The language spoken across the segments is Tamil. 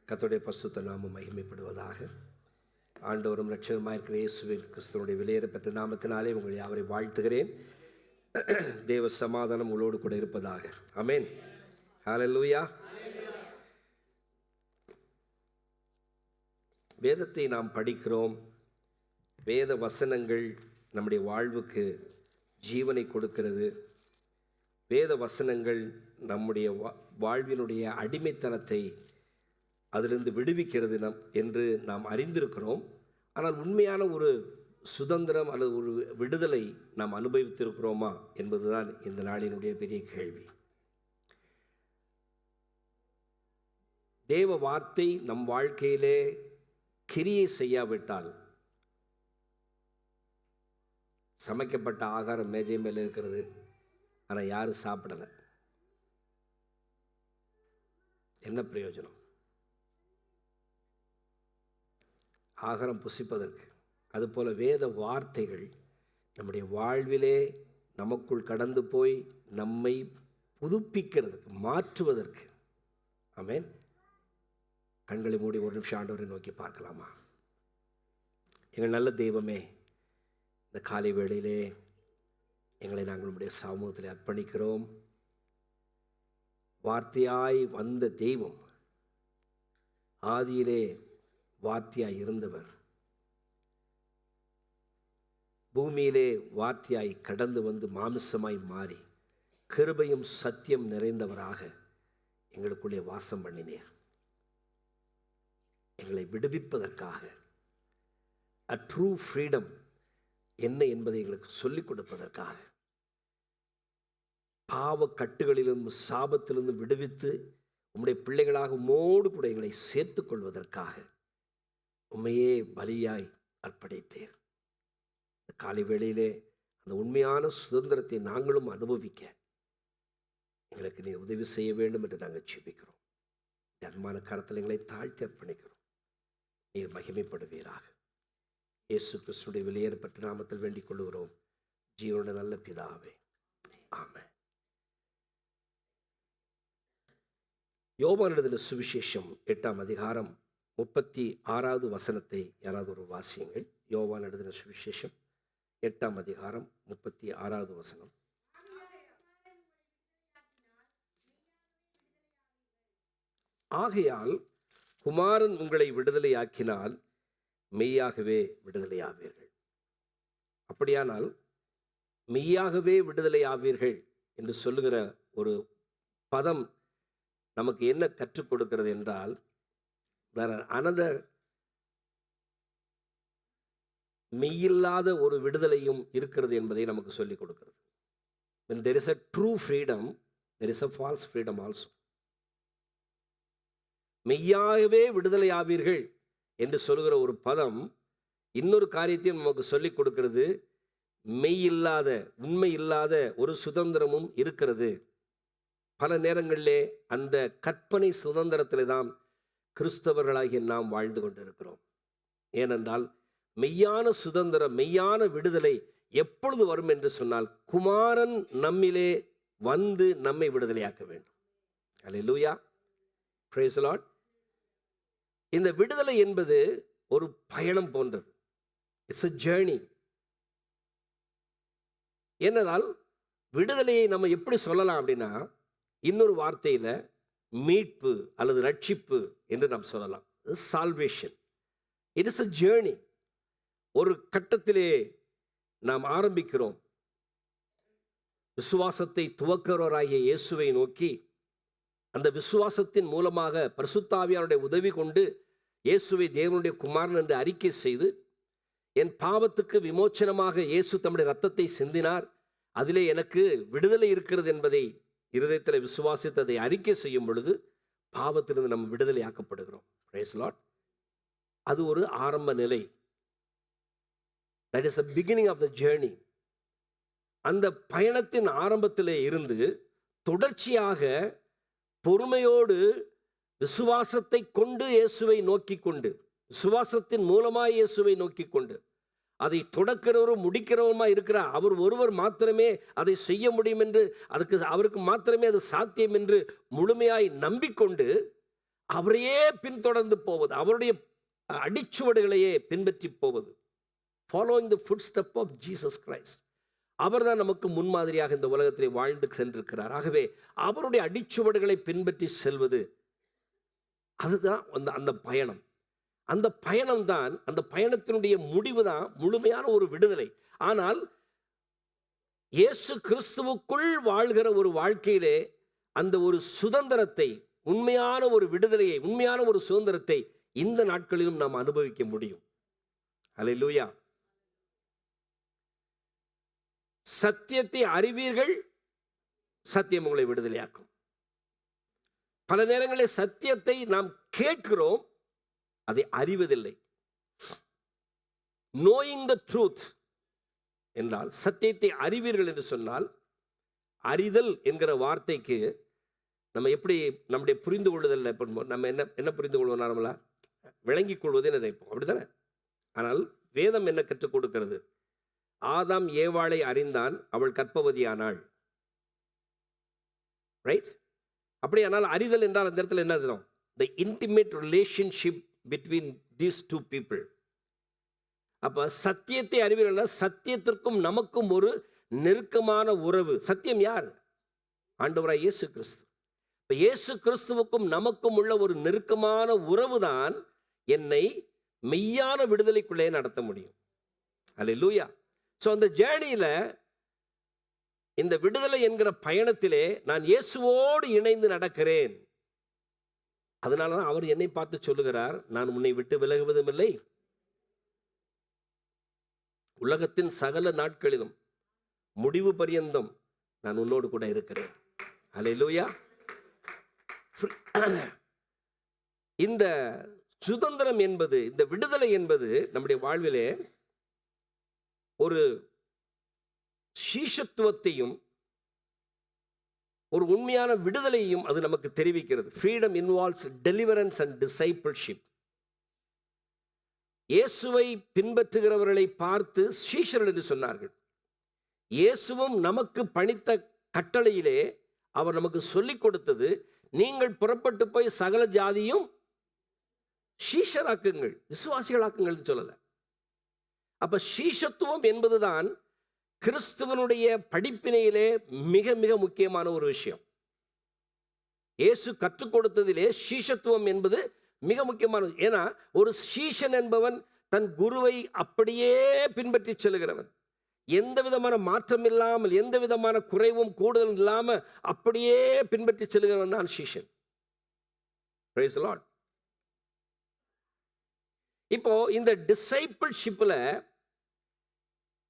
கர்த்தருடைய பரிசுத்த நாமம் மகிமைப்படுவதாக. ஆண்டவரும் இரட்சகருமாயிருக்கிற இயேசு கிறிஸ்துவினுடைய விலையேறப்பெற்ற நாமத்தினாலே உங்களை யாவரை வாழ்த்துகிறேன். தேவ சமாதானம் உங்களோடு கூட இருப்பதாக. ஆமென். ஹல்லேலூயா. வேதத்தை நாம் படிக்கிறோம். வேத வசனங்கள் நம்முடைய வாழ்வுக்கு ஜீவனை கொடுக்கிறது. வேத வசனங்கள் நம்முடைய வாழ்வினுடைய அடிமைத்தனத்தை அதிலிருந்து விடுவிக்கிறது என்று நாம் அறிந்திருக்கிறோம். ஆனால் உண்மையான ஒரு சுதந்திரம் அல்லது ஒரு விடுதலை நாம் அனுபவித்திருக்கிறோமா என்பதுதான் இந்த நாளினுடைய பெரிய கேள்வி. தேவ வார்த்தை நம் வாழ்க்கையிலே கிரியை செய்யாவிட்டால், சமைக்கப்பட்ட ஆகாரம் மேஜை மேலே இருக்கிறது, ஆனால் யாரும் சாப்பிடலை, என்ன பிரயோஜனம்? ஆகாரம் புசிப்பதற்கு. அதுபோல் வேத வார்த்தைகள் நம்முடைய வாழ்விலே நமக்குள் கடந்து போய் நம்மை புதுப்பிக்கிறதுக்கு, மாற்றுவதற்கு. ஆமென். கண்களை மூடி ஒரு நிமிஷம் ஆண்டவரை நோக்கி பார்க்கலாமா? எங்கள் நல்ல தெய்வமே, இந்த காலை வேளையிலே எங்களை நாங்கள் நம்முடைய சமூகத்தில் அர்ப்பணிக்கிறோம். வார்த்தையாய் வந்த தெய்வம், ஆதியிலே வார்த்தையாய் இருந்தவர், பூமியிலே வார்த்தையாய் கடந்து வந்து மாமிசமாய் மாறி கிருபையும் சத்தியம் நிறைந்தவராக எங்களுக்குள்ளே வாசம் பண்ணினீர். எங்களை விடுவிப்பதற்காக, a true freedom என்ன என்பதை எங்களுக்கு சொல்லிக் கொடுப்பதற்காக, பாவ கட்டுகளிலிருந்து சாபத்திலிருந்து விடுவித்து உம்முடைய பிள்ளைகளாக உம்மோடு கூட எங்களை சேர்த்து கொள்வதற்காக உண்மையே பலியாய் அர்ப்பணித்தீர். இந்த காலை வேளையிலே அந்த உண்மையான சுதந்திரத்தை நாங்களும் அனுபவிக்க எங்களுக்கு நீ உதவி செய்ய வேண்டும் என்று நாங்கள் ஜெபிக்கிறோம். அன்பான கரத்தில் எங்களை தாழ்த்தி அர்ப்பணிக்கிறோம். நீர் மகிமைப்படுவீராக. இயேசு கிறிஸ்துடைய விலையேறப்பட்ட நாமத்தில் வேண்டிக் கொள்கிறோம், ஜீவனுடைய நல்ல பிதாவே. ஆமென். யோவான் எழுதின சுவிசேஷம் 8ஆம் அதிகாரம் 36வது வசனத்தை யாராவது ஒரு வாசியுங்கள். யோவான் எழுதின சுவிசேஷம் 8ஆம் அதிகாரம் 36வது வசனம். ஆகையால் குமாரன் உங்களை விடுதலையாக்கினால் மெய்யாகவே விடுதலையாவீர்கள். அப்படியானால் மெய்யாகவே விடுதலையாவீர்கள் என்று சொல்லுகிற ஒரு பதம் நமக்கு என்ன கற்றுக் கொடுக்கிறது என்றால், another மெய்யில்லாத ஒரு விடுதலையும் இருக்கிறது என்பதை நமக்கு சொல்லிக் கொடுக்கிறது. When there is a true freedom, there is a false freedom also. மெய்யாகவே விடுதலையாவீர்கள் என்று சொல்லுகிற ஒரு பதம் இன்னொரு காரியத்தையும் நமக்கு சொல்லிக் கொடுக்கிறது. மெய்யில்லாத, உண்மை இல்லாத ஒரு சுதந்திரமும் இருக்கிறது. பல நேரங்களிலே அந்த கற்பனை சுதந்திரத்தில் தான் கிறிஸ்தவர்களாகிய நாம் வாழ்ந்து கொண்டிருக்கிறோம். ஏனென்றால் மெய்யான சுதந்திரம், மெய்யான விடுதலை எப்பொழுது வரும் என்று சொன்னால், குமாரன் நம்மிலே வந்து நம்மை விடுதலையாக்க வேண்டும். அல்லேலூயா, பிரைஸ் தி லார்ட். இந்த விடுதலை என்பது ஒரு பயணம் போன்றது. It's a journey. ஏனென்றால் விடுதலையை நம்ம எப்படி சொல்லலாம் அப்படின்னா, இன்னொரு வார்த்தையில் மீட்பு அல்லது ரட்சிப்பு என்று நாம் சொல்லலாம். Salvation. It is a journey. ஒரு கட்டத்திலே நாம் ஆரம்பிக்கிறோம். விசுவாசத்தை துவக்கிறவராகிய இயேசுவை நோக்கி, அந்த விசுவாசத்தின் மூலமாக பரிசுத்த ஆவியானுடைய உதவி கொண்டு இயேசுவை தேவனுடைய குமாரன் என்று அறிக்கை செய்து, என் பாவத்துக்கு விமோச்சனமாக இயேசு தம்முடைய இரத்தத்தை சிந்தினார், அதிலே எனக்கு விடுதலை இருக்கிறது என்பதை இருதயத்தில் விசுவாசித்து அதை அறிக்கை செய்யும் பொழுது பாவத்திலிருந்து நம்ம விடுதலை ஆக்கப்படுகிறோம். Price the Lord. அது ஒரு ஆரம்ப நிலை. That is the beginning of the journey. அந்த பயணத்தின் ஆரம்பத்திலே இருந்து தொடர்ச்சியாக பொறுமையோடு விசுவாசத்தை கொண்டு இயேசுவை நோக்கி கொண்டு, விசுவாசத்தின் மூலமாக இயேசுவை நோக்கி கொண்டு, அதை தொடக்கிறவரும் முடிக்கிறவருமாய் இருக்கிறார். அவர் ஒருவர் மாத்திரமே அதை செய்ய முடியும் என்று, அவருக்கு மாத்திரமே அது சாத்தியம் என்று முழுமையாய் நம்பிக்கொண்டு அவரையே பின்தொடர்ந்து போவது, அவருடைய அடிச்சுவடுகளையே பின்பற்றி போவது. Following the foot step of Jesus Christ. அவர் தான் நமக்கு முன்மாதிரியாக இந்த உலகத்திலே வாழ்ந்து சென்றிருக்கிறார். ஆகவே அவருடைய அடிச்சுவடுகளை பின்பற்றி செல்வது, அதுதான் அந்த பயணம். அந்த பயணம் தான், அந்த பயணத்தினுடைய முடிவு தான் முழுமையான ஒரு விடுதலை. ஆனால் இயேசு கிறிஸ்துவுக்குள் வாழ்கிற ஒரு வாழ்க்கையிலே அந்த ஒரு சுதந்திரத்தை, உண்மையான ஒரு விடுதலையை, உண்மையான ஒரு சுதந்திரத்தை இந்த நாட்களிலும் நாம் அனுபவிக்க முடியும். அல்லேலூயா. சத்தியத்தை அறிவீர்கள், சத்தியம் உங்களை விடுதலையாக்கும். பல நேரங்களில் சத்தியத்தை நாம் கேட்கிறோம், அதை அறிவதில்லை. நோயிங் த ட்ரூத் என்றால், சத்தியத்தை அறிவீர்கள் என்று சொன்னால், அறிதல் என்கிற வார்த்தைக்கு நம்ம எப்படி நம்முடைய புரிந்து கொள்ளுதல் நம்ம என்ன புரிந்து கொள்வோம்? நார்மலா விளங்கிக் கொள்வதே நினைப்போம், அப்படித்தானே? ஆனால் வேதம் என்ன கற்றுக் கொடுக்கிறது? ஆதாம் ஏவாளை அறிந்தான், அவள் கர்ப்பவதியானாள். ரைட்? அப்படியானால் அறிதல் என்றால் அந்த இடத்துல என்ன அர்த்தம்? The intimate relationship between these two people. அப்ப சத்தியத்தை அறிவீர்கள்னா சத்தியத்திற்கும் நமக்கும் ஒரு நெருக்கமான உறவு. சத்தியம் யார்? ஆண்டவராய் இயேசு கிறிஸ்து. இப்ப இயேசு கிறிஸ்துவுக்கும் நமக்கும் உள்ள ஒரு நெருக்கமான உறவு தான் என்னை மெய்யான விடுதலைக்குள்ளே நடத்த முடியும். அல்லேலூயா. ஸோ அந்த ஜேர்னியில், இந்த விடுதலை என்கிற பயணத்திலே நான் இயேசுவோடு இணைந்து நடக்கிறேன். அதனால தான் அவர் என்னை பார்த்து சொல்லுகிறார், நான் உன்னை விட்டு விலகுவதும் இல்லை, உலகத்தின் சகல நாட்களிலும் முடிவு பரியந்தம் நான் உன்னோடு கூட இருக்கிறேன். அல்லேலூயா. இந்த சுதந்திரம் என்பது, இந்த விடுதலை என்பது நம்முடைய வாழ்விலே ஒரு சீஷத்துவத்தையும் ஒரு உண்மையான விடுதலையும் அது நமக்கு தெரிவிக்கிறது. Freedom involves deliverance and discipleship. இயேசுவை பின்பற்றுகிறவர்களை பார்த்து சீஷர்கள் என்று சொன்னார்கள். இயேசுவும் நமக்கு பணித்த கட்டளையிலே அவர் நமக்கு சொல்லிக் கொடுத்தது, நீங்கள் புறப்பட்டு போய் சகல ஜாதியும் சீஷராக்குங்கள், விசுவாசிகளாக்குங்கள் சொல்லல. அப்ப சீஷத்துவம் என்பதுதான் கிறிஸ்துவனுடைய படிப்பினையிலே மிக மிக முக்கியமான ஒரு விஷயம். இயேசு கற்றுக் கொடுத்ததிலே சீஷத்துவம் என்பது மிக முக்கியமானது. ஏன்னா ஒரு சீஷன் என்பவன் தன் குருவை அப்படியே பின்பற்றி செல்கிறவன். எந்த விதமான மாற்றம் இல்லாமல், எந்த விதமான குறைவும் கூடுதலும் இல்லாமல் அப்படியே பின்பற்றி செல்கிறவன் தான் சீஷன். Praise the Lord. இப்போ இந்த டிசைபிள்ஷிப்ல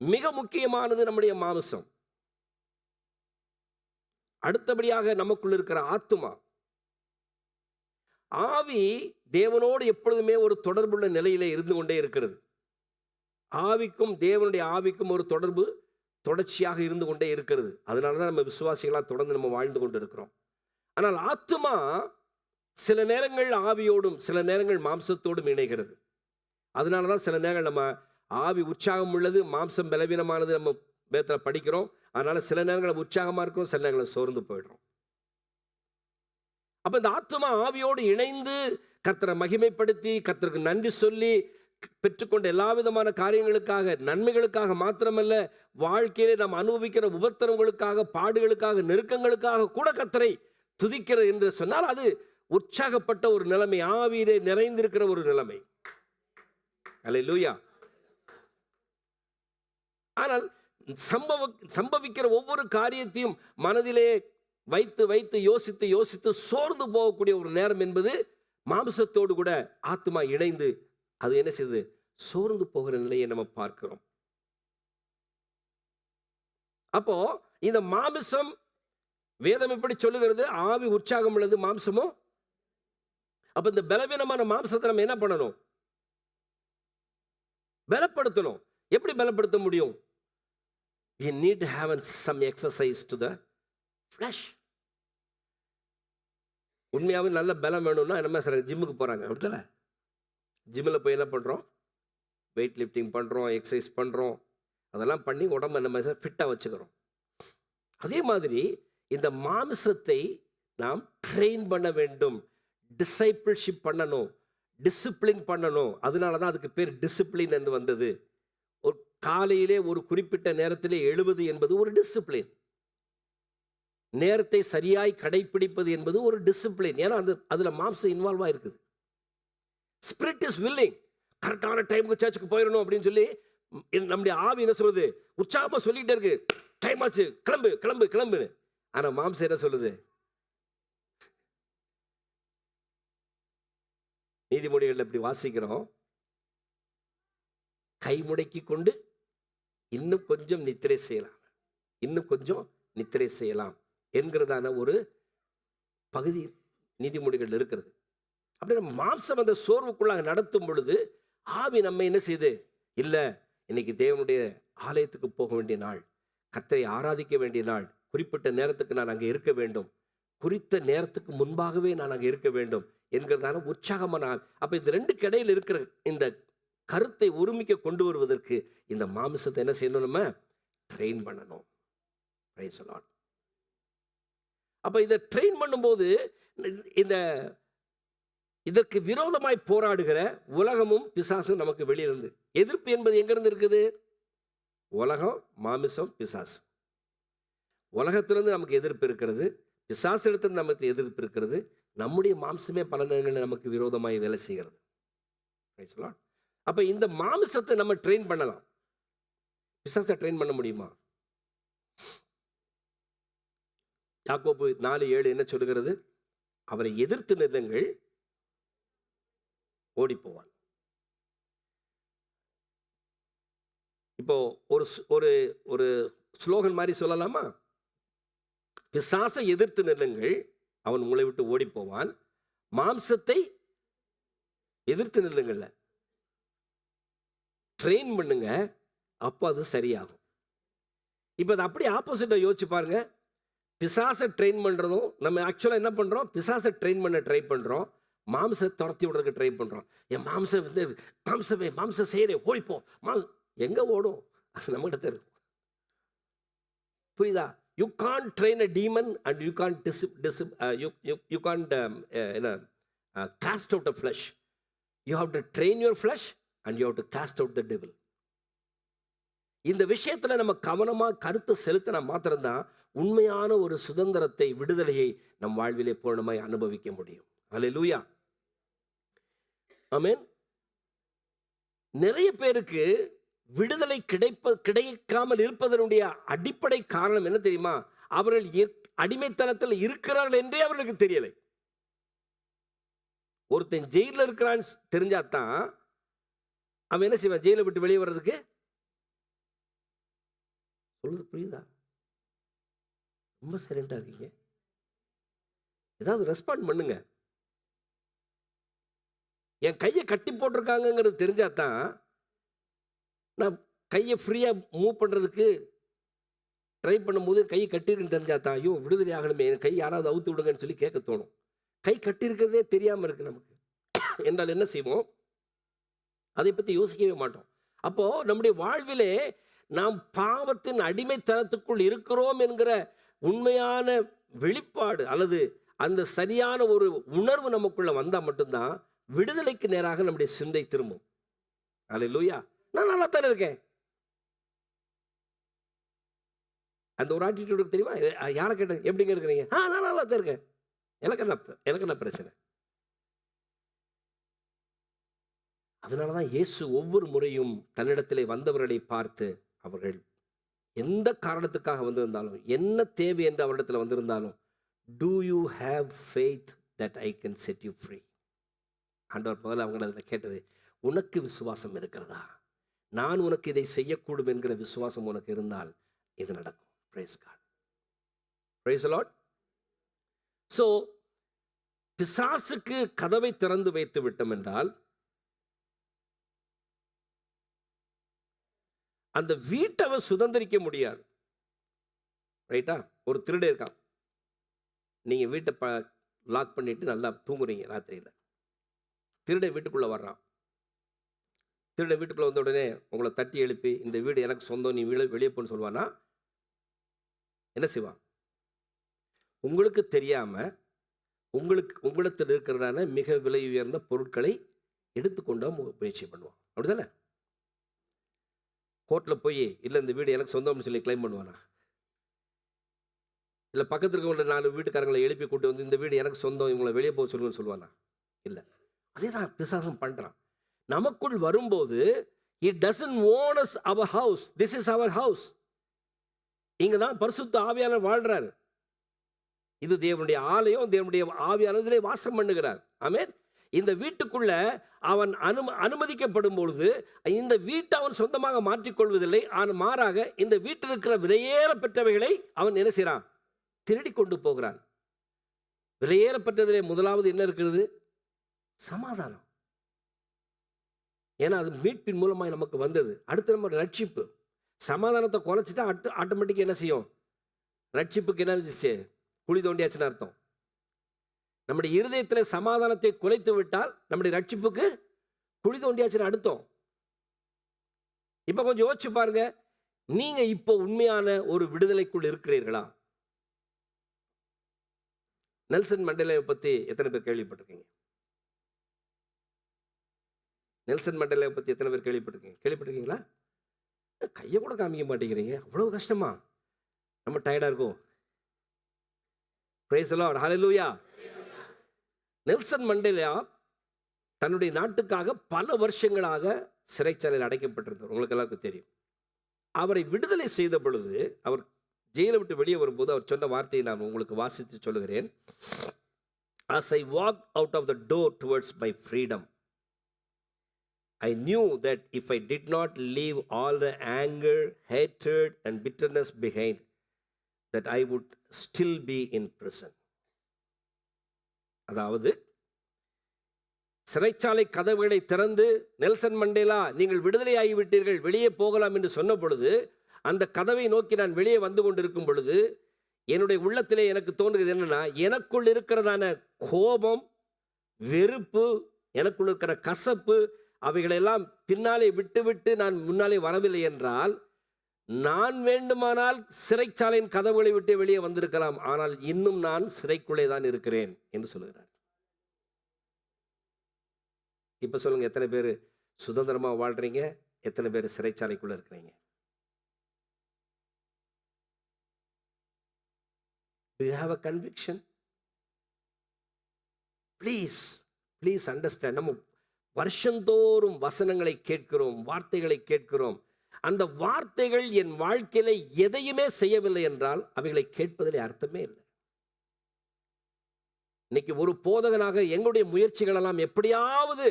மிக முக்கியமானது நம்முடைய மாம்சம். அடுத்தபடியாக நமக்குள் இருக்கிற ஆத்துமா. ஆவி தேவனோடு எப்பொழுதுமே ஒரு தொடர்புள்ள நிலையிலே இருந்து கொண்டே இருக்கிறது. ஆவிக்கும் தேவனுடைய ஆவிக்கும் ஒரு தொடர்பு தொடர்ச்சியாக இருந்து கொண்டே இருக்கிறது. அதனால தான் நம்ம விசுவாசிகளாக தொடர்ந்து நம்ம வாழ்ந்து கொண்டு இருக்கிறோம். ஆனால் ஆத்துமா சில நேரங்கள் ஆவியோடும் சில நேரங்கள் மாம்சத்தோடும் இணைகிறது. அதனால தான் சில நேரங்கள் நம்ம ஆவி உற்சாகம் உள்ளது, மாம்சம் பலவீனமானது நம்ம வேதத்தில் படிக்கிறோம். அதனால சில நேரங்கள் உற்சாகமாக இருக்கும், சில நேரங்கள் சோர்ந்து போயிடுறோம். அப்போ இந்த ஆத்துமா ஆவியோடு இணைந்து கர்த்தரை மகிமைப்படுத்தி கர்த்தருக்கு நன்றி சொல்லி பெற்றுக்கொண்ட எல்லா விதமான காரியங்களுக்காக, நன்மைகளுக்காக மாத்திரமல்ல, வாழ்க்கையிலே நாம் அனுபவிக்கிற உபத்திரங்களுக்காக, பாடுகளுக்காக, நெருக்கங்களுக்காக கூட கர்த்தரை துதிக்கிறது என்று சொன்னால் அது உற்சாகப்பட்ட ஒரு நிலைமை, ஆவியிலே நிறைந்திருக்கிற ஒரு நிலைமை. அல்லேலூயா. ஆனால் சம்பவிக்கிற ஒவ்வொரு காரியத்தையும் மனதிலே வைத்து வைத்து யோசித்து யோசித்து சோர்ந்து போகக்கூடிய ஒரு நேரம் என்பது மாம்சத்தோடு கூட ஆத்மா இணைந்து அது என்ன செய்யுது? சோர்ந்து போகிற நிலையை நம்ம பார்க்கிறோம். அப்போ இந்த மாம்சம், வேதம் எப்படி சொல்லுகிறது? ஆவி உற்சாகம் உள்ளது, மாம்சமும். அப்ப இந்த பலவீனமான மாம்சத்தை நம்ம என்ன பண்ணணும்? பலப்படுத்தணும். எப்படி பலப்படுத்த முடியும்? We need to have some exercise to the flesh. உண்மையாகவே நல்ல பலம் வேணும்னா என்ன சார், ஜிம்முக்கு போகிறாங்க, அப்படித்தானே? ஜிம்மில் போய் என்ன பண்ணுறோம்? வெயிட் லிஃப்டிங் பண்ணுறோம், எக்ஸசைஸ் பண்ணுறோம், அதெல்லாம் பண்ணி உடம்பை நம்ம ஃபிட்டாக வச்சுக்கிறோம். அதே மாதிரி இந்த மாம்சத்தை நாம் ட்ரெயின் பண்ண வேண்டும், டிசைபிள்ஷிப் பண்ணணும், டிசிப்ளின் பண்ணணும். அதனால தான் அதுக்கு பேர் டிசிப்ளின் என்று வந்தது. ஒரு காலையிலே ஒரு குறிப்பிட்ட நேரத்திலே எழுவது என்பது ஒரு டிசிப்ளின். நேரத்தை சரியாய் கடைப்பிடிப்பது என்பது ஒரு டிசிப்ளின். ஏன்னா அதுல மாம்சம் இன்வால்வ் ஆயிருக்குது. Spirit is willing. கரெக்டான டைமுக்கு சர்ச்சுக்கு போயிடணும் அப்படின்னு சொல்லி நம்முடைய ஆவி என்ன சொல்லுது? உற்சாகமா சொல்லிட்டே இருக்கு, டைம் ஆச்சு, கிளம்பு கிளம்பு கிளம்புன்னு. ஆனா மாம்சம் என்ன சொல்லுது? நீதிமொழிகள் இப்படி வாசிக்கிறோம், கை முடக்கி கொண்டு இன்னும் கொஞ்சம் நித்திரை செய்யலாம், இன்னும் கொஞ்சம் நித்திரை செய்யலாம் என்கிறதான ஒரு பகுதி நீதிமொழிகள் இருக்கிறது. அப்படி நம்ம மாம்சம் அந்த சோர்வுக்குள்ளாக நடத்தும் பொழுது ஆவி நம்ம என்ன செய்யுது? இல்லை, இன்னைக்கு தேவனுடைய ஆலயத்துக்கு போக வேண்டிய நாள், கர்த்தரை ஆராதிக்க வேண்டிய நாள், குறிப்பிட்ட நேரத்துக்கு நான் அங்கே இருக்க வேண்டும், குறித்த நேரத்துக்கு முன்பாகவே நான் அங்கே இருக்க வேண்டும் என்கிறதான உற்சாகமான நாள். அப்போ இந்த ரெண்டு கடையில் இருக்கிற இந்த கருத்தை ஒருமிக்க கொண்டு வருவதற்கு இந்த மாமிசத்தை என்ன செய்யணும்? நம்ம ட்ரெயின் பண்ணணும். Price the Lord. அப்போ இதை ட்ரெயின் பண்ணும்போது இதற்கு விரோதமாய் போராடுகிற உலகமும் பிசாசும் நமக்கு வெளியிலிருந்து, எதிர்ப்பு என்பது எங்கிருந்து இருக்குது? உலகம், மாமிசம், பிசாசு. உலகத்திலிருந்து நமக்கு எதிர்ப்பு இருக்கிறது, பிசாசு இடத்துல நமக்கு எதிர்ப்பு இருக்கிறது, நம்முடைய மாம்சமே பல நேரங்களில் நமக்கு விரோதமாய் வேலை செய்கிறது. அப்ப இந்த மாமிசத்தை நம்ம ட்ரெயின் பண்ணலாம், பிசாசை ட்ரெயின் பண்ண முடியுமா? யாக்கோபு 4:7 என்ன சொல்லுகிறது? அவரை எதிர்த்து நிறுங்கள், ஓடி போவான். இப்போ ஒரு ஒரு ஒரு ஸ்லோகன் மாதிரி சொல்லலாமா? பிசாசை எதிர்த்து நில்லுங்கள், அவன் உங்களை விட்டு ஓடி போவான். மாம்சத்தை எதிர்த்து நில்லுங்கள்ல, ட்ரெயின் பண்ணுங்க, அப்போ அது சரியாகும். இப்போ அது அப்படியே ஆப்போசிட்டா யோசிச்சு பாருங்க. பிசாசை ட்ரெயின் பண்றதும், நம்ம ஆக்சுவலாக என்ன பண்றோம்? பிசாசை ட்ரெயின் பண்ண ட்ரை பண்றோம், மாம்சத்தை துரத்தி விடுறதுக்கு ட்ரை பண்றோம். என் மாம்சம் வந்து மாம்சம் செய்யறே, ஓடிப்போ. எங்க ஓடும்? அது நம்ம கிட்ட இருக்கும். புரியுதா? You can't train a demon and you can't you can't cast out a flesh. You have to train your flesh and you have to cast out the devil. இந்த விஷயத்துல நம்ம கவனமா கருத்து செலுத்தினா மாத்திரம்தான் உண்மையான ஒரு சுதந்திரத்தை, விடுதலையை நம் வாழ்விலே பூர்ணமாய் அனுபவிக்க முடியும். அல்லேலூயா, ஆமென். நிறைய பேருக்கு விடுதலை கிடைக்காமல் இருப்பதனுடைய அடிப்படை காரணம் என்ன தெரியுமா? அவர்கள் அடிமைத்தனத்தில் இருக்கிறார்கள் என்றே அவர்களுக்கு தெரியலை. ஒருத்தன் ஜெயிலில் இருக்கிறான்னு தெரிஞ்சாதான் அவன் என்ன செய்வான்? ஜெயிலை விட்டு வெளியே வர்றதுக்கு. சொல்லுது புரியுதா? ரொம்ப சைலண்டா இருக்கீங்க, ஏதாவது ரெஸ்பாண்ட் பண்ணுங்க. என் கையை கட்டி போட்டிருக்காங்கிறது தெரிஞ்சாதான் நான் கையை ஃப்ரீயாக மூவ் பண்ணுறதுக்கு ட்ரை பண்ணும்போது கையை கட்டிருக்குன்னு தெரிஞ்சாதான், ஐயோ விடுதலை ஆகணுமே, என் கை யாராவது அவுத்து விடுங்கன்னு சொல்லி கேட்க தோணும். கை கட்டியிருக்கிறதே தெரியாமல் இருக்கு நமக்கு என்றால் என்ன செய்வோம்? அதை பற்றி யோசிக்கவே மாட்டோம். அப்போது நம்முடைய வாழ்விலே நாம் பாவத்தின் அடிமைத்தனத்துக்குள் இருக்கிறோம் என்கிற உண்மையான வெளிப்பாடு அல்லது அந்த சரியான ஒரு உணர்வு நமக்குள்ள வந்தால் மட்டும்தான் விடுதலைக்கு நேராக நம்முடைய சிந்தை திரும்பும். அல்லேலூயா. நான் நல்லா தானே இருக்கேன், அந்த ஒரு ஆட்டிடியூடு தெரியுமா? யாரை கேட்டேன், எப்படிங்க இருக்கிறீங்க? நான் நல்லா தான் இருக்கேன், எனக்கு என்ன பிரச்சனை? அதனாலதான் இயேசு ஒவ்வொரு முறையும் தன்னிடத்திலே வந்தவர்களை பார்த்து, அவர்கள் எந்த காரணத்துக்காக வந்திருந்தாலும், என்ன தேவை என்று அவரிடத்தில் வந்திருந்தாலும், do you have faith that I can set you free? ஆண்டவர் முதல்ல அவங்க அதில் கேட்டது, உனக்கு விசுவாசம் இருக்கிறதா? நான் உனக்கு இதை செய்யக்கூடும் என்கிற விசுவாசம் உனக்கு இருந்தால் இது நடக்கும். Praise God. Praise the Lord. So பிசாசுக்கு கதவை திறந்து வைத்து விட்டோம் என்றால் அந்த வீட்டை அவன் சுதந்திரிக்க முடியாது. ரைட்டா? ஒரு திருடே இருக்கான், நீங்க வீட்டை லாக் பண்ணிட்டு நல்லா தூங்குறீங்க ராத்திரியில், திருடை வீட்டுக்குள்ள வர்றான். திருடை வீட்டுக்குள்ள வந்த உடனே உங்களை தட்டி எழுப்பி, இந்த வீடு எனக்கு சொந்தம், நீ வெளியே போன்னு சொல்லுவானா? என்ன செய்வான்? உங்களுக்கு தெரியாம உங்களிடத்தில் இருக்கிறதான மிக விலை உயர்ந்த பொருட்களை எடுத்துக்கொண்டு முயற்சி பண்ணுவான். அப்படிதானே? கோர்ட்டில் போய் இல்லை இந்த வீடு எனக்கு சொந்தம்னு சொல்லி கிளைம் பண்ணுவானா? இல்லை பக்கத்தில் இருக்கவங்கள 4 வீட்டுக்காரங்களை எழுப்பி கூட்டு வந்து இந்த வீடு எனக்கு சொந்தம், இவங்களை வெளியே போக சொல்லுங்கன்னு சொல்லுவானா? இல்லை. அதே தான் பிசாசம் பண்ணுறான். நமக்குள் வரும்போது he doesn't own us our house, this is our house. இங்கே தான் பரிசுத்த ஆவியானவர் வாழ்றாரு. இது தேவனுடைய ஆலயம், தேவனுடைய ஆவியானவரே வாசம் பண்ணுகிறார். ஆமென். இந்த வீட்டுக்குள்ள அவன் அனுமதிக்கப்படும் பொழுது இந்த வீட்டை அவன் சொந்தமாக மாற்றிக்கொள்வதில்லை. ஆனால் மாறாக இந்த வீட்டில் இருக்கிற விலையேற பெற்றவைகளை அவன் என்ன செய்கிறான்? திருடி கொண்டு போகிறான். விலையேறப்பட்டதிலே முதலாவது என்ன இருக்கிறது? சமாதானம். ஏன்னா அது மீட்பின் மூலமாக நமக்கு வந்தது. அடுத்து நம்ம ரட்சிப்பு. சமாதானத்தை குறைச்சிட்டா ஆட்டோமேட்டிக்காக என்ன செய்யும்? ரட்சிப்புக்கு என்ன இருந்துச்சு? குழி தோண்டியாச்சுன்னு அர்த்தம். நம்முடைய இருதயத்தில் சமாதானத்தை குலைத்து விட்டால் நம்முடைய ரட்சிப்புக்கு குழி தோண்டியாச்சுன்னு அர்த்தம். இப்போ கொஞ்சம் யோசிச்சு பாருங்க, நீங்க இப்போ உண்மையான ஒரு விடுதலைக்குள் இருக்கிறீர்களா? நெல்சன் மண்டேலாவை பற்றி எத்தனை பேர் கேள்விப்பட்டிருக்கீங்க? நெல்சன் மண்டேலாவை பற்றி எத்தனை பேர் கேள்விப்பட்டிருக்கீங்களா? கையை கூட காமிக்க மாட்டேங்கிறீங்க. அவ்வளவு கஷ்டமா? நம்ம டயர்டாக இருக்கும். Price the Lord, hallelujah. Nelson Mandela தன்னுடைய நாட்டுக்காக பல வருஷங்களாக சிறைச்சாலையில் அடைக்கப்பட்டிருந்தார். உங்களுக்கு எல்லாருக்கும் தெரியும். அவரை விடுதலை செய்த பொழுது, அவர் ஜெயிலை விட்டு வெளியே வரும்போது அவர் சொன்ன வார்த்தையை நான் உங்களுக்கு வாசித்து சொல்லுகிறேன். As I walked out of the door towards my freedom, I knew that if I did not leave all the anger, hatred and bitterness behind, that I would still be in prison. அதாவது சிறைச்சாலை கதவுகளை திறந்து நெல்சன் மண்டேலா நீங்கள் விடுதலை ஆகிவிட்டீர்கள், வெளியே போகலாம் என்று சொன்ன பொழுது, அந்த கதவை நோக்கி நான் வெளியே வந்து கொண்டிருக்கும் பொழுது என்னுடைய உள்ளத்திலே எனக்கு தோன்றுகிறது என்னன்னா, எனக்குள் இருக்கிறதான கோபம், வெறுப்பு, எனக்குள் இருக்கிற கசப்பு, அவைகளெல்லாம் பின்னாலே விட்டு நான் முன்னாலே வரவில்லை என்றால் நான் வேண்டுமானால் சிறைச்சாலையின் கதவுகளை விட்டு வெளியே வந்திருக்கலாம். ஆனால் இன்னும் நான் சிறைக்குள்ளே தான் இருக்கிறேன் என்று சொல்லுகிறார். இப்ப சொல்லுங்க, எத்தனை பேர் சுதந்திரமா வாழ்றீங்க? எத்தனை பேர் சிறைச்சாலைக்குள்ள இருக்கிறீங்க? Do you have a conviction? Please understand. நம்ம வருஷந்தோறும் வசனங்களை கேட்கிறோம், வார்த்தைகளை கேட்கிறோம். அந்த வார்த்தைகள் என் வாழ்க்கையில எதையுமே செய்யவில்லை என்றால் அவைகளை கேட்பதிலே அர்த்தமே இல்லை. இன்னைக்கு ஒரு போதகனாக எங்களுடைய முயற்சிகள் எல்லாம் எப்படியாவது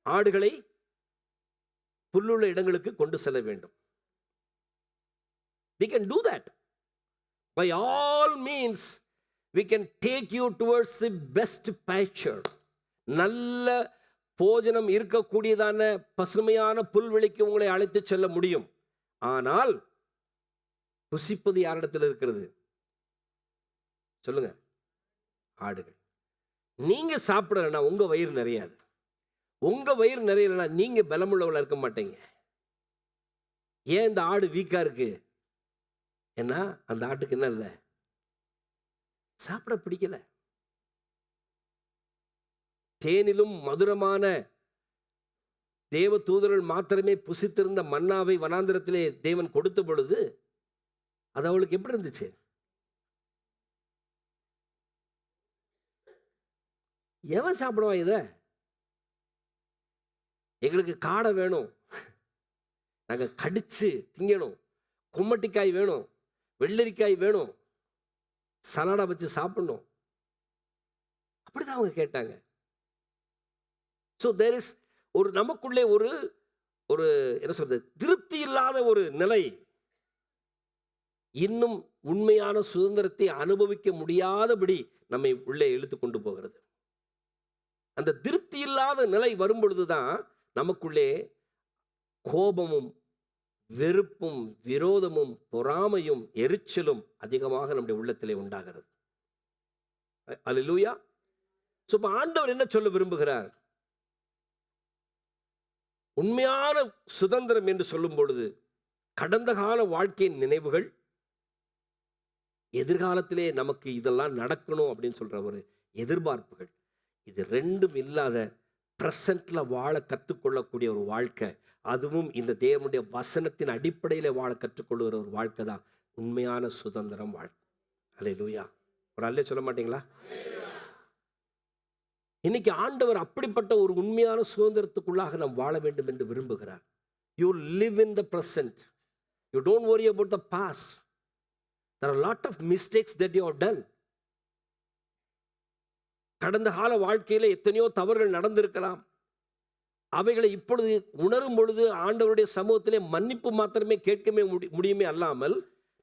ஆடுகளை புல்லுள்ள இடங்களுக்கு கொண்டு செல்ல வேண்டும். We can do that. By all means, we can take you towards the best pasture. நல்ல போஜனம் இருக்கக்கூடியதான பசுமையான புல்வெளிக்கு உங்களை அழைத்து செல்ல முடியும். ஆனால் புசிப்பது யாரிடத்தில் இருக்கிறது? சொல்லுங்க, ஆடுகள். நீங்க சாப்பிடலன்னா உங்க வயிறு நிறையாது. உங்க வயிறு நிறையலன்னா நீங்க பலமுள்ளவளா இருக்க மாட்டீங்க. ஏன் இந்த ஆடு வீக்கா இருக்கு? ஏன்னா அந்த ஆட்டுக்கு என்ன இல்லை? சாப்பிட பிடிக்கல. தேனிலும் மதுரமான தேவ தூதர்கள் மாத்திரமே புசித்திருந்த மன்னாவை வனாந்திரத்திலே தேவன் கொடுத்த பொழுது அது அவளுக்கு எப்படி இருந்துச்சு? எவன் சாப்பிடுவா இத? எங்களுக்கு காடை வேணும், நாங்க கடிச்சு திங்கணும், கும்மட்டிக்காய் வேணும், வெள்ளரிக்காய் வேணும், சலாடா வச்சு சாப்பிடணும். அப்படிதான் அவங்க கேட்டாங்க. ஸோ தேர் இஸ் ஒரு நமக்குள்ளே ஒரு என்ன சொல்றது, திருப்தி இல்லாத ஒரு நிலை, இன்னும் உண்மையான சுதந்திரத்தை அனுபவிக்க முடியாதபடி நம்மை உள்ளே இழுத்து கொண்டு போகிறது. அந்த திருப்தி இல்லாத நிலை வரும் பொழுதுதான் நமக்குள்ளே கோபமும் வெறுப்பும் விரோதமும் பொறாமையும் எரிச்சலும் அதிகமாக நம்முடைய உள்ளத்திலே உண்டாகிறது. அல்லேலூயா. சோ ஆண்டவர் என்ன சொல்ல விரும்புகிறார்? உண்மையான சுதந்திரம் என்று சொல்லும் பொழுது கடந்த கால வாழ்க்கையின் நினைவுகள், எதிர்காலத்திலே நமக்கு இதெல்லாம் நடக்கணும் அப்படின்னு சொல்ற ஒரு எதிர்பார்ப்புகள். இது ரெண்டும் இல்லாத ப்ரெசண்ட்ல வாழ கற்றுக்கொள்ளக்கூடிய ஒரு வாழ்க்கை, அதுவும் இந்த தேவனுடைய வசனத்தின் அடிப்படையில் வாழ கற்றுக்கொள்கிற ஒரு வாழ்க்கை தான் உண்மையான சுதந்திரம் வாழ்க்கை. அல்லேலூயா. ஒரு அல்லே சொல்ல மாட்டீங்களா? இன்னைக்கு ஆண்டவர் அப்படிப்பட்ட ஒரு உண்மையான சுதந்திரத்துக்குள்ளாக நாம் வாழ வேண்டும் என்று விரும்புகிறார். You live in the present. You don't worry about the past. There are a lot of mistakes that you have done. கடந்த கால வாழ்க்கையில் எத்தனையோ தவறுகள் நடந்திருக்கலாம். அவைகளை இப்பொழுது உணரும் பொழுது ஆண்டவருடைய சமூகத்திலே மன்னிப்பு மாத்திரமே கேட்கவே முடியுமே அல்லாமல்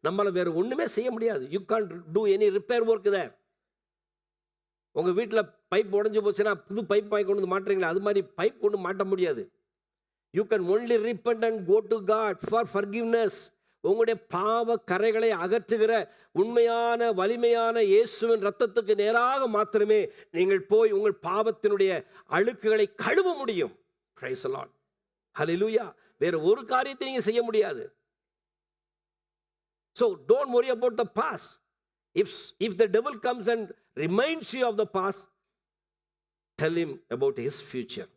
நம்மளால் வேறு ஒன்றுமே செய்ய முடியாது. You can't do any repair work there. உங்கள் வீட்டில் பைப் உடஞ்சி போச்சுன்னா புது பைப் வாங்கி கொண்டு வந்து மாட்டுறீங்களா, அது மாதிரி பைப் கொண்டு மாட்ட முடியாது. You can only repent and go to God for forgiveness. உங்களுடைய பாவ கரைகளை அகற்றுகிற உண்மையான வலிமையான இயேசுவின் இரத்தத்துக்கு நேராக மாத்திரமே நீங்கள் போய் உங்கள் பாவத்தினுடைய அழுக்குகளை கழுவ முடியும். Praise the Lord. ஹல்லேலூயா. வேற ஒரு காரியத்தை நீங்க செய்ய முடியாது. So don't worry about the past. If the devil comes and reminds you of the past, tell him about his future.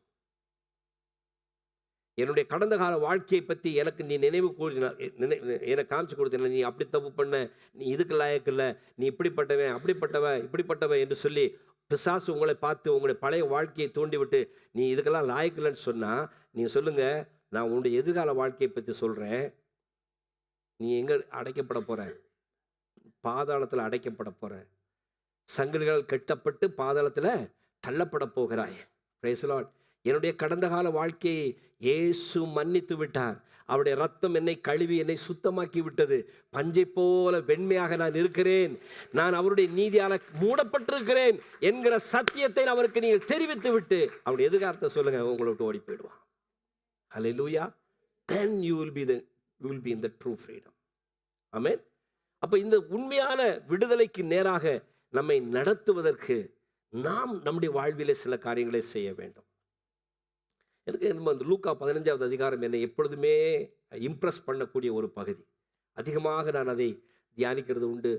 என்னுடைய கடந்த கால வாழ்க்கையை பற்றி எனக்கு நீ நினைவு கூறின, எனக்கு காமிச்சு கொடுத்தேன். நீ அப்படி தப்பு பண்ண, நீ இதுக்கு லாயக்கில்லை, நீ இப்படிப்பட்டவன் அப்படிப்பட்டவன் இப்படிப்பட்டவன் என்று சொல்லி பிசாசு உங்களை பார்த்து உங்களுடைய பழைய வாழ்க்கையை தூண்டிவிட்டு நீ இதுக்கெல்லாம் லாயக்கில்லைன்னு சொன்னால் நீங்கள் சொல்லுங்கள், நான் உன்னுடைய எதிர்கால வாழ்க்கையை பற்றி சொல்கிறேன். நீ எங்கே அடைக்கப்பட போகிற? பாதாளத்தில் அடைக்கப்பட போகிற. சங்கிலிகள் கட்டப்பட்டு பாதாளத்தில் தள்ளப்பட போகிறாய். Price the Lord. என்னுடைய கடந்த கால வாழ்க்கையை இயேசு மன்னித்து விட்டார். அவருடைய ரத்தம் என்னை கழுவி என்னை சுத்தமாக்கி விட்டது. பஞ்சை போல வெண்மையாக நான் இருக்கிறேன். நான் அவருடைய நீதியால் மூடப்பட்டிருக்கிறேன் என்கிற சத்தியத்தை அவருக்கு நீங்கள் தெரிவித்து விட்டு அவருடைய எதிர்காலத்தை சொல்லுங்க, உங்களை விட்டு ஓடி போயிடுவான். ஹல்லேலூயா. then you will be in the true freedom. ஆமென். அப்ப இந்த உண்மையான விடுதலைக்கு நேராக நம்மை நடத்துவதற்கு நாம் நம்முடைய வாழ்விலே சில காரியங்களை செய்ய வேண்டும். எனக்கு அந்த லூக்கா 15வது அதிகாரம் என்னை எப்பொழுதுமே இம்ப்ரெஸ் பண்ணக்கூடிய ஒரு பகுதி. அதிகமாக நான் அதை தியானிக்கிறது உண்டு.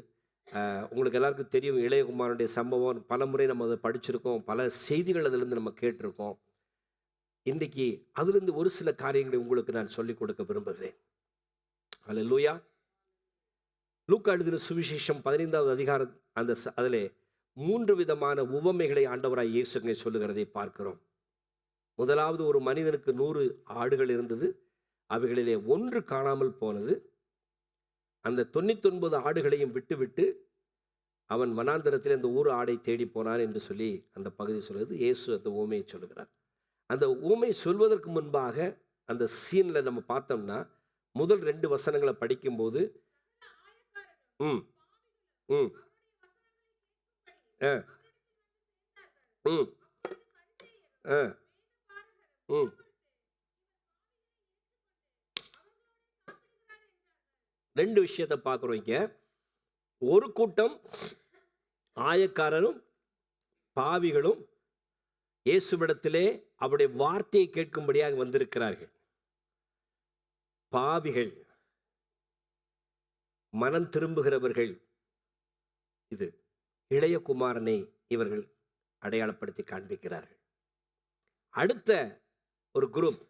உங்களுக்கு எல்லாருக்கும் தெரியும், இளையகுமாரனுடைய சம்பவம் பல முறை நம்ம அதை படிச்சிருக்கோம், பல செய்திகள் அதிலிருந்து நம்ம கேட்டிருக்கோம். இன்றைக்கு அதிலிருந்து ஒரு சில காரியங்களை உங்களுக்கு நான் சொல்லிக் கொடுக்க விரும்புகிறேன். அல்லேலூயா. லூக்கா எழுதின சுவிசேஷம் 15வது அதிகாரம் அதிலே 3 விதமான உவமைகளை ஆண்டவராய் இயேசுங்க சொல்லுகிறதை பார்க்கிறோம். முதலாவது, ஒரு மனிதனுக்கு 100 ஆடுகள் இருந்தது, அவைகளிலே ஒன்று காணாமல் போனது. அந்த 99 ஆடுகளையும் விட்டுவிட்டு அவன் வனாந்தரத்தில் அந்த 1 ஆடை தேடி போனான் என்று சொல்லி அந்த பகுதி சொல்லுது. இயேசு அந்த ஊமையை சொல்லுகிறார். அந்த ஊமை சொல்வதற்கு முன்பாக அந்த சீனில் நம்ம பார்த்தோம்னா முதல் 2 வசனங்களை படிக்கும்போது ம் ம் ரெண்டு விஷயத்தை பார்க்குறோம் இங்க. ஒரு கூட்டம் ஆயக்காரரும் பாவிகளும் இயேசுவிடத்திலே அவருடைய வார்த்தையை கேட்கும்படியாக வந்திருக்கிறார்கள். பாவிகள், மனம் திரும்புகிறவர்கள். இது இளைய குமாரனை இவர்கள் அடையாளப்படுத்தி காண்பிக்கிறார்கள். அடுத்த ஒரு குரூப்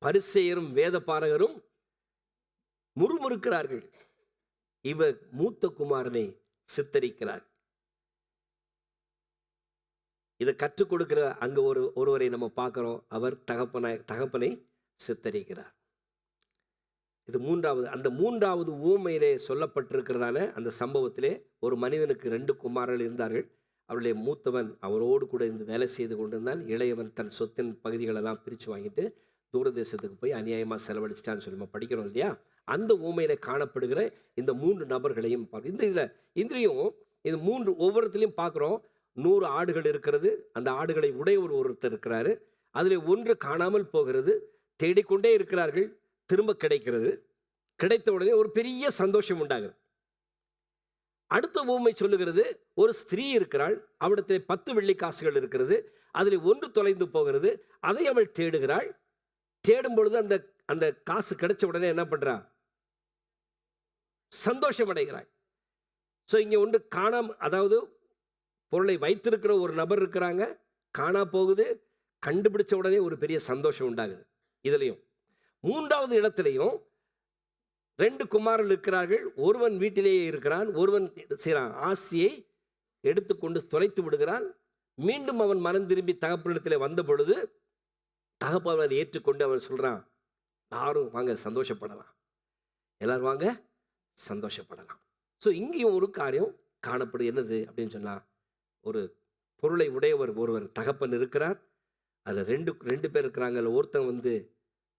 பரிசேயரும் வேத பாரகரும் முறுமுறுக்கிறார்கள். இவர் மூத்த குமாரனை சித்தரிக்கிறார். இதை கற்றுக் கொடுக்கிற அங்க ஒருவரை நம்ம பார்க்கிறோம். அவர் தகப்பனை சித்தரிக்கிறார். இது மூன்றாவது. அந்த மூன்றாவது ஊமையிலே சொல்லப்பட்டிருக்கிறதான அந்த சம்பவத்திலே ஒரு மனிதனுக்கு 2 குமாரர்கள் இருந்தார்கள். அவருடைய மூத்தவன் அவரோடு கூட இருந்து வேலை செய்து கொண்டிருந்தான். இளையவன் தன் சொத்தின் பகுதிகளெல்லாம் பிரித்து வாங்கிட்டு தூரதேசத்துக்கு போய் அநியாயமாக செலவழிச்சிட்டான்னு சொல்லி நம்ம படிக்கிறோம் இல்லையா? அந்த ஊமையில காணப்படுகிற இந்த 3 நபர்களையும் பார்க்க இந்திரியும் இது 3 ஒவ்வொருத்திலையும் பார்க்குறோம். 100 ஆடுகள் இருக்கிறது. அந்த ஆடுகளை உடையவர் ஒருத்தர் இருக்கிறாரு. அதில் ஒன்று காணாமல் போகிறது. தேடிக்கொண்டே இருக்கிறார்கள். திரும்ப கிடைக்கிறது. கிடைத்த உடனே ஒரு பெரிய சந்தோஷம் உண்டாகுது. அடுத்த ஊமை சொல்லுகிறது, ஒரு ஸ்திரீ இருக்கிறாள். அவளிடத்தில் 10 வெள்ளிக்காசுகள் இருக்கிறது. அதில் ஒன்று தொலைந்து போகிறது. அதை அவள் தேடுகிறாள். தேடும் பொழுது அந்த காசு கிடைச்ச உடனே என்ன பண்றா? சந்தோஷம் அடைகிறாள். ஸோ இங்கே ஒன்று அதாவது பொருளை வைத்திருக்கிற ஒரு நபர் இருக்கிறாங்க, காணா போகுது, கண்டுபிடிச்ச உடனே ஒரு பெரிய சந்தோஷம் உண்டாகுது. இதுலையும் 3வது இடத்துலையும் 2 குமாரர்கள் இருக்கிறார்கள். ஒருவன் வீட்டிலேயே இருக்கிறான், ஒருவன் செய்கிறான், ஆஸ்தியை எடுத்துக்கொண்டு தொலைத்து விடுகிறான். மீண்டும் அவன் மனம் திரும்பி தகப்பனிடத்தில் வந்த பொழுது தகப்பன் ஏற்றுக்கொண்டு அவன் சொல்றான், யாரும் வாங்க சந்தோஷப்படலாம், எல்லாரும் வாங்க சந்தோஷப்படலாம். ஸோ இங்கேயும் ஒரு காரியம் காணப்படும். என்னது அப்படின்னு சொன்னா, ஒரு பொருளை உடையவர் ஒருவர் தகப்பன் இருக்கிறார். அதில் ரெண்டு பேர் இருக்கிறாங்க. அதில் ஒருத்தன் வந்து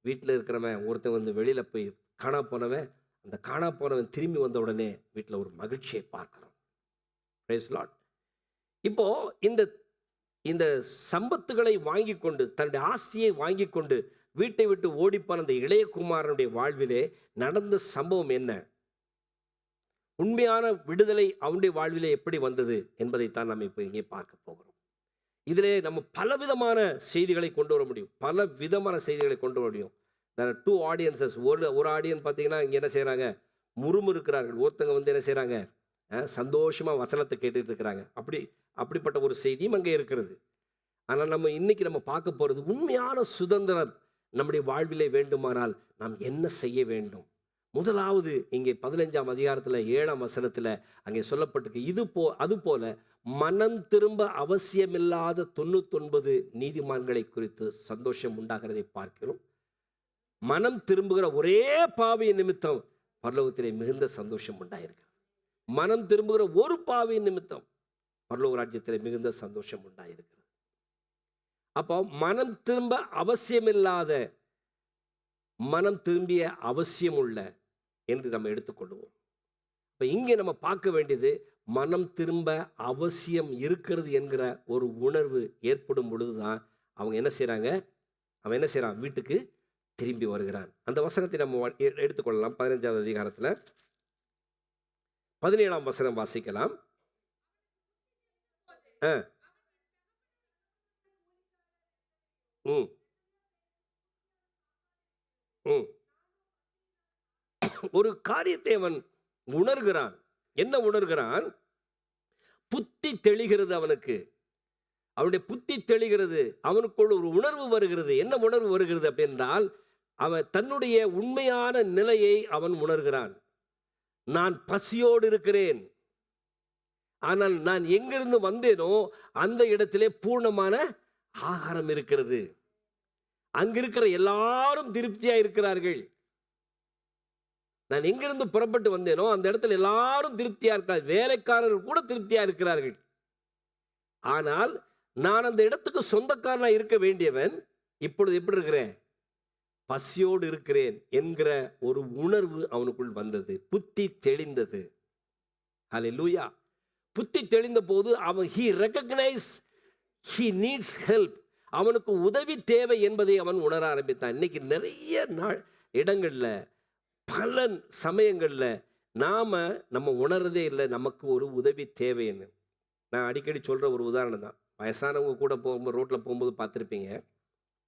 வீட்டில் இருக்கிறவன், ஒருத்தன் வந்து வெளியில் போய் காணா போனவன். அந்த காணா போனவன் திரும்பி வந்த உடனே வீட்டில் ஒரு மகிழ்ச்சியை பார்க்கிறோம். Praise Lord. இப்போ இந்த சம்பத்துகளை வாங்கி கொண்டு, தன்னுடைய ஆஸ்தியை வாங்கி கொண்டு வீட்டை விட்டு ஓடிப்பான அந்த இளைய குமாரனுடைய வாழ்விலே நடந்த சம்பவம் என்ன, உண்மையான விடுதலை அவனுடைய வாழ்விலே எப்படி வந்தது என்பதைத்தான் நம்ம இப்போ இங்கே பார்க்க போகிறோம். இதிலே நம்ம பலவிதமான செய்திகளை கொண்டு வர முடியும், பல விதமான செய்திகளை கொண்டு வர முடியும். Two audiences. ஒரு ஆடியன்ஸ் பார்த்தீங்கன்னா இங்கே என்ன செய்கிறாங்க, முறுமுறுக்கிறார்கள். ஒருத்தங்க வந்து என்ன செய்கிறாங்க, சந்தோஷமாக வசனத்தை கேட்டுட்டு இருக்கிறாங்க. அப்படிப்பட்ட ஒரு செய்தியும் அங்கே இருக்கிறது. ஆனால் இன்னைக்கு நம்ம பார்க்க போகிறது, உண்மையான சுதந்திரம் நம்முடைய வாழ்விலே வேண்டுமானால் நாம் என்ன செய்ய வேண்டும். முதலாவது இங்கே 15ஆம் அதிகாரத்தில் 7ஆம் வசனத்தில் அங்கே சொல்லப்பட்டிருக்கு, அதுபோல மனம் திரும்ப அவசியமில்லாத 99 நீதிமான்களை குறித்து சந்தோஷம் உண்டாகிறதை பார்க்கிறோம். மனம் திரும்புகிற ஒரே பாவியின் நிமித்தம் பரலோகத்திலே மிகுந்த சந்தோஷம் உண்டாயிருக்கிறது. மனம் திரும்புகிற ஒரு பாவியின் நிமித்தம் பரலோக ராஜ்யத்திலே மிகுந்த சந்தோஷம் உண்டாயிருக்கிறது. அப்போ மனம் திரும்ப அவசியமில்லாத, மனம் திரும்பிய அவசியம் உள்ள என்று நம்ம எடுத்துக்கொள்வோம். இப்போ இங்கே நம்ம பார்க்க வேண்டியது, மனம் திரும்ப அவசியம் இருக்கிறது என்கிற ஒரு உணர்வு ஏற்படும் பொழுதுதான் அவங்க என்ன செய்கிறாங்க, அவன் என்ன செய்கிறான், வீட்டுக்கு திரும்பி வருகிறான். அந்த வசனத்தை நம்ம எடுத்துக்கொள்ளலாம். 15ஆவது அதிகாரத்தில் 17ஆம் வசனம் வாசிக்கலாம். ஒரு காரியத்தை அவன் உணர்கிறான். என்ன உணர்கிறான்? புத்தி தெளிகிறது அவனுக்கு. அவனுடைய புத்தி தெளிகிறது, அவனுக்குள் ஒரு உணர்வு வருகிறது. என்ன உணர்வு வருகிறது அப்படின்றால், அவன் தன்னுடைய உண்மையான நிலையை அவன் உணர்கிறான். நான் பசியோடு இருக்கிறேன், ஆனால் நான் எங்கிருந்து வந்தேனோ அந்த இடத்திலே பூர்ணமான ஆகாரம் இருக்கிறது. அங்கிருக்கிற எல்லாரும் திருப்தியா இருக்கிறார்கள். நான் எங்கிருந்து புறப்பட்டு வந்தேனோ அந்த இடத்துல எல்லாரும் திருப்தியா இருக்கிறார்கள், வேலைக்காரர்கள் கூட திருப்தியா இருக்கிறார்கள். ஆனால் நான் அந்த இடத்துக்கு சொந்தக்காரனா இருக்க வேண்டியவன் இப்பொழுது எப்படி இருக்கிறேன், பசியோடு இருக்கிறேன் என்கிற ஒரு உணர்வு அவனுக்குள் வந்தது. புத்தி தெளிந்தது. ஹல்லேலூயா. புத்தி தெளிந்த போது அவன் he recognized he needs help. அவனுக்கு உதவி தேவை என்பதை அவன் உணர ஆரம்பித்தான். இன்னைக்கு நிறைய இடங்களில், பல சமயங்களில் நம்ம உணர்றதே இல்லை நமக்கு ஒரு உதவி தேவைன்னு. நான் அடிக்கடி சொல்கிற ஒரு உதாரணம் தான். வயசானவங்க கூட போகும்போது, ரோட்டில் போகும்போது பார்த்துருப்பீங்க,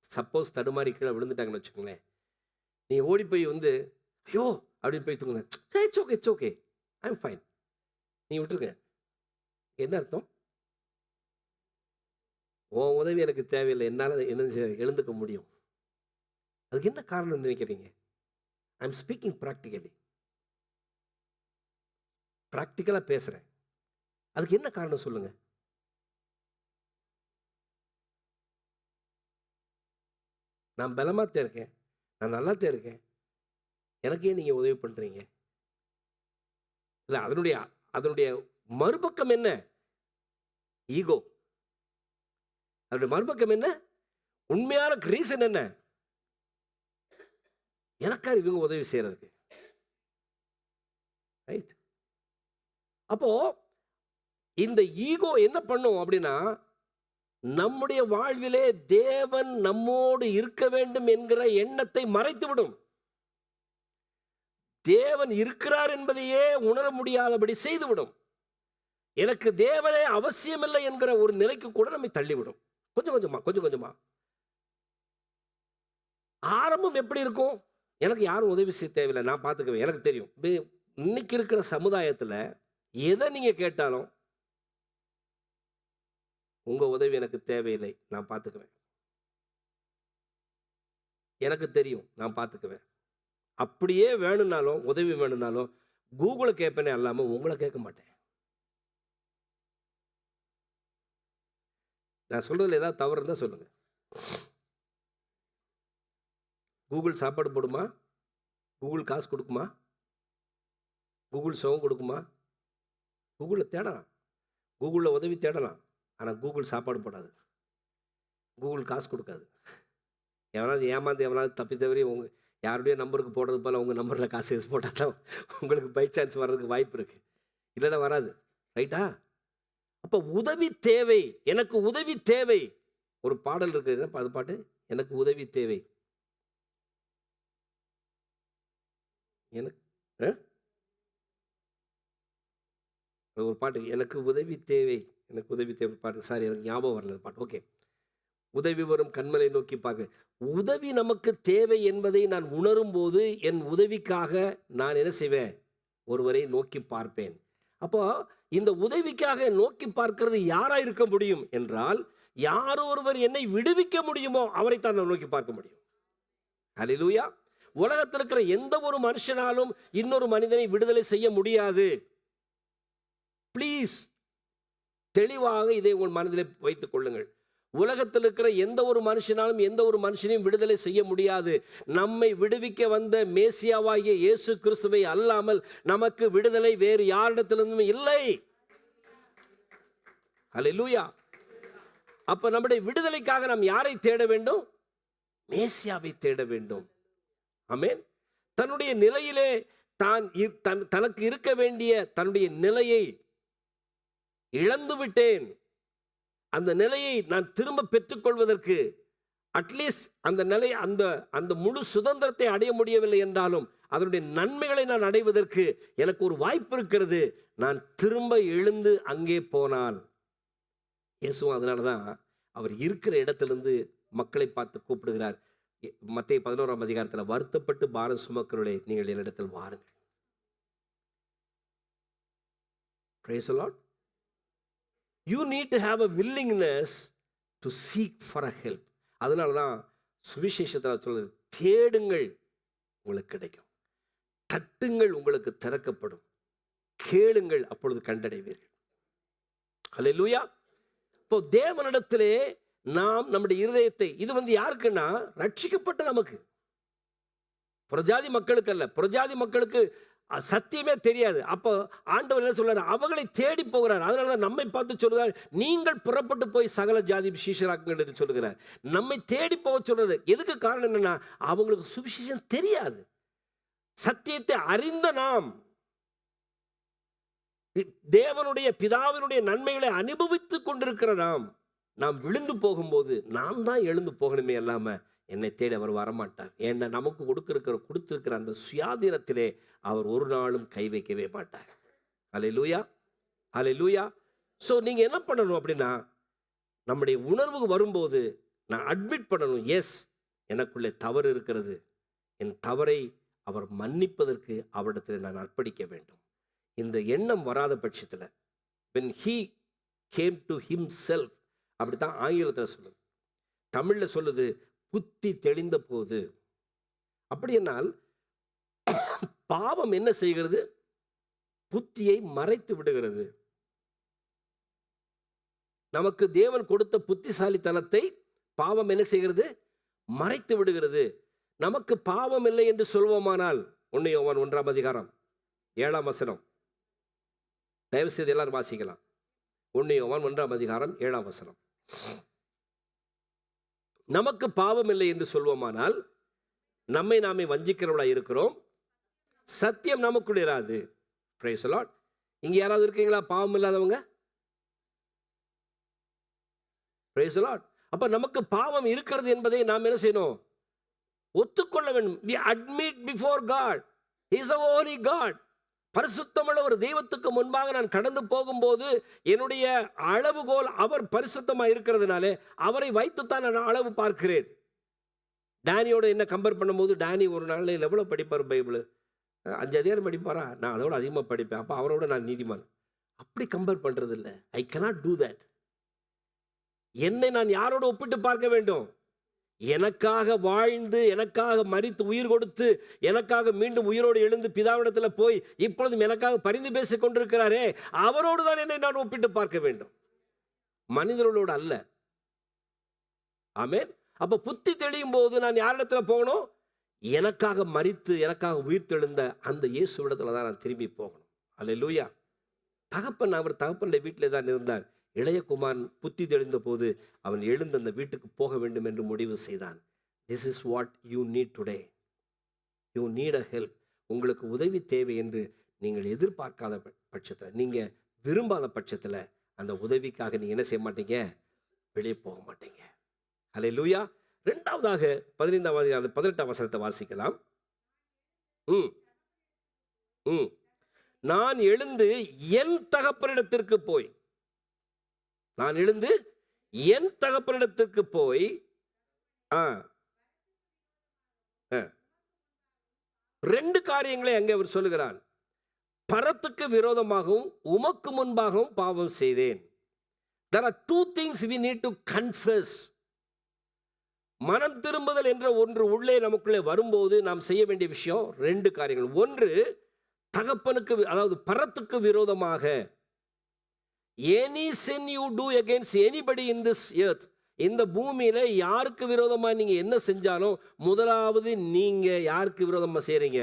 சப்போஸ் தடுமாறி கீழே விழுந்துட்டாங்கன்னு வச்சுக்கோங்களேன், நீ ஓடி போய் வந்து ஐயோ அப்படின்னு போய் தூங்குங்க, it's okay it's okay I am fine, நீ விட்டுருங்க. என்ன அர்த்தம்? உன் உதவி எனக்கு தேவையில்லை, என்னால் என்ன எழுந்துக்க முடியும். அதுக்கு என்ன காரணம் நினைக்கிறீங்க? ஐ எம் ஸ்பீக்கிங் ப்ராக்டிக்கலாக பேசுகிறேன். அதுக்கு என்ன காரணம் சொல்லுங்க? நான் பலமாத்தான் இருக்கேன், நான் நல்லாத்தான் இருக்கேன், எனக்கே நீங்கள் உதவி பண்ணுறீங்க. இல்லை, அதனுடைய மறுபக்கம் என்ன? ஈகோ. அதனுடைய மறுபக்கம் என்ன? உண்மையான ரீசன் என்ன? எனக்கா இவங்க உதவி செய்யறதுக்கு, ரைட்? அப்போ இந்த ஈகோ என்ன பண்ணும் அப்படின்னா, நம்முடைய வாழ்விலே தேவன் நம்மோடு இருக்க வேண்டும் என்கிற எண்ணத்தை மறைத்துவிடும். தேவன் இருக்கிறார் என்பதையே உணர முடியாதபடி செய்துவிடும். எனக்கு தேவனே அவசியமில்லை என்கிற ஒரு நிலைக்கு கூட நம்மை தள்ளிவிடும். கொஞ்சம் கொஞ்சமா ஆரம்பம் எப்படி இருக்கும்? எனக்கு யாரும் உதவி செய்ய தேவையில்லை, நான் பார்த்துக்குவேன், எனக்கு தெரியும். இன்னைக்கு இருக்கிற சமுதாயத்தில் எதை நீங்கள் கேட்டாலும் உங்கள் உதவி எனக்கு தேவையில்லை, நான் பார்த்துக்குவேன், எனக்கு தெரியும், நான் பார்த்துக்குவேன். அப்படியே வேணும்னாலும், உதவி வேணும்னாலும் கூகுளை கேட்பேனே அல்லாமல் உங்களை கேட்க மாட்டேன். நான் சொல்கிறதுல ஏதாவது தவறு இருந்தால் சொல்லுங்கள். கூகுள் சாப்பாடு போடுமா? கூகுள் காசு கொடுக்குமா? கூகுள் சுகம் கொடுக்குமா? கூகுளில் தேடலாம், கூகுளில் உதவி தேடலாம். ஆனால் கூகுள் சாப்பாடு போடாது, கூகுள் காசு கொடுக்காது. எவனாவது ஏமாந்து எவனாவது தப்பி தவறி உங்கள் யாருடைய நம்பருக்கு போடுறது போல் உங்கள் நம்பரில் காசு போட்டால் தான் உங்களுக்கு பை சான்ஸ் வர்றதுக்கு வாய்ப்பு இருக்குது, இல்லைன்னா வராது. ரைட்டா? அப்போ உதவி தேவை, எனக்கு உதவி தேவை. ஒரு பாடல் இருக்குது, அது பாட்டு, எனக்கு உதவி தேவை. எனக்கு ஒரு பாட்டு, எனக்கு உதவி தேவை, எனக்கு உதவி தேவை பாட்டு. சாரி, எனக்கு ஞாபகம் வரல பாட்டு. ஓகே, உதவி வரும் கண்மலை நோக்கி பார்க்க. உதவி நமக்கு தேவை என்பதை நான் உணரும் போது என் உதவிக்காக நான் என்ன செய்வேன்? ஒருவரை நோக்கி பார்ப்பேன். அப்போ இந்த உதவிக்காக நோக்கி பார்க்கிறது யாராக இருக்க முடியும் என்றால், யார் ஒருவர் என்னை விடுவிக்க முடியுமோ அவரைத்தான் நான் நோக்கி பார்க்க முடியும். ஹல்லேலூயா. உலகத்தில் இருக்கிற எந்த ஒரு மனுஷனாலும் இன்னொரு மனிதனை விடுதலை செய்ய முடியாது. ப்ளீஸ் தெளிவாக இதை உங்கள் மனதில் வைத்துக் கொள்ளுங்கள். உலகத்தில் இருக்கிற எந்த ஒரு மனுஷனாலும் எந்த ஒரு மனுஷனையும் விடுதலை செய்ய முடியாது. நம்மை விடுவிக்க வந்த மேசியாவாகிய இயேசு கிறிஸ்துவை அல்லாமல் நமக்கு விடுதலை வேறு யாரிடத்திலிருந்தும் இல்லை. ஹல்லேலூயா. அப்ப நம்முடைய விடுதலைக்காக நாம் யாரை தேட வேண்டும்? மேசியாவை தேட வேண்டும். ஆமென். தன்னுடைய நிலையிலே தனக்கு இருக்க வேண்டிய தன்னுடைய நிலையை இழந்து விட்டேன், அந்த நிலையை நான் திரும்ப பெற்றுக்கொள்வதற்கு அட்லீஸ்ட் அந்த நிலை அந்த முழு சுதந்திரத்தை அடைய முடியவில்லை என்றாலும் அதனுடைய நன்மைகளை நான் அடைவதற்கு எனக்கு ஒரு வாய்ப்பு இருக்கிறது. நான் திரும்ப எழுந்து அங்கே போனால், இயேசுவும் அதனால தான் அவர் இருக்கிற இடத்திலிருந்து மக்களை பார்த்து கூப்பிடுகிறார். மத்தேயு 11ஆம் அதிகாரத்தில், வருத்தப்பட்டு பாரம் சுமக்கிறவர்களே நீங்கள் என்னிடத்தில் வாருங்கள். Praise the Lord. You need to have a willingness to seek for a help. அதனால தான் சுவிசேஷத்தில் சொல்றது, தேடுங்கள் உங்களுக்கு கிடைக்கும், தட்டுங்கள் உங்களுக்கு திறக்கப்படும், கேளுங்கள் அப்பொழுது கண்டடைவீர்கள். ஹல்லேலூயா. இப்போ தேவனிடத்திலே நாம் நம்முடைய இருதயத்தை, இது யாருக்குன்னா ரட்சிக்கப்பட்ட நமக்கு, புறஜாதி மக்களுக்கு அல்ல. புறஜாதி மக்களுக்கு சத்தியமே தெரியாது. அப்போ ஆண்டவர் என்ன சொல்றாரு? அவங்களை தேடி போகிறார். அதனால தான் நம்மை பார்த்து சொல்கிறார், நீங்கள் புறப்பட்டு போய் சகல ஜாதி சீஷராக்குங்கள் என்று சொல்கிறார். நம்மை தேடி போக சொல்றது எதுக்கு காரணம் என்னன்னா, அவங்களுக்கு சுவிசேஷம் தெரியாது. சத்தியத்தை அறிந்த நாம், தேவனுடைய பிதாவினுடைய நன்மைகளை அனுபவித்துக் கொண்டிருக்கிற நாம் விழுந்து போகும்போது நாம் தான் எழுந்து போகணுமே இல்லாம என்னை தேடி அவர் வரமாட்டார். ஏன்னா நமக்கு கொடுத்திருக்கிற அந்த சுயாதீனத்திலே அவர் ஒரு நாளும் கை வைக்கவே மாட்டார். ஹல்லேலூயா, ஹல்லேலூயா. ஸோ நீங்கள் என்ன பண்ணணும் அப்படின்னா, நம்முடைய உணர்வு வரும்போது நான் அட்மிட் பண்ணணும், எஸ் எனக்குள்ளே தவறு இருக்கிறது, என் தவறை அவர் மன்னிப்பதற்கு அவரிடத்தில் நான் அர்ப்பணிக்க வேண்டும். இந்த எண்ணம் வராத பட்சத்தில், when he came to himself, அப்படித்தான் ஆங்கிலத்தில் சொல்லுது, தமிழில் சொல்லுது புத்தி தெளிந்த போது. அப்படி என்னால் பாவம் என்ன செய்கிறது? புத்தியை மறைத்து விடுகிறது. நமக்கு தேவன் கொடுத்த புத்திசாலித்தனத்தை பாவம் என்ன செய்கிறது? மறைத்து விடுகிறது. நமக்கு பாவம் இல்லை என்று சொல்வோமானால், 1 யோவான் 1ஆம் அதிகாரம் 7ஆம் வசனம், தயவு செய்து எல்லாரும் வாசிக்கலாம். 1 யோவான் 1ஆம் அதிகாரம் 7ஆம் வசனம். நமக்கு பாவம் இல்லை என்று சொல்வோமானால் நம்மை நாமே வஞ்சிக்கிறவர்களாக இருக்கிறோம், சத்தியம் நமக்குள் இராது. Price the Lord. இங்க யாராவது இருக்கீங்களா பாவம் இல்லாதவங்க? Price the Lord. அப்ப நமக்கு பாவம் இருக்கிறது என்பதை நாம் என்ன செய்யணும்? ஒத்துக்கொள்ள வேண்டும். we admit before God, he is a holy God. பரிசுத்தமுள்ள ஒரு தெய்வத்துக்கு முன்பாக நான் கடந்து போகும்போது என்னுடைய அளவுகோல் அவர் பரிசுத்தமாக இருக்கிறதுனாலே அவரை வைத்துத்தான் நான் அளவு பார்க்கிறேன். டேனியோட என்ன கம்பேர் பண்ணும்போது, டேனி ஒரு நாளில் எவ்வளோ படிப்பார்? பைபிள் 5 அதிகாரம் படிப்பாரா? நான் அதோட அதிகமாக படிப்பேன். அப்போ அவரோட நான் நீதிமான். அப்படி கம்பேர் பண்ணுறது இல்லை. ஐ cannot do that. என்னை நான் யாரோடு ஒப்பிட்டு பார்க்க வேண்டும்? எனக்காக வாழ்ந்து, எனக்காக மரித்து உயிர் கொடுத்து, எனக்காக மீண்டும் உயிரோடு எழுந்து பிதாவிடத்தில் போய் இப்பொழுதும் எனக்காக பரிந்து பேசிக் கொண்டிருக்கிறாரே, அவரோடு தான் என்னை நான் ஒப்பிட்டு பார்க்க வேண்டும், மனிதர்களோடு அல்ல. ஆமென். அப்ப புத்தி தெளியும் போது நான் யாரிடத்துல போகணும்? எனக்காக மரித்து எனக்காக உயிர் தெழுந்த அந்த இயேசுவிடத்துல தான் நான் திரும்பி போகணும். அல்லேலூயா. தகப்பன் அவர் தகப்பனுடைய வீட்டிலே தான் இருந்தார். இளைய குமாரன் புத்தி தெளிந்த போது அவன் எழுந்து அந்த வீட்டுக்கு போக வேண்டும் என்று முடிவு செய்தான். This is what you need today. You need a help. உங்களுக்கு உதவி தேவை என்று நீங்கள் எதிர்பார்க்காத பட்சத்தில், நீங்கள் விரும்பாத பட்சத்தில் அந்த உதவிக்காக நீங்கள் என்ன செய்ய மாட்டீங்க? வெளியே போக மாட்டீங்க. அல்லேலூயா. இரண்டாவதாக 18ஆம் வசனத்தை வாசிக்கலாம். நான் எழுந்து என் தகப்பனிடத்திற்கு போய், நான் எழுந்து என் தகப்பனிடத்திற்கு போய் ரெண்டு காரியங்களை அங்கே அவர் சொல்லுகிறார். பரத்துக்கு விரோதமாகவும் உமக்கு முன்பாகவும் பாவம் செய்தேன். There are two things we need to confess. மனம் திரும்புதல் என்ற ஒன்று உள்ளே நமக்குள்ளே வரும்போது நாம் செய்ய வேண்டிய விஷயம் ரெண்டு காரியங்கள். ஒன்று, தகப்பனுக்கு அதாவது பரத்துக்கு விரோதமாக any sin you do against anybody in this earth, இந்த பூமியில யாருக்கு விரோதமா நீங்க என்ன செஞ்சாலும் முதலாவது நீங்க யாருக்கு விரோதமா செய்றீங்க?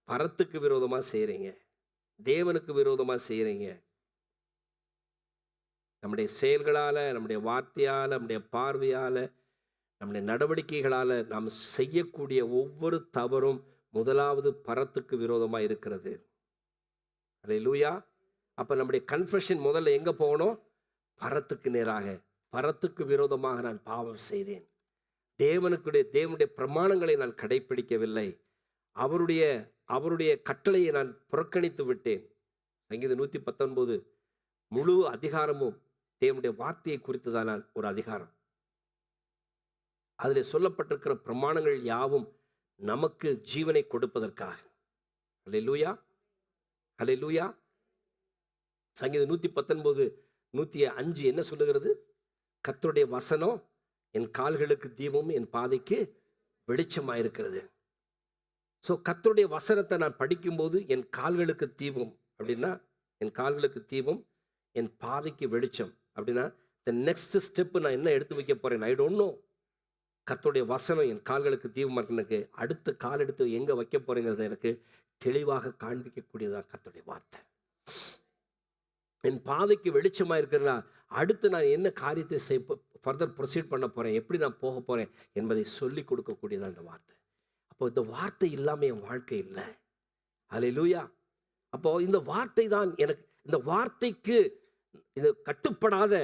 பரத்துக்கு விரோதமா செய்றீங்க, தேவனுக்கு விரோதமா செய்றீங்க. நம்முடைய செயல்களால, நம்முடைய வார்த்தையால, நம்முடைய பார்வையால, நம்முடைய நடவடிக்கைகளால் நாம் செய்யக்கூடிய ஒவ்வொரு தவறும் முதலாவது பரத்துக்கு விரோதமாக இருக்கிறது. அல்லேலூயா. அப்போ நம்முடைய கன்ஃபெஷன் முதல்ல எங்கே போகணும்? பரத்துக்கு நேராக. பரத்துக்கு விரோதமாக நான் பாவம் செய்தேன், தேவனுடைய பிரமாணங்களை நான் கடைப்பிடிக்கவில்லை, அவருடைய கட்டளையை நான் புறக்கணித்து விட்டேன். சங்கீதம் 119 முழு அதிகாரமும் தேவனுடைய வார்த்தையை குறித்து தான் ஒரு அதிகாரம். அதில் சொல்லப்பட்டிருக்கிற பிரமாணங்கள் யாவும் நமக்கு ஜீவனை கொடுப்பதற்காக. அல்லேலூயா, அல்லேலூயா. சங்கீதம் 119 105 என்ன சொல்லுகிறது? கர்த்தருடைய வசனம் என் கால்களுக்கு தீபமும் என் பாதைக்கு வெளிச்சமாயிருக்கிறது. ஸோ கர்த்தருடைய வசனத்தை நான் படிக்கும்போது என் கால்களுக்கு தீபம் அப்படின்னா, என் கால்களுக்கு தீபம் என் பாதைக்கு வெளிச்சம் அப்படின்னா, த நெக்ஸ்ட் ஸ்டெப்பு நான் என்ன எடுத்து வைக்க போறேன்? I don't know. கர்த்தருடைய வசனம் என் கால்களுக்கு தீபமாக எனக்கு அடுத்த கால் எடுத்து எங்கே வைக்க போறேங்கிறத எனக்கு தெளிவாக காண்பிக்கக்கூடியதான் கர்த்தருடைய வார்த்தை. என் பாதைக்கு வெளிச்சமாக இருக்கிறதா, அடுத்து நான் என்ன காரியத்தை ஃபர்தர் ப்ரொசீட் பண்ண போகிறேன், எப்படி நான் போக போகிறேன் என்பதை சொல்லி கொடுக்கக்கூடியதான் இந்த வார்த்தை. அப்போ இந்த வார்த்தை இல்லாமல் என் வாழ்க்கை இல்லை. அல்லேலூயா. அப்போது இந்த வார்த்தை தான் எனக்கு, இந்த வார்த்தைக்கு இது கட்டுப்படாத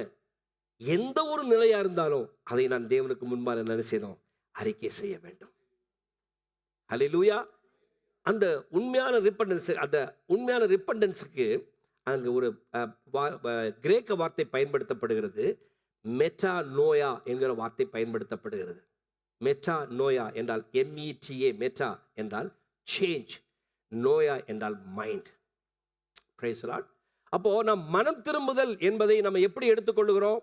எந்த ஒரு நிலையாக இருந்தாலும் அதை நான் தேவனுக்கு முன்பாக என்ன செய்யணும்? அறிக்கை செய்ய வேண்டும். அல்லேலூயா. அந்த உண்மையான ரிப்பண்டன்ஸுக்கு அங்கே ஒரு கிரேக்க வார்த்தை பயன்படுத்தப்படுகிறது. மெட்டா நோயா என்கிற வார்த்தை பயன்படுத்தப்படுகிறது. மெட்டா நோயா என்றால் META, மெட்டா என்றால் சேஞ்ச், நோயா என்றால் மைண்ட். Price the Lord. அப்போது நாம் மனம் திரும்புதல் என்பதை நம்ம எப்படி எடுத்துக்கொள்ளுகிறோம்?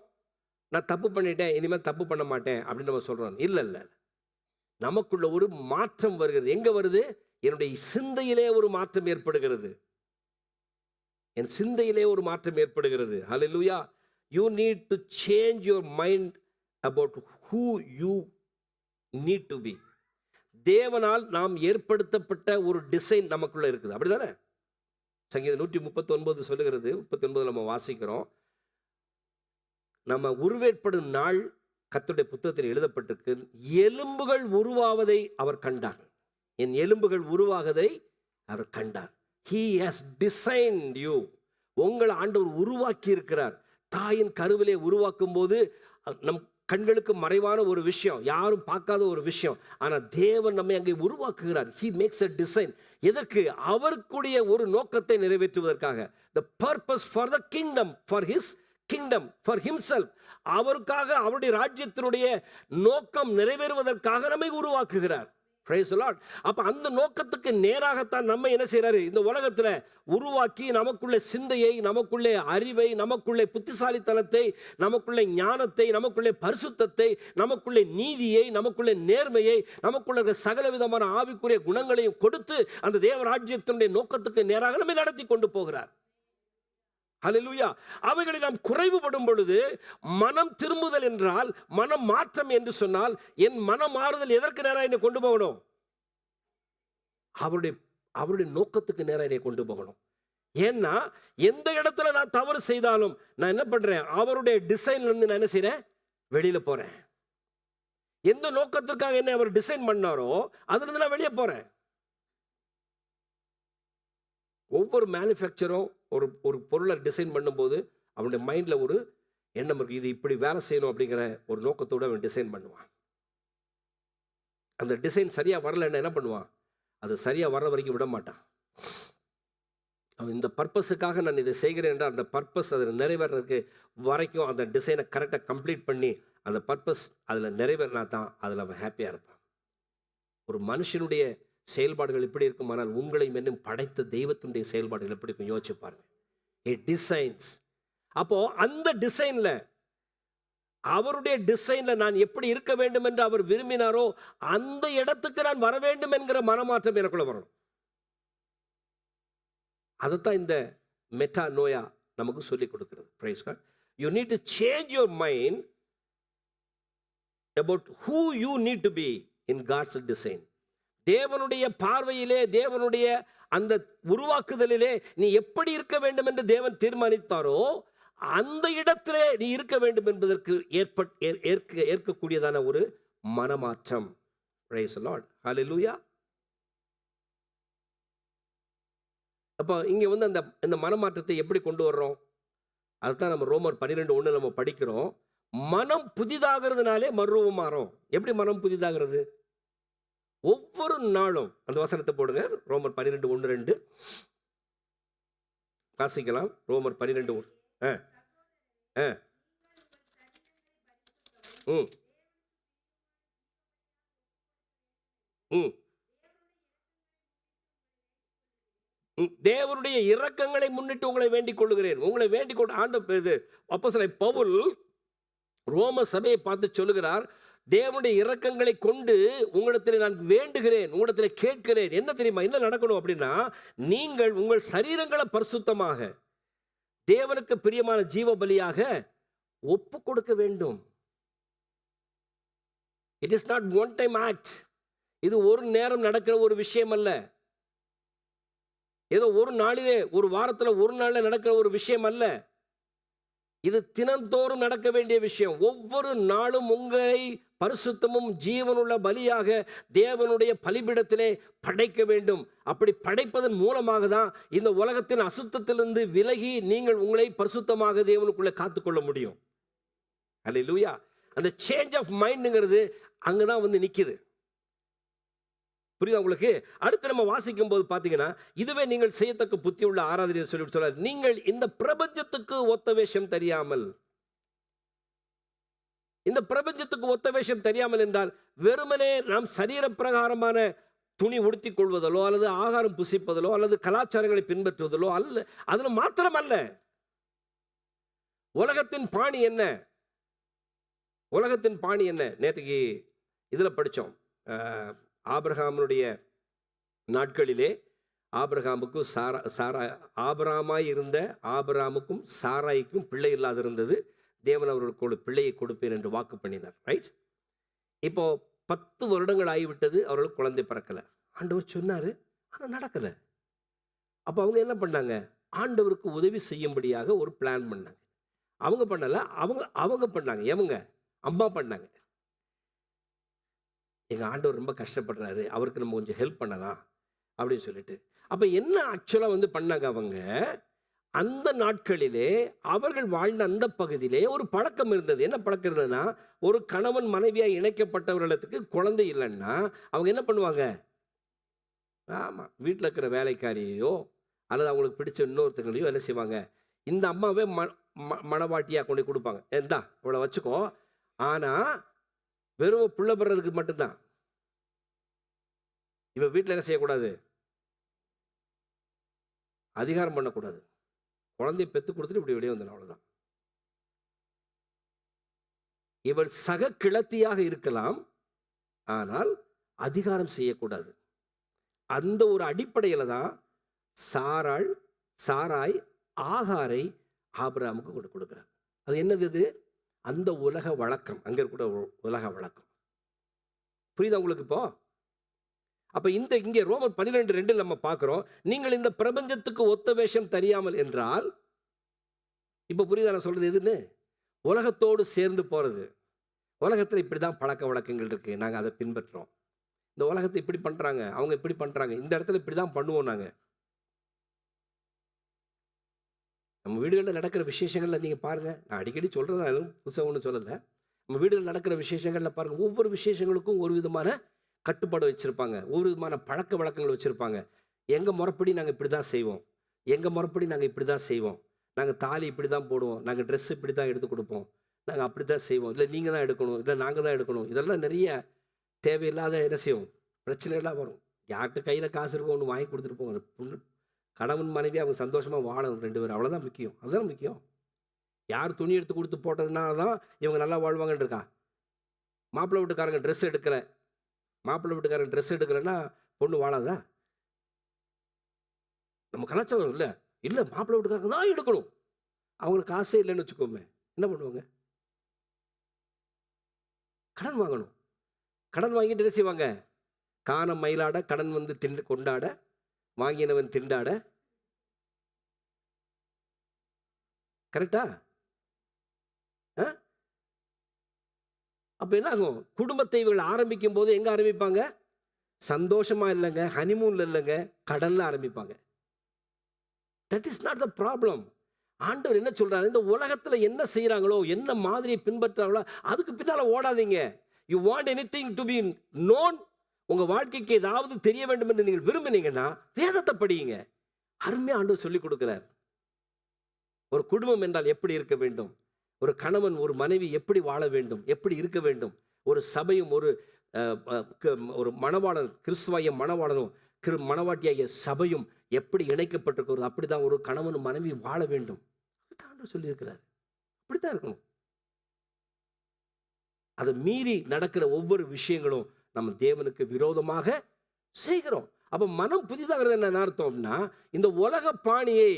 நான் தப்பு பண்ணிட்டேன், இனிமேல் தப்பு பண்ண மாட்டேன் அப்படின்னு நம்ம சொல்கிறோம். இல்லை, நமக்குள்ள ஒரு மாற்றம் வருகிறது. எங்கே வருது? என்னுடைய சிந்தையிலே ஒரு மாற்றம் ஏற்படுகிறது. என் சிந்தையிலே ஒரு மாற்றம் ஏற்படுகிறது. ஹல்லேலூயா. You need to change your mind about who you need to be. தேவனால் நாம் ஏற்படுத்தப்பட்ட ஒரு டிசைன் நமக்குள்ள இருக்குது. அப்படிதானே? சங்கீதம் 139 சொல்லுகிறது. 39 நம்ம வாசிக்கிறோம். நம்ம உருவேற்படும் நாள் கர்த்தருடைய புத்தகத்தில் எழுதப்பட்டிருக்கு. எலும்புகள் உருவாவதை அவர் கண்டார். என் எலும்புகள் உருவாவதை அவர் கண்டார். He has designed you. உங்களை ஆண்டவர் உருவாக்கி இருக்கிறார். தாயின் கருவிலே உருவாக்கும் போது நம் கண்களுக்கு மறைவான ஒரு விஷயம், யாரும் பார்க்காத ஒரு விஷயம், ஆனால் தேவன் நம்மை அங்கே உருவாக்குகிறார். He makes a design. எதற்கு? அவருக்குடைய ஒரு நோக்கத்தை நிறைவேற்றுவதற்காக. The purpose for the kingdom, for his kingdom, for himself. அவருக்காக, அவருடைய ராஜ்யத்தினுடைய நோக்கம் நிறைவேறுவதற்காக நம்மை உருவாக்குகிறார். Praise the Lord. அப்ப அந்த நோக்கத்துக்கு நேராகத்தான் நம்ம என்ன செய்யறாரு, இந்த உலகத்துல உருவாக்கி நமக்குள்ள சிந்தையை, நமக்குள்ளே அறிவை, நமக்குள்ளே புத்திசாலித்தனத்தை, நமக்குள்ளே ஞானத்தை, நமக்குள்ளே பரிசுத்தத்தை, நமக்குள்ளே நீதியை, நமக்குள்ளே நேர்மையை, நமக்குள்ள சகல விதமான ஆவிக்குரிய குணங்களையும் கொடுத்து அந்த தேவராஜ்யத்தினுடைய நோக்கத்துக்கு நேராக நம்மை நடத்தி கொண்டு போகிறார். ஹல்லேலூயா. அவைகளை நாம் குறைவுபடும் பொழுது, மனம் திரும்புதல் என்றால், மனம் மாற்றம் என்று சொன்னால், என் மனம் மாறுதல் எதற்கு நேராக என்னை கொண்டு போகணும்? அவருடைய நோக்கத்துக்கு நேராக என்னை கொண்டு போகணும். ஏன்னா எந்த இடத்துல நான் தவறு செய்தாலும் நான் என்ன பண்றேன், அவருடைய டிசைன்ல இருந்து நான் என்ன செய்றேன், வெளியில போறேன். எந்த நோக்கத்திற்காக என்ன அவர் டிசைன் பண்ணாரோ அதுல இருந்து நான் வெளியே போறேன். ஒவ்வொரு மேனுஃபேக்சரும் ஒரு பொருளை டிசைன் பண்ணும்போது அவனுடைய மைண்டில் ஒரு எண்ணம் இருக்கு, இது இப்படி வேலை செய்யணும் அப்படிங்கிற ஒரு நோக்கத்தோடு அவன் டிசைன் பண்ணுவான். அந்த டிசைன் சரியாக வரலைன்னா என்ன பண்ணுவான், அது சரியாக வர்ற வரைக்கும் விட மாட்டான். அவன் இந்த பர்பஸுக்காக நான் இதை செய்கிறேன் என்றால் அந்த பர்பஸ் அதில் நிறைவேறதுக்கு வரைக்கும் அந்த டிசைனை கரெக்டாக கம்ப்ளீட் பண்ணி அந்த பர்பஸ் அதில் நிறைவேறினா தான் அதில் அவன் ஹாப்பியாக இருப்பான். ஒரு மனுஷனுடைய செயல்பாடுகள் எப்படி இருக்கும், ஆனால் உங்களை இன்னும் படைத்த தெய்வத்தினுடைய செயல்பாடுகள் எப்படி இருக்கும் யோசிச்சு பாருங்க. It designs. அப்போ அந்த டிசைன்ல, அவருடைய டிசைன்ல நான் எப்படி இருக்க வேண்டும் என்று அவர் விரும்பினாரோ அந்த இடத்துக்கு நான் வர வேண்டும் என்கிற மனமாற்றம் எனக்குள்ள வரணும். அதைத்தான் இந்த மெட்டா நோயா நமக்கு சொல்லிக் கொடுக்கிறது. Praise God. You need to change your mind about who you need to be in God's design. தேவனுடைய பார்வையிலே, தேவனுடைய அந்த உருவாக்குதலிலே நீ எப்படி இருக்க வேண்டும் என்று தேவன் தீர்மானித்தாரோ அந்த இடத்திலே நீ இருக்க வேண்டும் என்பதற்கு ஏற்கக்கூடியதான ஒரு மனமாற்றம். Praise the Lord. Hallelujah. அப்போ இங்கே வந்து அந்த மனமாற்றத்தை எப்படி கொண்டு வர்றோம், அதுதான் நம்ம ரோமர் 12:1 நம்ம படிக்கிறோம். மனம் புதிதாகிறதுனாலே மறுரூபம் மாறும். எப்படி மனம் புதிதாகிறது? ஒவ்வொரு நாளும், அந்த வசனத்தை போடுங்க, ரோமர் 12:1-2 வாசிக்கலாம். ரோமர் 12:1. தேவனுடைய இரக்கங்களை முன்னிட்டு உங்களை வேண்டிக் கொள்ளுகிறேன். உங்களை வேண்டிக் கொண்டு ஆண்டவர் அப்போஸ்தலன் பவுல் ரோம சபையை பார்த்து சொல்லுகிறார், தேவனுடைய இரக்கங்களை கொண்டு உங்களிடத்தில் நான் வேண்டுகிறேன், உங்களிடத்தில் கேட்கிறேன். என்ன தெரியுமா, என்ன நடக்கணும் அப்படின்னா, நீங்கள் உங்கள் சரீரங்களை பரிசுத்தமாக தேவனுக்கு பிரியமான ஜீவ பலியாக ஒப்பு கொடுக்க வேண்டும். It is not one time act. இது ஒரு நேரம் நடக்கிற ஒரு விஷயம் அல்ல. ஏதோ ஒரு நாளிலே, ஒரு வாரத்தில் ஒரு நாளில் நடக்கிற ஒரு விஷயம் அல்ல. இது தினந்தோறும் நடக்க வேண்டிய விஷயம். ஒவ்வொரு நாளும் உங்களை பரிசுத்தமும் ஜீவனுள்ள பலியாக தேவனுடைய பலிபீடத்திலே படைக்க வேண்டும். அப்படி படைப்பதன் மூலமாக தான் இந்த உலகத்தின் அசுத்தத்திலிருந்து விலகி நீங்கள் உங்களை பரிசுத்தமாக தேவனுக்குள்ளே காத்துக்கொள்ள முடியும். அல்லேலூயா. அந்த சேஞ்ச் ஆஃப் மைண்டுங்கிறது அங்கதான் வந்து நிக்குது. புரியுதா உங்களுக்கு? அடுத்து நம்ம வாசிக்கும் போது பார்த்தீங்கன்னா, இதுவே நீங்கள் செய்யத்தக்க புத்தி உள்ள ஆராதனை சொல்லிட்டு சொல்றாரு, நீங்கள் இந்த பிரபஞ்சத்துக்கு ஒத்த வேஷம் தெரியாமல். இந்த பிரபஞ்சத்துக்கு ஒத்த வேஷம் தெரியாமல் என்றால் வெறுமனே நாம் சரீர பிரகாரமான துணி உடுத்திக் கொள்வதலோ அல்லது ஆகாரம் புசிப்பதலோ அல்லது கலாச்சாரங்களை பின்பற்றுவதலோ அல்ல. அதுல மாத்திரம் அல்ல. உலகத்தின் பாணி என்ன? உலகத்தின் பாணி என்ன? நேற்றுக்கு இதுல படித்தோம். ஆபிரகாமுடைய நாட்களிலே ஆபிரகாமுக்கும் ஆபிரகாமாய் இருந்த ஆபிரகாமுக்கும் சாராய்க்கும் பிள்ளை இல்லாது இருந்தது. தேவன் அவர்களுக்கு ஒரு பிள்ளையை கொடுப்பேன் என்று வாக்கு பண்ணினார். ரைட். இப்போ 10 வருடங்கள் ஆகிவிட்டது, அவர்களுக்கு குழந்தை பிறக்கலை. ஆண்டவர் சொன்னார், ஆனால் நடக்கலை. அப்போ அவங்க என்ன பண்ணாங்க, ஆண்டவருக்கு உதவி செய்யும்படியாக ஒரு பிளான் பண்ணாங்க. அவங்க பண்ணலை, அவங்க பண்ணாங்க. எவங்க? அம்மா பண்ணாங்க. எங்கள் ஆண்டவர் ரொம்ப கஷ்டப்படுறாரு, அவருக்கு நம்ம கொஞ்சம் ஹெல்ப் பண்ணலாம் அப்படின்னு சொல்லிட்டு. அப்போ என்ன ஆக்சுவலாக வந்து பண்ணாங்க அவங்க, அந்த நாட்களிலே அவர்கள் வாழ்ந்த அந்த பகுதியிலே ஒரு பழக்கம் இருந்தது. என்ன பழக்கம் இருந்ததுன்னா, ஒரு கணவன் மனைவியாக இணைக்கப்பட்டவர்களுக்கு குழந்தை இல்லைன்னா அவங்க என்ன பண்ணுவாங்க, ஆமாம், வீட்டில் இருக்கிற வேலைக்காரியையோ அல்லது அவங்களுக்கு பிடிச்ச இன்னொருத்தங்களையோ என்ன செய்வாங்க, இந்த அம்மாவே மணவாட்டியாக கொண்டு கொடுப்பாங்க. ஏண்டா இவ்வளோ வச்சுக்கோ, ஆனால் வெறும் புள்ள பெறதுக்கு மட்டும்தான். இவ வீட்டில் என்ன செய்யக்கூடாது? அதிகாரம் பண்ணக்கூடாது. குழந்தைய பெற்று கொடுத்துட்டு இப்படி வெளியே வந்தேன், அவ்வளோதான். இவள் சக கிழத்தியாக இருக்கலாம், ஆனால் அதிகாரம் செய்யக்கூடாது. அந்த ஒரு அடிப்படையில் தான் சாராய் ஆகாரை ஆபிரகாமுக்கு கொடுக்கிறார். அது என்னது? இது அந்த உலக வழக்கம், அங்கே இருக்கிற உலக வழக்கம். புரியுதா உங்களுக்கு இப்போ? அப்ப இங்கே ரோமர் 12:2 நம்ம பார்க்கிறோம், நீங்கள் இந்த பிரபஞ்சத்துக்கு ஒத்த வேஷம் தெரியாமல் என்றால், இப்ப புரியுதா நான் சொல்றது எதுன்னு? உலகத்தோடு சேர்ந்து போறது. உலகத்தில் இப்படிதான் பழக்க வழக்கங்கள் இருக்கு, நாங்கள் அதை பின்பற்றோம். இந்த உலகத்தை இப்படி பண்றாங்க, அவங்க இப்படி பண்றாங்க, இந்த இடத்துல இப்படிதான் பண்ணுவோம். நம்ம வீடுகளில் நடக்கிற விசேஷங்கள்ல நீங்க பாருங்க, நான் அடிக்கடி சொல்றதா புதுசாக ஒன்றும் சொல்லலை. நம்ம வீடுகளில் நடக்கிற விசேஷங்கள்ல பாருங்க, ஒவ்வொரு விசேஷங்களுக்கும் ஒரு விதமான கட்டுப்பாடு வச்சிருப்பாங்க, ஒரு விதமான பழக்க வழக்கங்கள் வச்சிருப்பாங்க. எங்க முறைப்படி நாங்கள் இப்படி தான் செய்வோம், எங்க முறைப்படி நாங்கள் இப்படி தான் செய்வோம், நாங்கள் தாலி இப்படி தான் போடுவோம், நாங்கள் ட்ரெஸ் இப்படி தான் எடுத்து கொடுப்போம், நாங்கள் அப்படி தான் செய்வோம், இல்லை நீங்கள் தான் எடுக்கணும், இல்லை நாங்கள் தான் எடுக்கணும். இதெல்லாம் நிறைய தேவையில்லாத என்ன செய்வோம், பிரச்சனைகள்லாம் வரும். யார்கிட்ட கையில் காசு இருக்கும் ஒன்று வாங்கி கொடுத்துட்டு போவோம். கணவன் மனைவி அவங்க சந்தோஷமாக வாழணும் 2 பேரும், அவ்வளோதான் முக்கியம். அதுதான் முக்கியம். யார் துணி எடுத்து கொடுத்து போட்டதுனால தான் இவங்க நல்லா வாழ்வாங்கன்னு இருக்கா? மாப்பிள்ளை வீட்டுக்காரங்க ட்ரெஸ் எடுக்கலை, மாப்பிள்ளை வீட்டுக்காரங்க ட்ரெஸ் எடுக்கலைன்னா பொண்ணு வாழாதா? நம்ம கலாச்சாரம் இல்லை. இல்லை, மாப்பிள்ளை வீட்டுக்காரங்க தான் எடுக்கணும். அவங்களுக்கு காசே இல்லைன்னு வச்சுக்கோமே, என்ன பண்ணுவாங்க? கடன் வாங்கணும். கடன் வாங்கிட்டு என்ன செய்வாங்க? காண மயிலாட கடன் வந்து கொண்டாட வாங்கினவன் திண்டாட. கரெக்டா? அப்ப என்ன ஆகும்? குடும்பத்தை இவர்கள் ஆரம்பிக்கும் போது எங்க ஆரம்பிப்பாங்க? சந்தோஷமா இல்லைங்க, ஹனிமூன்ல இல்லைங்க, கடல்ல ஆரம்பிப்பாங்க. That is not the problem. ஆண்டவர் என்ன சொல்றாரு? இந்த உலகத்துல என்ன செய்யறாங்களோ, என்ன மாதிரியை பின்பற்றாங்களோ அதுக்கு பின்னால ஓடாதீங்க. You want anything to be known, உங்க வாழ்க்கைக்கு ஏதாவது தெரிய வேண்டும் என்று நீங்கள் விரும்பினீங்கன்னா வேதத்தை படியுங்க. அருமையா ஆண்டவர் சொல்லி கொடுக்கிறார். ஒரு குடும்பம் என்றால் எப்படி இருக்க வேண்டும், ஒரு கணவன் ஒரு மனைவி எப்படி வாழ வேண்டும், எப்படி இருக்க வேண்டும், ஒரு சபையும் ஒரு மணவாளன் கிறிஸ்துவாய மணவாளனும் மணவாட்டியாகிய சபையும் எப்படி இணைக்கப்பட்டிருக்கிறது, அப்படிதான் ஒரு கணவன் மனைவி வாழ வேண்டும். சொல்லி இருக்கிறார். அப்படித்தான் இருக்கணும். அதை மீறி நடக்கிற ஒவ்வொரு விஷயங்களும் நம்ம தேவனுக்கு விரோதமாக செய்கிறோம். அப்ப மனம் புதிதாகிறது என்ன அர்த்தம்னா, இந்த உலக பாணியை,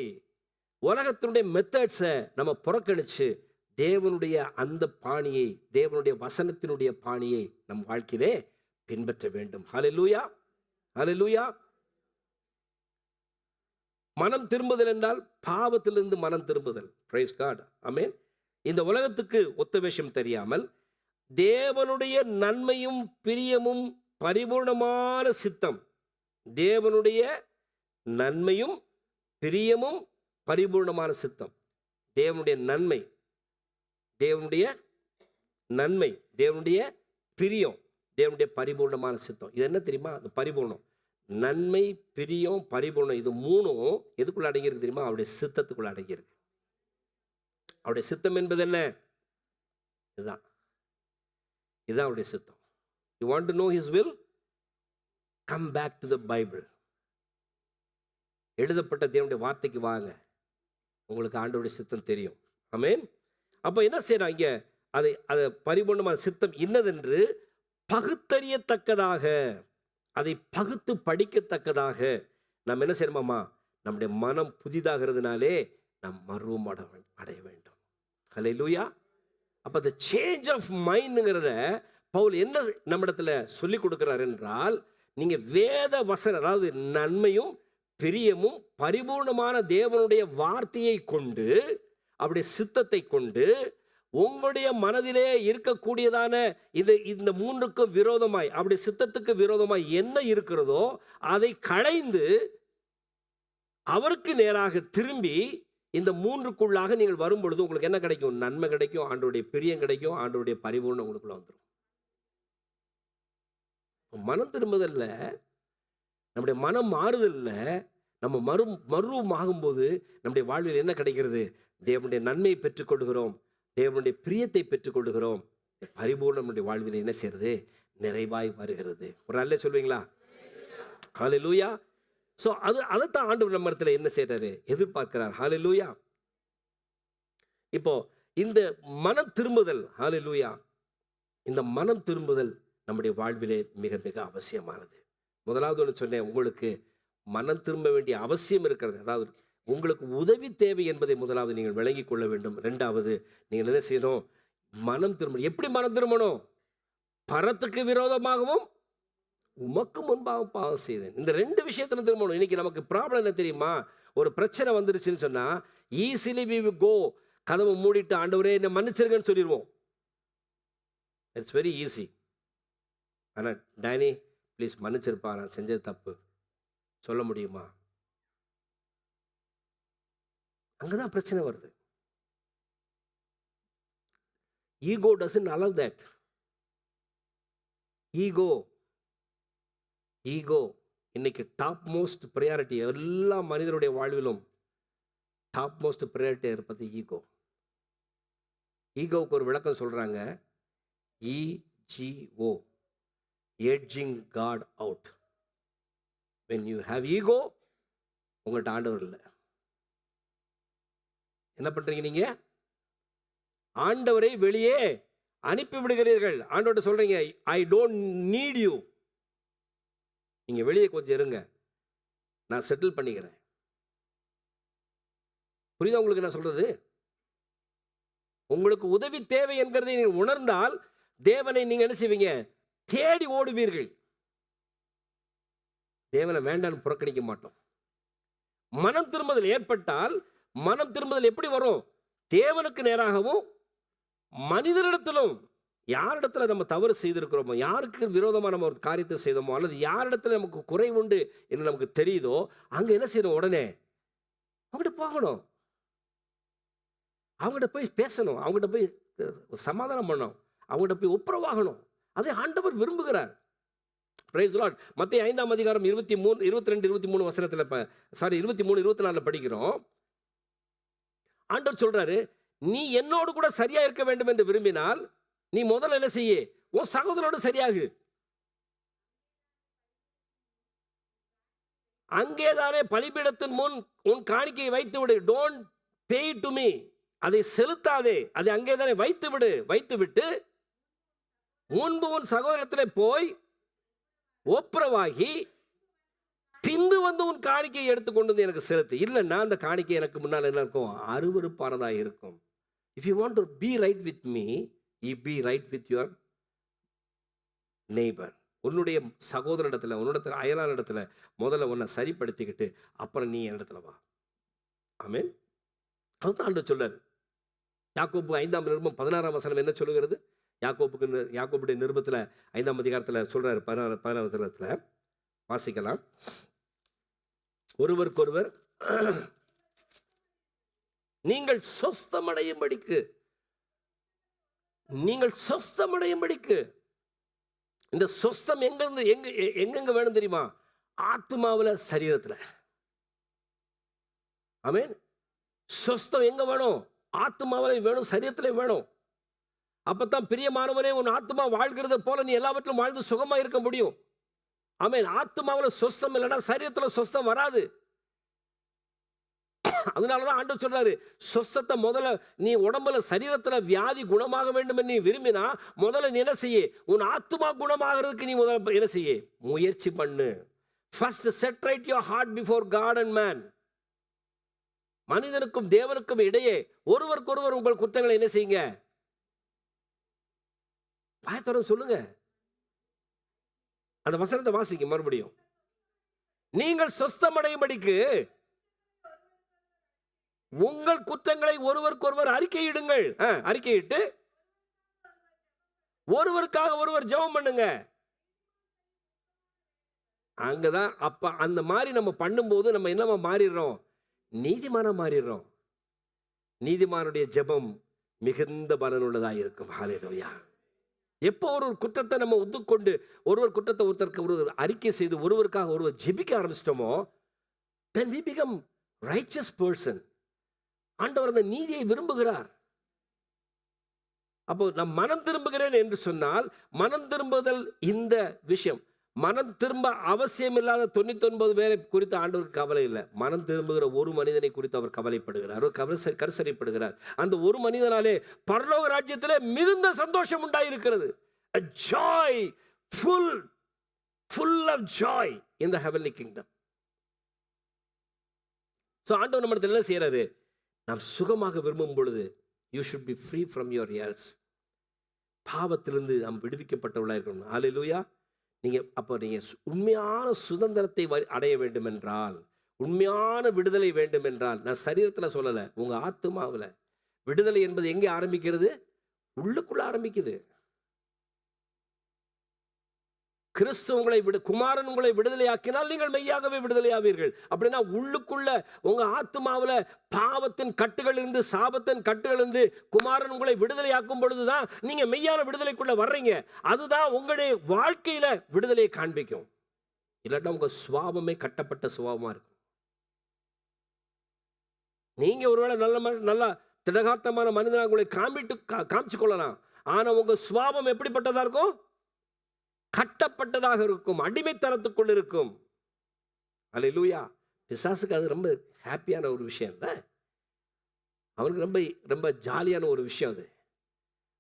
உலகத்தினுடைய மெத்தட்ஸை நம்ம புறக்கணிச்சு தேவனுடைய அந்த பாணியை, தேவனுடைய வசனத்தினுடைய பாணியை நம் வாழ்க்கையிலே பின்பற்ற வேண்டும். ஹல்லேலூயா, ஹல்லேலூயா. மனம் திரும்புதல் என்றால் பாவத்திலிருந்து மனம் திரும்புதல். பிரைஸ் காட், ஆமென். இந்த உலகத்துக்கு ஒத்த வேஷம் தெரியாமல் தேவனுடைய நன்மையும் பிரியமும் பரிபூர்ணமான சித்தம், தேவனுடைய நன்மையும் பிரியமும் பரிபூர்ணமான சித்தம், தேவனுடைய நன்மை, தேவனுடைய நன்மை, தேவனுடைய பிரியம், தேவனுடைய பரிபூர்ணமான சித்தம். இது என்ன தெரியுமா? அது பரிபூர்ணம். நன்மை, பிரியம், பரிபூர்ணம், இது மூணும் எதுக்குள்ள அடங்கியிருக்கு தெரியுமா? அவருடைய சித்தத்துக்குள்ள அடங்கியிருக்கு. அவருடைய சித்தம் என்பது என்ன? இதுதான், இதுதான் அவருடைய சித்தம். You want to know his will? Come back to the Bible. எழுதப்பட்ட தேவனுடைய வார்த்தைக்கு வாங்க, உங்களுக்கு ஆண்டவருடைய சித்தம் தெரியும். ஆமென். அப்போ என்ன செய்யறாங்க இங்க? அதை பரிபூர்ணமான சித்தம் இன்னதென்று பகுத்தறியத்தக்கதாக, அதை பகுத்து படிக்கத்தக்கதாக நாம் என்ன செய்யணுமாமா? நம்முடைய மனம் புதிதாகிறதுனாலே நாம் மறுவும் அடைய வேண்டும். ஹல்லேலூயா. அப்போ the சேஞ்ச் ஆஃப் மைண்டுங்கிறத பவுல் என்ன நம்மிடத்துல சொல்லி கொடுக்கிறார் என்றால், நீங்க வேத வசனம், அதாவது நன்மையும் பிரியமும் பரிபூர்ணமான தேவனுடைய வார்த்தையை கொண்டு, அவருடைய சித்தத்தை கொண்டு, உங்களுடைய மனதிலே இருக்கக்கூடியதான இந்த மூன்றுக்கும் விரோதமாய், அவருடைய சித்தத்துக்கு விரோதமாய் என்ன இருக்கிறதோ அதை களைந்து அவருக்கு நேராக திரும்பி இந்த மூன்றுக்குள்ளாக நீங்கள் வரும் பொழுது உங்களுக்கு என்ன கிடைக்கும்? நன்மை கிடைக்கும், ஆண்டவருடைய பிரியம் கிடைக்கும், ஆண்டவருடைய பரிபூர்ணம் உங்களுக்குள்ள வந்துடும். மனம் திரும்புதல்ல, நம்முடைய மனம் மாறுதல்ல, நம்ம மறுரூபமாகும்போது நம்முடைய வாழ்வில் என்ன கிடைக்கிறது? தேவனுடைய நன்மையை பெற்றுக்கொள்கிறோம், தேவனுடைய பிரியத்தை பெற்றுக்கொள்கிறோம், பரிபூர்ணம் நம்முடைய வாழ்வில் என்ன செய்யறது? நிறைவாய் வருகிறது. ஒரு அல்ல சொல்வீங்களா? ஹல்லேலூயா. ஸோ அதைத்தான் ஆண்டவர் நம்ம இடத்துல என்ன செய்றாரு, எதிர்பார்க்கிறார். ஹல்லேலூயா. இப்போ இந்த மனம் திரும்புதல், ஹல்லேலூயா, இந்த மனம் திரும்புதல் நம்முடைய வாழ்விலே மிக மிக அவசியமானது. முதலாவது ஒன்று சொன்னேன், உங்களுக்கு மனம் திரும்ப வேண்டிய அவசியம் இருக்கிறது. அதாவது உங்களுக்கு உதவி தேவை என்பதை முதலாவது நீங்கள் விளங்கிக் கொள்ள வேண்டும். ரெண்டாவது, நீங்கள் என்ன செய்யணும், மனம் திரும்பணும். எப்படி மனம் திரும்பணும்? பரத்துக்கு விரோதமாகவும் உமக்கு முன்பாக பாவம் செய்தேன். இந்த ரெண்டு விஷயத்துல திரும்பணும். இன்னைக்கு நமக்கு ப்ராப்ளம் என்ன தெரியுமா? ஒரு பிரச்சனை வந்துருச்சுன்னு சொன்னா ஈஸிலி வி வில் கோ, கதவை மூடிட்டு ஆண்டவரே என்னை மன்னிச்சிருங்கன்னு சொல்லிடுவோம். It's very easy. ஆனால் டேனி ப்ளீஸ் மன்னிச்சிருப்பா, நான் செஞ்சது தப்பு சொல்ல முடியுமா? அங்கதான் பிரச்சனை வருது. Ego doesn't allow that. Ego இன்னைக்கு டாப் மோஸ்ட் ப்ரையாரிட்டி. எல்லா மனிதருடைய வாழ்விலும் டாப் மோஸ்ட் ப்ரையாரிட்டி இருப்பது ஈகோ. ஈகோவுக்கு ஒரு விளக்கம் சொல்றாங்க, EGO, edging God out. when you have ego, உங்கள்கிட்ட ஆண்டவர் இல்லை. என்ன பண்றீங்க நீங்க? ஆண்டவரை வெளியே அனுப்பி விடுகிறீர்கள். ஆண்டவர்கிட்ட சொல்றீங்க, ஐ டோன்ட் நீட் யூ, நீங்க வெளியே கொஞ்சம் இருங்க, நான் செட்டில் பண்ணிக்கிறேன். புரியுதா உங்களுக்கு நான் சொல்றது? உங்களுக்கு உதவி தேவை என்கிறதை நீங்கள் உணர்ந்தால் தேவனை நீங்க என்ன செய்வீங்க? தேடி ஓடுவீர்கள். தேவனை வேண்டான்னு புறக்கணிக்க மாட்டோம். மனம் திரும்புதல் ஏற்பட்டால், மனம் திரும்புதல் எப்படி வரும்? தேவனுக்கு நேராகவும் மனிதரிடத்திலும். யாரிடத்துல நம்ம தவறு செய்திருக்கிறோமோ, யாருக்கு விரோதமாக நம்ம ஒரு காரியத்தை செய்தோமோ, அல்லது யாரிடத்துல நமக்கு குறை உண்டு என்று நமக்கு தெரியுதோ, அங்க என்ன செய்யணும்? உடனே அவங்ககிட்ட போகணும், அவங்ககிட்ட போய் பேசணும், அவங்ககிட்ட போய் சமாதானம் பண்ணணும், அவங்ககிட்ட போய் ஒப்புரவாகணும். அதை ஆண்டவர் விரும்புகிறார். Price the Lord. மத்தேயு 5ஆம் அதிகாரம் 22, 23 வசனத்துல 23, 24 படிக்கிறோம். ஆண்டவர் சொல்றாரு, நீ என்னோடு கூட சரியா இருக்க வேண்டும் என்று விரும்பினால் நீ முதல்ல என்ன செய்ய? உன் சகோதரனோடு சரியாகு. அங்கேதானே பலிபீடத்தின் முன் உன் காணிக்கையை வைத்து விடு. டோன்ட் பே டு மீ, அதை செலுத்தாதே, அதை அங்கேதானே வைத்து விடு. வைத்து விட்டு முன்பு உன் சகோதரத்திலே போய் ஒப்புரவாகி பின்பு வந்து உன் காணிக்கையை எடுத்துக்கொண்டு வந்து எனக்கு செலுத்து. இல்லைன்னா அந்த காணிக்கை எனக்கு முன்னால் என்ன இருக்கும்? அருவருப்பானதாக இருக்கும். If you want to be right with me, you be right with your neighbour. உன்னுடைய சகோதரிடத்துல, உன்னிடத்துல, அயலான இடத்துல முதல்ல உன்னை சரிப்படுத்திக்கிட்டு அப்புறம் நீ என் இடத்துல வா. ஆமென். அதுதான் ஆண்டவர் சொல்றாரு. யாக்கோபு 5ஆம் நிருபம் 16ஆம் வசனம் என்ன சொல்லுகிறது? யாக்கோபுடைய நிருபத்தில் 5ஆம் அதிகாரத்தில் சொல்றாரு, 16ஆம் வசனத்தில் வாசிக்கலாம். ஒருவருக்கொருவர் நீங்கள் சொஸ்தமடையும்படிக்கு, நீங்கள் சொஸ்தமடையும்படிக்கு. இந்த சொஸ்தம் எங்கிருந்து எங்கெங்க வேணும் தெரியுமா? ஆத்மாவில், சரீரத்தில். ஆமென். சொஸ்தம் எங்க வேணும்? ஆத்மாவிலையும் வேணும், சரீரத்திலையும் வேணும். அப்பதான் பிரியமானவனே, உன் ஆத்மா வாழ்கிறத போல நீ எல்லாவற்றிலும் வாழ்ந்து சுகமா இருக்க முடியும். ஆமென். ஆத்மாவில் சொஸ்தம் இல்லைன்னா சரீரத்தில் சொஸ்தம் வராது. அதனாலதான் ஆண்டவர் சொல்றாரு, சொஸ்தத்தை முதல்ல நீ உடம்புல, சரீரத்துல வியாதி குணமாக வேண்டும் என்று நீ விரும்பினா முதல்ல நீ என்ன செய்ய? உன் ஆத்மா குணமாகிறதுக்கு நீ முதல்ல என்ன செய்ய? முயற்சி பண்ணு. First set right your heart before God and man. மனிதனுக்கும் தேவனுக்கும் இடையே ஒருவருக்கொருவர் உங்கள் குற்றங்களை என்ன செய்யுங்க? பயத்தோட சொல்லுங்க. அந்த வசனத்தை வாசிங்க மறுபடியும். நீங்கள் சொஸ்தமடையும்படிக்கு உங்கள் குற்றங்களை ஒருவருக்கொருவர் அறிக்கையிடுங்கள். அறிக்கையிட்டு ஒருவருக்காக ஒருவர் ஜெபம் பண்ணுங்க. அங்கதான் அப்ப அந்த மாதிரி நம்ம பண்ணும்போது நம்ம என்னமா மாறிடுறோம்? நீதிமானா மாறிடுறோம். நீதிமானுடைய ஜெபம் மிகுந்த பலனுள்ளதாக இருக்கும். ஹல்லேலூயா. எப்போ ஒரு குற்றத்தை நம்ம ஒத்துக்கொண்டு ஒருவர் குற்றத்தை ஒருத்தருக்கு ஒருவர் அறிக்கை செய்து ஒருவருக்காக ஒருவர் ஜெபிக்க ஆரம்பிச்சிட்டோமோ, then we become righteous person. ஆண்டவர் அந்த நீதியை விரும்புகிறார். அப்போ நான் மனம் திரும்புகிறேன் என்று சொன்னால், மனம் திரும்புதல் இந்த விஷயம். மனம் திரும்ப அவசியம் இல்லாத 99 பேரை குறித்து ஆண்டவருக்கு கவலை இல்லை. மனம் திரும்புகிற ஒரு மனிதனை குறித்து அவர் கவலைப்படுகிறார், அவர் கரிசனைப்படுகிறார். அந்த ஒரு மனிதனாலே பரலோக ராஜ்யத்திலே மிகுந்த சந்தோஷம் உண்டாயிருக்கிறது. A joy, full of joy in the heavenly kingdom. So ஆண்டவர் நம்மிடத்தில் என்ன செய்யறாரு? நாம் சுகமாக விரும்பும் பொழுது you should be free from your ears. பாவத்திலிருந்து நாம் விடுவிக்கப்பட்டவர்களாக இருக்கணும். ஹல்லேலூயா. நீங்கள் உண்மையான சுதந்திரத்தை அடைய வேண்டும் என்றால், உண்மையான விடுதலை வேண்டும் என்றால், நான் சரீரத்தில் சொல்லலை, உங்கள் ஆத்துமாவில் விடுதலை என்பது எங்கே ஆரம்பிக்கிறது? உள்ளுக்குள்ள ஆரம்பிக்குது. கிறிஸ்து உங்களை குமாரன் உங்களை விடுதலையாக்கினால் நீங்கள் மெய்யாகவே விடுதலையாவீர்கள். அப்படின்னா உள்ளுக்குள்ள உங்க ஆத்துமாவில் பாவத்தின் கட்டுகள் இருந்து, சாபத்தின் கட்டுகள் இருந்து குமாரன் உங்களை விடுதலையாக்கும் பொழுதுதான் நீங்க மெய்யான விடுதலைக்குள்ள வர்றீங்க. அதுதான் உங்களுடைய வாழ்க்கையில விடுதலையை காண்பிக்கும். இல்லாட்டா உங்க சுவாபமே கட்டப்பட்ட சுபாவமா இருக்கும். நீங்க ஒருவேளை நல்ல திடகார்த்தமான மனிதனாக உங்களை காமிச்சு கொள்ளலாம். ஆனா உங்க சுபாவம் எப்படிப்பட்டதா இருக்கும்? கட்டப்பட்டதாக இருக்கும், அடிமைத்தனத்துக்குள் இருக்கும். அல்லேலூயா. பிசாசுக்கு அது ரொம்ப ஹாப்பியான ஒரு விஷயம் இல்லை, அவனுக்கு ரொம்ப ரொம்ப ஜாலியான ஒரு விஷயம். அது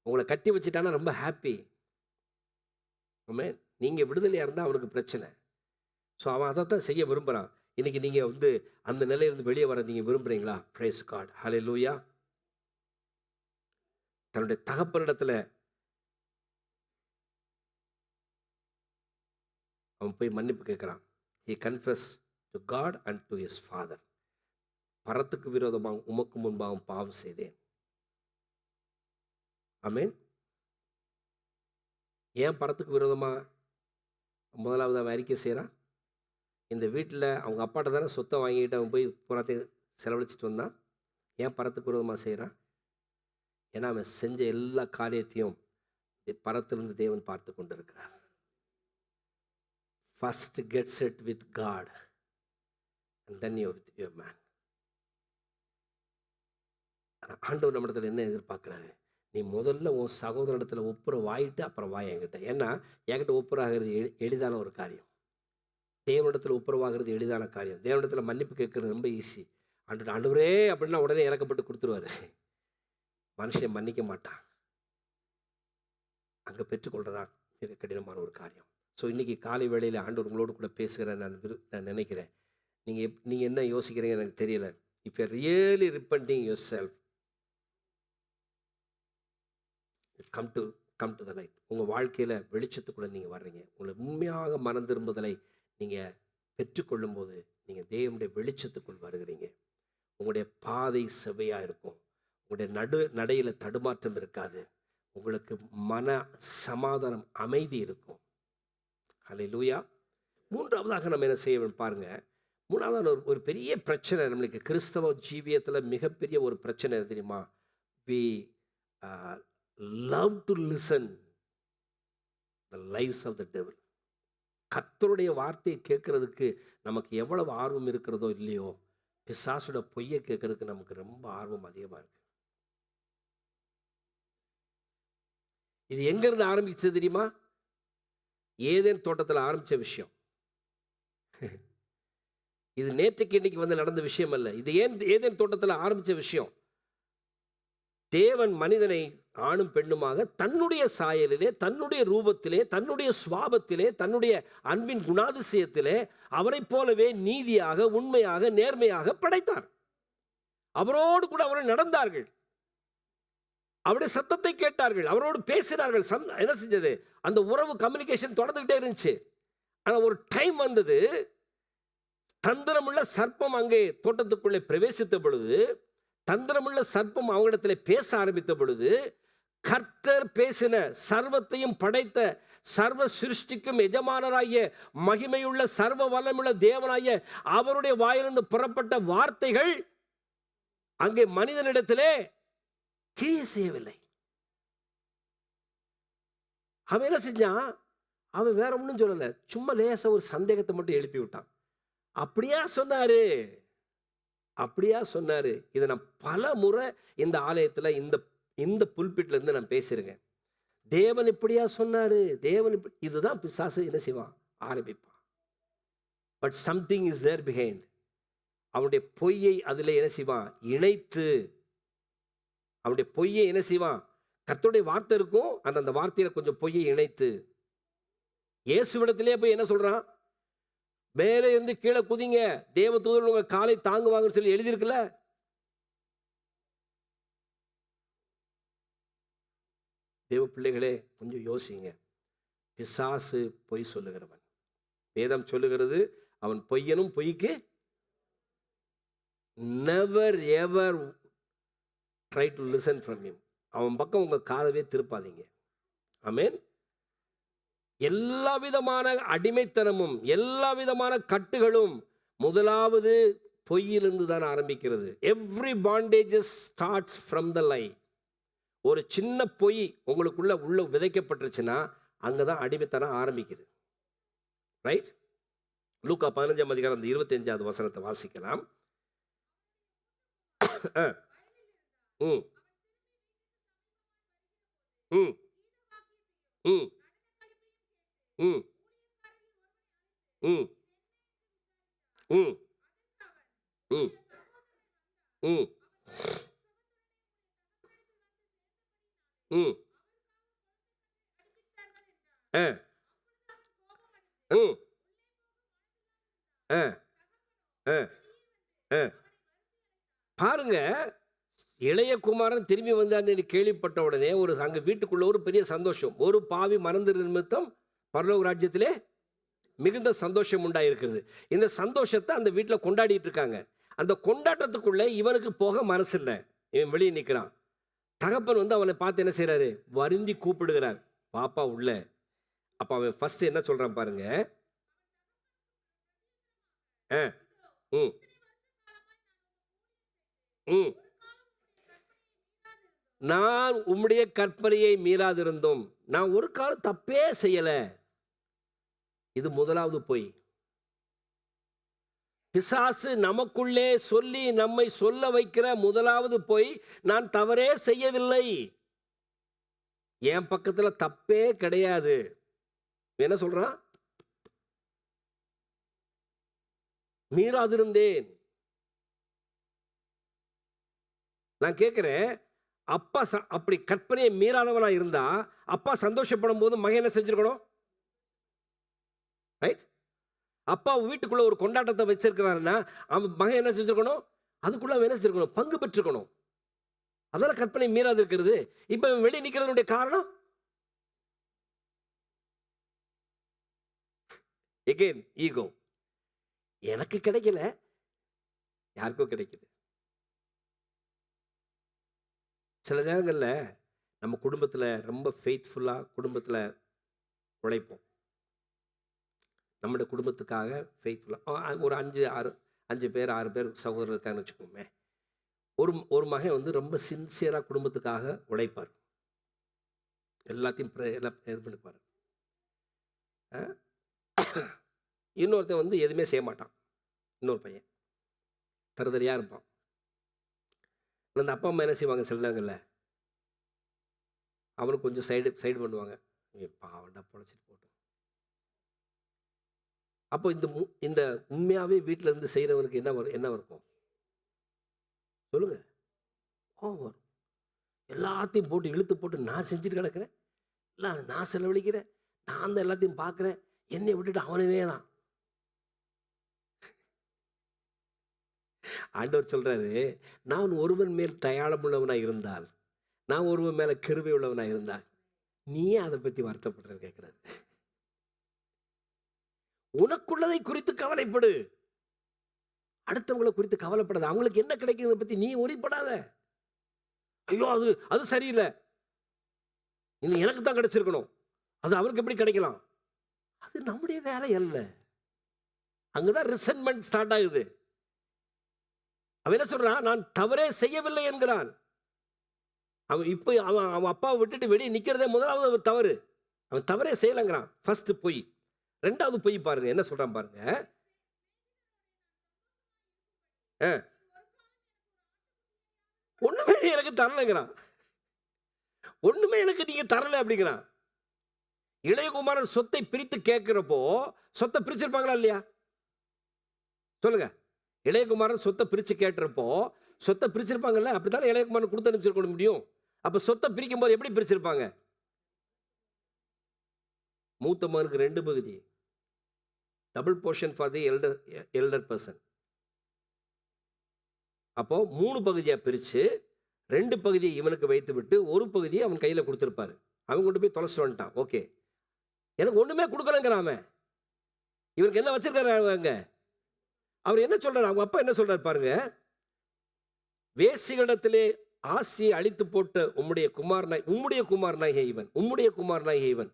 உங்களை கட்டி வச்சுட்டானா ரொம்ப ஹாப்பி. ஆமென். நீங்கள் விடுதலையாக இருந்தால் அவனுக்கு பிரச்சனை. ஸோ அவன் அதைத்தான் செய்ய விரும்புகிறான். இன்னைக்கு நீங்கள் அந்த நிலையிலிருந்து வெளியே வர நீங்கள் விரும்புகிறீங்களா? Price God. ஹல்லேலூயா. தன்னுடைய தகப்பனிடத்தில் அவன் போய் மன்னிப்பு கேட்குறான். He confessed to God and to his father. பரத்துக்கு விரோதமாக உமக்கு முன்பாக பாவம் செய்தேன். ஆமென். ஏன் பரத்துக்கு விரோதமாக முதலாவது அவன் அறிக்கை செய்கிறான்? இந்த வீட்டில் அவங்க அப்பாட்ட தானே சொத்தை வாங்கிட்டு அவன் போய் புறத்தையும் செலவழிச்சிட்டு வந்தான். ஏன் பரத்துக்கு விரோதமாக செய்கிறான்? ஏன்னா அவன் செஞ்ச எல்லா காரியத்தையும் பரத்திலிருந்து தேவன் பார்த்து கொண்டு இருக்கிறார். First get set with God and then you're with your man. ஆண்டவர் நம்மிடத்தில் என்ன எதிர்பார்க்குறாரு? நீ முதல்ல உன் சகோதரனிடத்தில் ஒப்புரவாயிட்டு அப்புறம் வாய் என்கிட்ட. ஏன்னா என்கிட்ட ஒப்புரவாகிறது எளிதான ஒரு காரியம். தேவனிடத்தில் ஒப்புரவாகிறது எளிதான காரியம். தேவனிடத்தில் மன்னிப்பு கேட்கறது ரொம்ப ஈஸி. ஆண்டவரே அப்படின்னா உடனே இறக்கப்பட்டு கொடுத்துருவாரு. மனுஷன் மன்னிக்க மாட்டான். அங்கே பெற்றுக்கொள்றதா மிக கடினமான ஒரு காரியம். ஸோ இன்றைக்கி காலை வேளையில் ஆண்டவர் உங்களோடு கூட பேசுகிறேன் நான் நினைக்கிறேன். நீங்கள் என்ன யோசிக்கிறீங்க எனக்கு தெரியல. If you really repenting yourself, come to the light. உங்கள் வாழ்க்கையில் வெளிச்சத்துக்குள்ளே நீங்கள் வர்றீங்க. உங்களை உண்மையாக மனம் திரும்புதலை நீங்கள் பெற்றுக்கொள்ளும் போது நீங்கள் தேவனுடைய வெளிச்சத்துக்குள் வருகிறீங்க. உங்களுடைய பாதை செவ்வையாக இருக்கும். உங்களுடைய நடையில் தடுமாற்றம் இருக்காது. உங்களுக்கு மன சமாதானம், அமைதி இருக்கும். ஹல்லேலூயா. மூன்றாவதாக நம்ம என்ன செய்ய பாருங்க. மூணாவதாக ஒரு பெரிய பிரச்சனை நம்மளுக்கு கிறிஸ்தவ ஜீவியத்தில் மிகப்பெரிய ஒரு பிரச்சனை தெரியுமா? we love to listen the lies of the devil. கர்த்தருடைய வார்த்தையை கேட்கறதுக்கு நமக்கு எவ்வளவு ஆர்வம் இருக்கிறதோ இல்லையோ, பிசாசுட பொய்யை கேட்கறதுக்கு நமக்கு ரொம்ப ஆர்வம் அதிகமாக இருக்கு. இது எங்கிருந்து ஆரம்பிச்சது தெரியுமா? ஏதேன் தோட்டத்தில் ஆரம்பித்த விஷயம். இது நேற்றுக்கு இன்னைக்கு நடந்த விஷயம் அல்ல. இது ஏதேன் தோட்டத்தில் ஆரம்பித்த விஷயம். தேவன் மனிதனை ஆணும் பெண்ணுமாக தன்னுடைய சாயலிலே, தன்னுடைய ரூபத்திலே, தன்னுடைய சுவாபத்திலே, தன்னுடைய அன்பின் குணாதிசயத்திலே அவரைப் போலவே நீதியாக, உண்மையாக, நேர்மையாக படைத்தார். அவரோடு கூட அவர்கள் நடந்தார்கள். அவருடைய சத்தத்தை கேட்டார்கள், அவரோடு பேசினார்கள். என்ன செஞ்சது? அந்த உறவு, கம்யூனிகேஷன் தொடர்ந்துகிட்டே இருந்துச்சு. ஆனால் ஒரு டைம் வந்தது, தந்திரமுள்ள சர்ப்பம் அங்கே தோட்டத்துக்குள்ளே பிரவேசித்த பொழுது, தந்திரமுள்ள சர்ப்பம் அவங்களிடத்தில் பேச ஆரம்பித்த பொழுது, கர்த்தர் பேசின, சர்வத்தையும் படைத்த, சர்வ சிருஷ்டிக்கும் எஜமானராகிய மகிமையுள்ள சர்வ வல்லமுள்ள தேவனாகிய அவருடைய வாயிலிருந்து புறப்பட்ட வார்த்தைகள் அங்கே மனிதனிடத்திலே கிரியை செய்யவில்லை. அவன் என்ன செஞ்சான்? அவன் வேற ஒன்றும் சொல்லலை, சும்மா லேசா ஒரு சந்தேகத்தை மட்டும் எழுப்பி விட்டான். அப்படியா சொன்னாரு, அப்படியா சொன்னாரு. இதை நான் பல முறை இந்த ஆலயத்தில், இந்த புல்பிட்ல இருந்து நான் பேசியிருக்கேன். தேவன் இப்படியா சொன்னாரு, தேவன் இதுதான் பிசாசு என்ன செய்வான்? ஆரம்பிப்பான். But something is there behind. அவனுடைய பொய்யை அதில் என்ன செய்வான்? இணைத்து. அவனுடைய பொய்யை என்ன செய்வான்? கர்த்தருடைய வார்த்தை இருக்கும், அந்த வார்த்தையில கொஞ்சம் பொய்யை இணைத்து இயேசுவிடத்திலே போய் என்ன சொல்றான்? மேலே இருந்து கீழே குதிங்க, தேவ தூதர்கள் உங்க காலை தாங்குவாங்கன்னு சொல்லி எழுதியிருக்குல்ல. தேவ பிள்ளைகளே, கொஞ்சம் யோசிங்க. பிசாசு பொய் சொல்லுகிறவன். வேதம் சொல்லுகிறது அவன் பொய்யனும், பொய்க்கு never ever try to listen from him. அவன் பக்கம் உங்க காதவே திருப்பாதீங்க. ஆமென். எல்லா விதமான அடிமைத்தனமும் எல்லா விதமான கட்டுகளும் முதலாவது பொய்யிலிருந்து தான் ஆரம்பிக்கிறது. Every bondages starts from the lie. ஒரு சின்ன பொய் உங்களுக்குள்ள விதைக்கப்பட்டுருச்சுன்னா அங்கதான் அடிமைத்தனம் ஆரம்பிக்குது. ரைட்? லூக்கா 15ஆம் அதிகாரம் 25வது வசனத்தை வாசிக்கலாம். ம் ம் ம் ம் ம் ம் ம் ம் ம் ஆ ம் ஆ ஆ ஆ பாருங்க, இளைய குமாரன் திரும்பி வந்தான்னு கேள்விப்பட்ட உடனே அங்க வீட்டுக்குள்ள ஒரு பெரிய சந்தோஷம். ஒரு பாவி மனது நிமித்தம் பரலோக ராஜ்யத்திலே மிகுந்த சந்தோஷம் உண்டாயிருக்கிறது. இந்த சந்தோஷத்தை அந்த வீட்டில் கொண்டாடிட்டு இருக்காங்க. அந்த கொண்டாட்டத்துக்குள்ள இவனுக்கு போக மனசு இல்லை. இவன் வெளியே நிற்கிறான். தகப்பன் அவனை பார்த்து என்ன செய்யறாரு? வருந்தி கூப்பிடுகிறார், பாப்பா உள்ள. அப்ப அவன் ஃபர்ஸ்ட் என்ன சொல்றான் பாருங்க. ம் ம் நான் உம்முடைய கற்பனையை மீறாதிருந்தோம். நான் ஒரு காலம் தப்பே செய்யல. இது முதலாவது பொய். பிசாசு நமக்குள்ளே சொல்லி நம்மை சொல்ல வைக்கிற முதலாவது பொய், நான் தவறே செய்யவில்லை, என் பக்கத்துல தப்பே கிடையாது. என்ன சொல்றான்? மீறாதிருந்தேன். நான் கேட்கிறேன், அப்பா அப்படி கற்பனையை மீறாதவனா இருந்தா அப்பா சந்தோஷப்படும் போது மகன் என்ன செஞ்சிருக்கணும்? ரைட்? அப்பா வீட்டுக்குள்ள ஒரு கொண்டாட்டத்தை வச்சிருக்கிறாருன்னா அவன் மகன் என்ன செஞ்சிருக்கணும்? அதுக்குள்ள அவன் என்ன செஞ்சிருக்கணும்? பங்கு பெற்றிருக்கணும். அதெல்லாம் கற்பனை மீறாது இருக்கிறது. இப்ப வெளியே நிக்கிறதுடைய காரணம் எகெயின் ஈகோ. எனக்கு கிடைக்கல, யாருக்கும் கிடைக்குது. சில நேரங்களில் நம்ம குடும்பத்தில் ரொம்ப ஃபெய்த்ஃபுல்லாக குடும்பத்தில் உழைப்போம். நம்முடைய குடும்பத்துக்காக ஃபெய்த்ஃபுல்லாக ஒரு 5 பேர் 6 பேர் சகோதரர் இருக்காங்கன்னு வச்சுக்கோமே. ஒரு மகன் ரொம்ப சின்சியராக குடும்பத்துக்காக உழைப்பார். எல்லாத்தையும் எல்லாம் இது பண்ணிப்பார். இன்னொருத்தன் எதுவுமே செய்ய மாட்டான். இன்னொரு பையன் தருதலையாக இருப்பான். அந்த அப்பா அம்மா என்ன செய்வாங்க? சில நேரங்களில் அவனுக்கு கொஞ்சம் சைடு பண்ணுவாங்க. பாவண்டா பொழைச்சிட்டு போட்டோம். அப்போ இந்த உண்மையாகவே வீட்டில் இருந்து செய்கிறவனுக்கு என்ன இருக்கும் சொல்லுங்க? கோவம் வரும். எல்லாத்தையும் போட்டு இழுத்து போட்டு நான் செஞ்சுட்டு கிடக்கிறேன், இல்லை நான் செலவழிக்கிறேன், நான் தான் எல்லாத்தையும் பார்க்குறேன், என்னை விட்டுட்டு அவனவே தான். ஆண்டவர் சொல்றாரு, நான் ஒருவன் மேல் தயாளம் உள்ளவனாக இருந்தால், நான் ஒருவன் மேல கிருபை உள்ளவனாக இருந்தால், நீயே அதை பத்தி வருத்தப்படுற கேட்கிறாரு. உனக்குள்ளதை குறித்து கவலைப்படு, அடுத்தவங்களை குறித்து கவலைப்படாத. அவங்களுக்கு என்ன கிடைக்குதை பத்தி நீ ஒரிப்படாத. ஐயோ அது சரியில்லை, இன்னும் எனக்கு தான் கிடைச்சிருக்கணும், அது அவருக்கு எப்படி கிடைக்கலாம்? அது நம்முடைய வேலை அல்ல. அங்கதான் ரிசன்மெண்ட் ஸ்டார்ட் ஆகுது. அவன் என்ன சொல்றான்? நான் தவறே செய்யவில்லை என்கிறான். அவன் இப்போ அவன் அப்பாவை விட்டுட்டு வெளியே நிற்கிறதே முதலாவது ஒரு தவறு. அவன் தவறே செய்யலைங்கிறான். ஃபர்ஸ்ட் பொய். ரெண்டாவது பொய் பாருங்க, என்ன சொல்றான் பாருங்க. ஒண்ணுமே எனக்கு தரலைங்கிறான். ஒண்ணுமே எனக்கு நீங்க தரல அப்படிங்கிறான். இளையகுமாரன் சொத்தை பிரித்து கேட்கிறப்போ சொத்தை பிரிச்சிருப்பாங்களா இல்லையா? சொல்லுங்க. இளையகுமாரன் சொத்தை பிரித்து கேட்டுறப்போ சொத்தை பிரிச்சிருப்பாங்கல்ல? அப்படித்தானே இளையகுமாரன் கொடுத்து அனுப்பிச்சிருக்க முடியும். அப்போ சொத்தை பிரிக்கும் போது எப்படி பிரிச்சிருப்பாங்க? மூத்த மகனுக்கு 2 பகுதி, double portion for the elder person. அப்போ 3 பகுதியாக பிரித்து 2 பகுதியை இவனுக்கு வைத்து விட்டு 1 பகுதியை அவன் கையில் கொடுத்துருப்பாரு. அவன் கொண்டு போய் தொலைச்சிட்டு வந்துட்டான். ஓகே, எனக்கு ஒன்றுமே கொடுக்கலங்கிறாம இவனுக்கு என்ன வச்சிருக்காங்க? அவர் என்ன சொல்றாரு? அவங்க அப்பா என்ன சொல்றாரு பாருங்க. வேசிகளிடத்திலே ஆசியை அழித்து போட்ட உம்முடைய குமாரனாகிய இவன்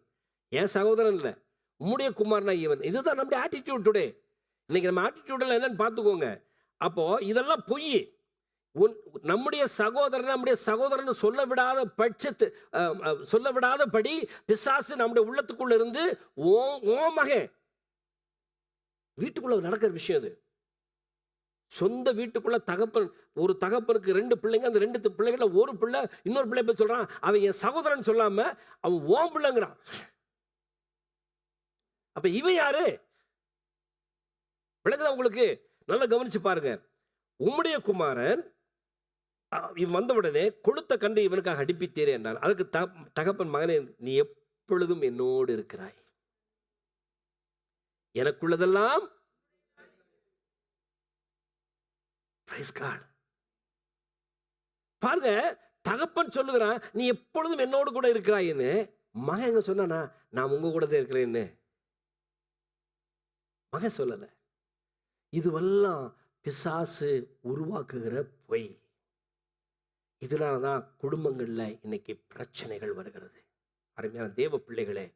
என் சகோதரன் இல்லை, உம்முடைய குமாரனாகிய இவன். இதுதான் நம்முடைய ஆட்டிடியூட் டுடே. இன்னைக்கு நம்ம ஆட்டிடியூட்ல என்னன்னு பார்த்துக்கோங்க. அப்போ இதெல்லாம் பொய். நம்முடைய சகோதரன் சொல்ல விடாதபடி பிசாசு நம்முடைய உள்ளத்துக்குள்ள இருந்து ஓ மகன் வீட்டுக்குள்ள நடக்கிற விஷயம் அது. சொந்த வீட்டுக்குள்ள ஒரு தகப்பனுக்கு 2 பிள்ளைங்க, அந்த 2 பிள்ளைகள ஒரு பிள்ளை இன்னொரு பிள்ளை போய் சொல்றான், அவன் என் சகோதரன் சொல்லாம அவன் ஓம் பிள்ளைங்கிறான். அப்ப இவன் யாரு? விளங்குதா உங்களுக்கு? நல்லா கவனிச்சு பாருங்க. உம்முடைய குமாரன் இவன் வந்தவுடனே கொளுத்த கன்று இவனுக்காக அடிப்பித்தீரே என்றான். அதுக்கு தகப்பன், மகனே, நீ எப்பொழுதும் என்னோடு இருக்கிறாய், எனக்குள்ளதெல்லாம் பாருங்க. தகப்பன் சொல்லுகிறான், நீ எப்பொழுதும் என்னோடு கூட இருக்கிறாயின்னு. மகன் எங்க சொன்னானா, நான் உங்க கூட தான் இருக்கிறேன்னு. மகன் சொல்லல. இதுவெல்லாம் பிசாசு உருவாக்குகிற பொய். இதனாலதான் குடும்பங்கள்ல இன்னைக்கு பிரச்சனைகள் வருகிறது. அருமையான தேவ பிள்ளைகளே,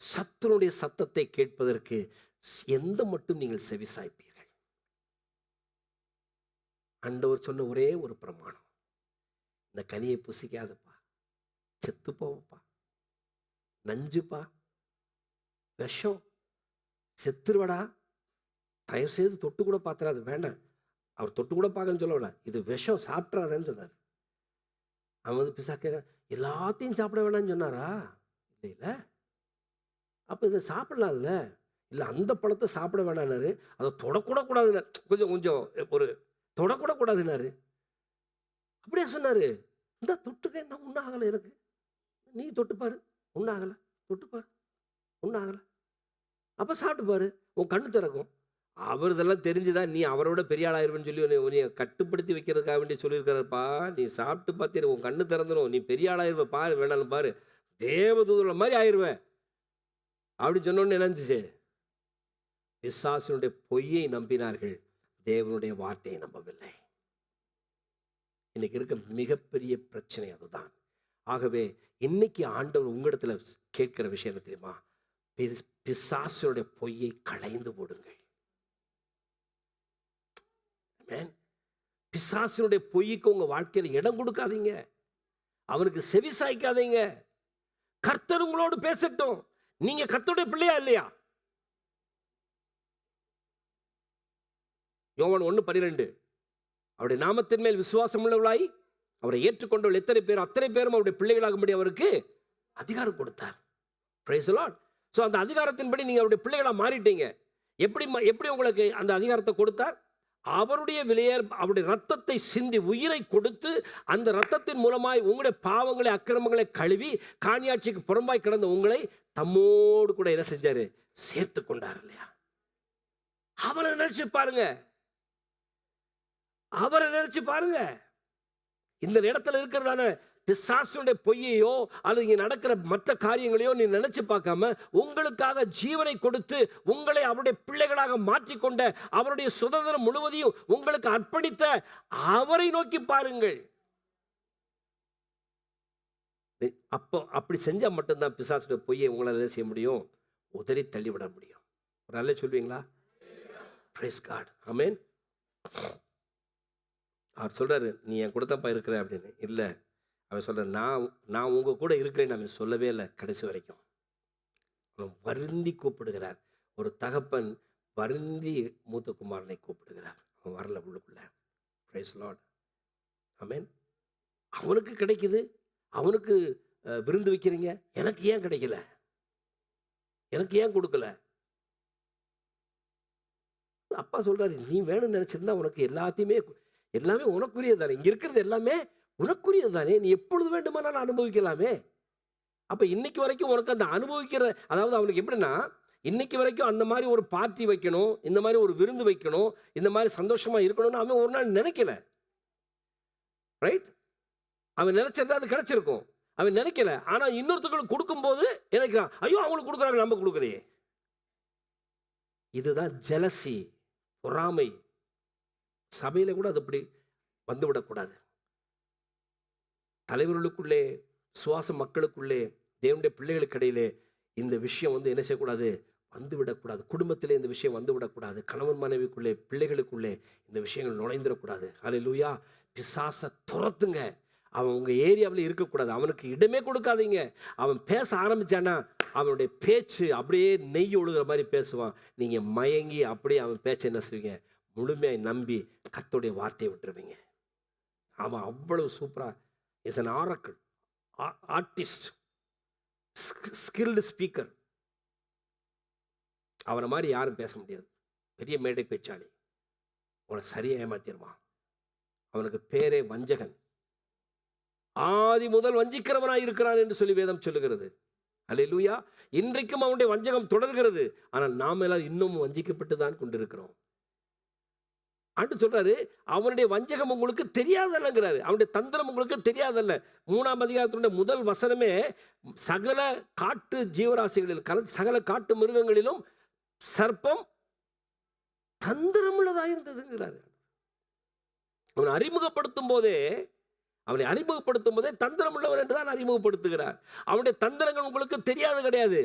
சத்துருடைய சத்தத்தை கேட்பதற்கு எந்த மட்டும் நீங்கள் செவிசாய்ப்பீர்கள்? ஆண்டவர் சொன்ன ஒரே ஒரு பிரமாணம், இந்த கனியை புசிக்காதப்பா, செத்து போவப்பா, நஞ்சுப்பா, விஷம், செத்துருவடா, தயவு செய்து தொட்டு கூட பார்த்துறாது. வேண்டாம், அவர் தொட்டு கூட பார்க்கன்னு சொல்ல வேண்டாம், இது விஷம், சாப்பிட்றாதன்னு சொன்னார். அவன் வந்து பிசாக்க எல்லாத்தையும் சாப்பிட வேணாம்னு சொன்னாரா? இல்லை, அப்போ இதை சாப்பிடலாம்ல. இல்லை, அந்த பழத்தை சாப்பிட வேணான்னாரு. அதை தொடக்கூட கூடாதுன்னு கொஞ்சம் ஒரு தொடக்கூட கூடாதுன்னாரு. அப்படியே சொன்னாரு. இந்த தொட்டுக்க என்ன ஒன்றும் ஆகலை, எனக்கு நீ தொட்டுப்பாரு, ஒன்றும் ஆகலை, தொட்டுப்பாரு, ஒன்றும் ஆகலை, அப்போ சாப்பிட்டு பாரு, உன் கண்ணு திறக்கும். அவர் இதெல்லாம் தெரிஞ்சுதான் நீ அவரோட பெரிய ஆளாயிருவேன்னு சொல்லி உன்னை கட்டுப்படுத்தி வைக்கிறதுக்காக வேண்டி சொல்லியிருக்காருப்பா. நீ சாப்பிட்டு பார்த்தீரு, உன் கண்ணு திறந்துடும், நீ பெரிய ஆளாயிருவ, பாரு, வேணாலும் பாரு, தேவதூதர் மாதிரி ஆயிடுவேன் அப்படி சொன்னோன்னு நினைஞ்சிச்சு. பிசாசுனுடைய பொய்யை நம்பினார்கள், தேவனுடைய வார்த்தையை நம்பவில்லை. இன்னைக்கு இருக்க மிகப்பெரிய பிரச்சனை அதுதான். ஆகவே இன்னைக்கு ஆண்டவர் உங்களிடத்துல கேட்கிற விஷயம் என்ன தெரியுமா? பிசாசுடைய பொய்யை களைந்து போடுங்கள். பிசாசுடைய பொய்க்கு உங்க வாழ்க்கையில இடம் கொடுக்காதீங்க, அவனுக்கு செவி சாய்க்காதீங்க. கர்த்தர் உங்களோடு பேசட்டும். நீங்க கர்த்தருடைய பிள்ளையா இல்லையா? யோவான் 1:12, அவருடைய நாமத்தின் மேல் விசுவாசம் உள்ளவளாய் அவரை ஏற்றுக்கொண்டவள் எத்தனை பேர், அத்தனை பேரும் அவருடைய பிள்ளைகளாகும்படி அவருக்கு அதிகாரம் கொடுத்தார். Price the Lord. ஸோ அந்த அதிகாரத்தின்படி நீங்க அவருடைய பிள்ளைகளா மாறிட்டீங்க. எப்படி உங்களுக்கு அந்த அதிகாரத்தை கொடுத்தார்? அவருடைய அவருடைய ரத்தத்தை சிந்தி உயிரை கொடுத்து, அந்த ரத்தத்தின் மூலமாய் உங்களுடைய பாவங்களை அக்கிரமங்களை கழுவி காணியாட்சிக்கு புறம்பாய் கிடந்த உங்களை தம்மோடு கூட என்ன செஞ்சாரு? சேர்த்து கொண்டார் இல்லையா? அவரை நினைச்சு பாருங்க, அவரை நினைச்சு பாருங்க. இந்த இடத்துல இருக்கிறதான பிசாசுடைய பொய்யையோ அல்லது இங்க நடக்கிற மற்ற காரியங்களையோ நீ நினைச்சு பார்க்காம, உங்களுக்காக ஜீவனை கொடுத்து உங்களை அவருடைய பிள்ளைகளாக மாற்றிக்கொண்ட, அவருடைய சுதந்திரம் முழுவதையும் உங்களுக்கு அர்ப்பணித்த அவரை நோக்கி பாருங்கள். அப்போ அப்படி செஞ்சா மட்டும்தான் பிசாசுடைய பொய்யை உங்களால் செய்ய முடியும், உதறி தள்ளிவிட முடியும். ஒரு நல்ல சொல்வீங்களா? Price God. ஆமென். அவர் சொல்றாரு, நீ என் கூட தான்ப்பா இருக்கிற அப்படின்னு. இல்லை, அவன் சொல்ற, நான் உங்க கூட இருக்கிறேன்னு அவன் சொல்லவே இல்லை கடைசி வரைக்கும். அவன் வருந்தி கூப்பிடுகிறார். ஒரு தகப்பன் வருந்தி மூத்த குமாரனை கூப்பிடுகிறார். அவன் வரல உள்ளுக்குள்ள. Praise Lord. ஆமென். அவனுக்கு கிடைக்குது, அவனுக்கு விருந்து வைக்கிறீங்க, எனக்கு ஏன் கிடைக்கல? எனக்கு ஏன் கொடுக்கல? அப்பா சொல்றாரு, நீ வேணும்னு நினைச்சிருந்தா உனக்கு எல்லாமே உனக்குரியது தானே. இங்க இருக்கிறது எல்லாமே உனக்குரியது தானே. நீ எப்பொழுது வேண்டுமானாலும் அனுபவிக்கலாமே. அப்ப இன்னைக்கு வரைக்கும் உனக்கு அந்த அனுபவிக்கிற, அதாவது அவனுக்கு எப்படின்னா, இன்னைக்கு வரைக்கும் அந்த மாதிரி ஒரு பார்ட்டி வைக்கணும், இந்த மாதிரி ஒரு விருந்து வைக்கணும், இந்த மாதிரி சந்தோஷமா இருக்கணும்னு அவன் ஒரு நாள் நினைக்கல. ரைட்? அவன் நினைச்சது அது கிடைச்சிருக்கும். அவன் நினைக்கல. ஆனா இன்னொருத்தங்களுக்கு கொடுக்கும்போது நினைக்கிறான், ஐயோ அவங்களுக்கு கொடுக்குறாங்க நம்ம கொடுக்கலையே. இதுதான் ஜெலசி, பொறாமை. சபையில கூட அது அப்படி வந்துவிடக்கூடாது. தலைவர்களுக்குள்ளே, சுவாச மக்களுக்குள்ளே, தேவனுடைய பிள்ளைகளுக்கு இடையிலே இந்த விஷயம் என்ன செய்யக்கூடாது? வந்துவிடக்கூடாது. குடும்பத்திலே இந்த விஷயம் வந்துவிடக்கூடாது. கணவன் மனைவிக்குள்ளே, பிள்ளைகளுக்குள்ளே இந்த விஷயங்கள் நுழைந்துடக்கூடாது. ஹல்லேலூயா. பிசாசை துரத்துங்க. அவன் உங்கள் ஏரியாவில் இருக்கக்கூடாது. அவனுக்கு இடமே கொடுக்காதீங்க. அவன் பேச ஆரம்பித்தானா அவனுடைய பேச்சு அப்படியே நெய் ஒழுகிற மாதிரி பேசுவான். நீங்கள் மயங்கி அப்படியே அவன் பேச்சை என்ன செய்வீங்க? முழுமையாக நம்பி கர்த்தருடைய வார்த்தையை விட்டுருவீங்க. அவன் அவ்வளவு சூப்பராக is an Oracle, artist, skilled speaker. அவனை மாதிரி யாரும் பேச முடியாது. பெரிய மேடை பேச்சாளி. அவனை சரியாக ஏமாத்திடுவான். அவனுக்கு பேரே வஞ்சகன். ஆதி முதல் வஞ்சிக்கிறவனாய் இருக்கிறான் என்று சொல்லி வேதம் சொல்லுகிறது. அல்லேலூயா. இன்றைக்கும் அவனுடைய வஞ்சகம் தொடர்கிறது. ஆனால் நாம் எல்லாரும் இன்னும் வஞ்சிக்கப்பட்டு தான் கொண்டிருக்கிறோம். ஆண்டு சொல்றாரு, அவனுடைய வஞ்சகம் உங்களுக்கு தெரியாதல்லங்கிறாரு. அவனுடைய தந்திரம் உங்களுக்கு தெரியாதல்ல. 3ஆம் அதிகாரத்தினுடைய முதல் வசனமே சகல காட்டு ஜீவராசிகளில், சகல காட்டு மிருகங்களிலும் சர்ப்பம் தந்திரம் உள்ளதாக இருந்ததுங்கிறாரு. அவனை அறிமுகப்படுத்தும் போதே தந்திரம் உள்ளவன் என்று தான் அறிமுகப்படுத்துகிறார். அவனுடைய தந்திரங்கள் உங்களுக்கு தெரியாது கிடையாது.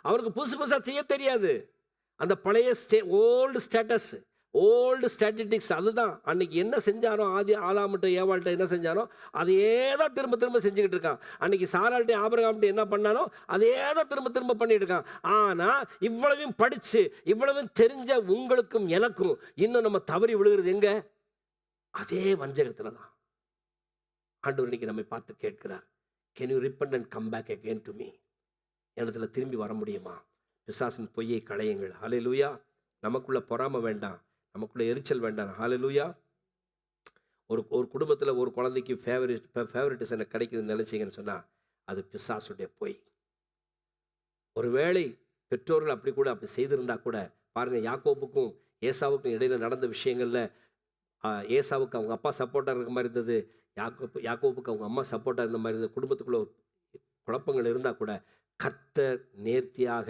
அவனுக்கு புதுசு புதுசாக செய்ய தெரியாது. அந்த பழைய ஓல்டு ஸ்டாட்டிஸ்டிக்ஸ் அதுதான். அன்னைக்கு என்ன செஞ்சானோ, ஆதாம்கிட்ட ஏவாள்கிட்ட என்ன செஞ்சானோ அதையே தான் திரும்ப திரும்ப செஞ்சுக்கிட்டு இருக்கான். அன்னைக்கு சாராள்கிட்ட ஆபிரகாம்கிட்ட என்ன பண்ணானோ அதே தான் திரும்ப திரும்ப பண்ணிட்டு இருக்கான். ஆனால் இவ்வளவையும் படித்து இவ்வளவும் தெரிஞ்ச உங்களுக்கும் எனக்கும் இன்னும் நம்ம தவறி விழுகிறது எங்க? அதே வஞ்சகத்தில் தான். ஆண்டவர் இன்னைக்கு நம்மை பார்த்து கேட்கிறார், can you repent and come back again to me? இடத்துல திரும்பி வர முடியுமா? பிசாசின் பொய்யை களையுங்கள். ஹல்லேலூயா. நமக்குள்ள பொறாமை வேண்டாம், நமக்குள்ள எரிச்சல் வேண்டாம். ஹல்லேலூயா. ஒரு குடும்பத்தில் ஒரு குழந்தைக்கு ஃபேவரட்டிசம் கிடைக்குதுன்னு நினைச்சிங்கன்னு சொன்னால் அது பிசாசுடைய பொய். ஒருவேளை பெற்றோர்கள் அப்படி செய்திருந்தா கூட பாருங்கள், யாக்கோபுக்கும் ஏசாவுக்கும் இடையில நடந்த விஷயங்களில் ஏசாவுக்கு அவங்க அப்பா சப்போர்ட்டாக இருக்க மாதிரி இருந்தது, யாக்கோபுக்கு அவங்க அம்மா சப்போர்ட்டாக இருந்த மாதிரி இருந்தது. குடும்பத்துக்குள்ள குழப்பங்கள் இருந்தால் கூட கர்த்தர் நேர்த்தியாக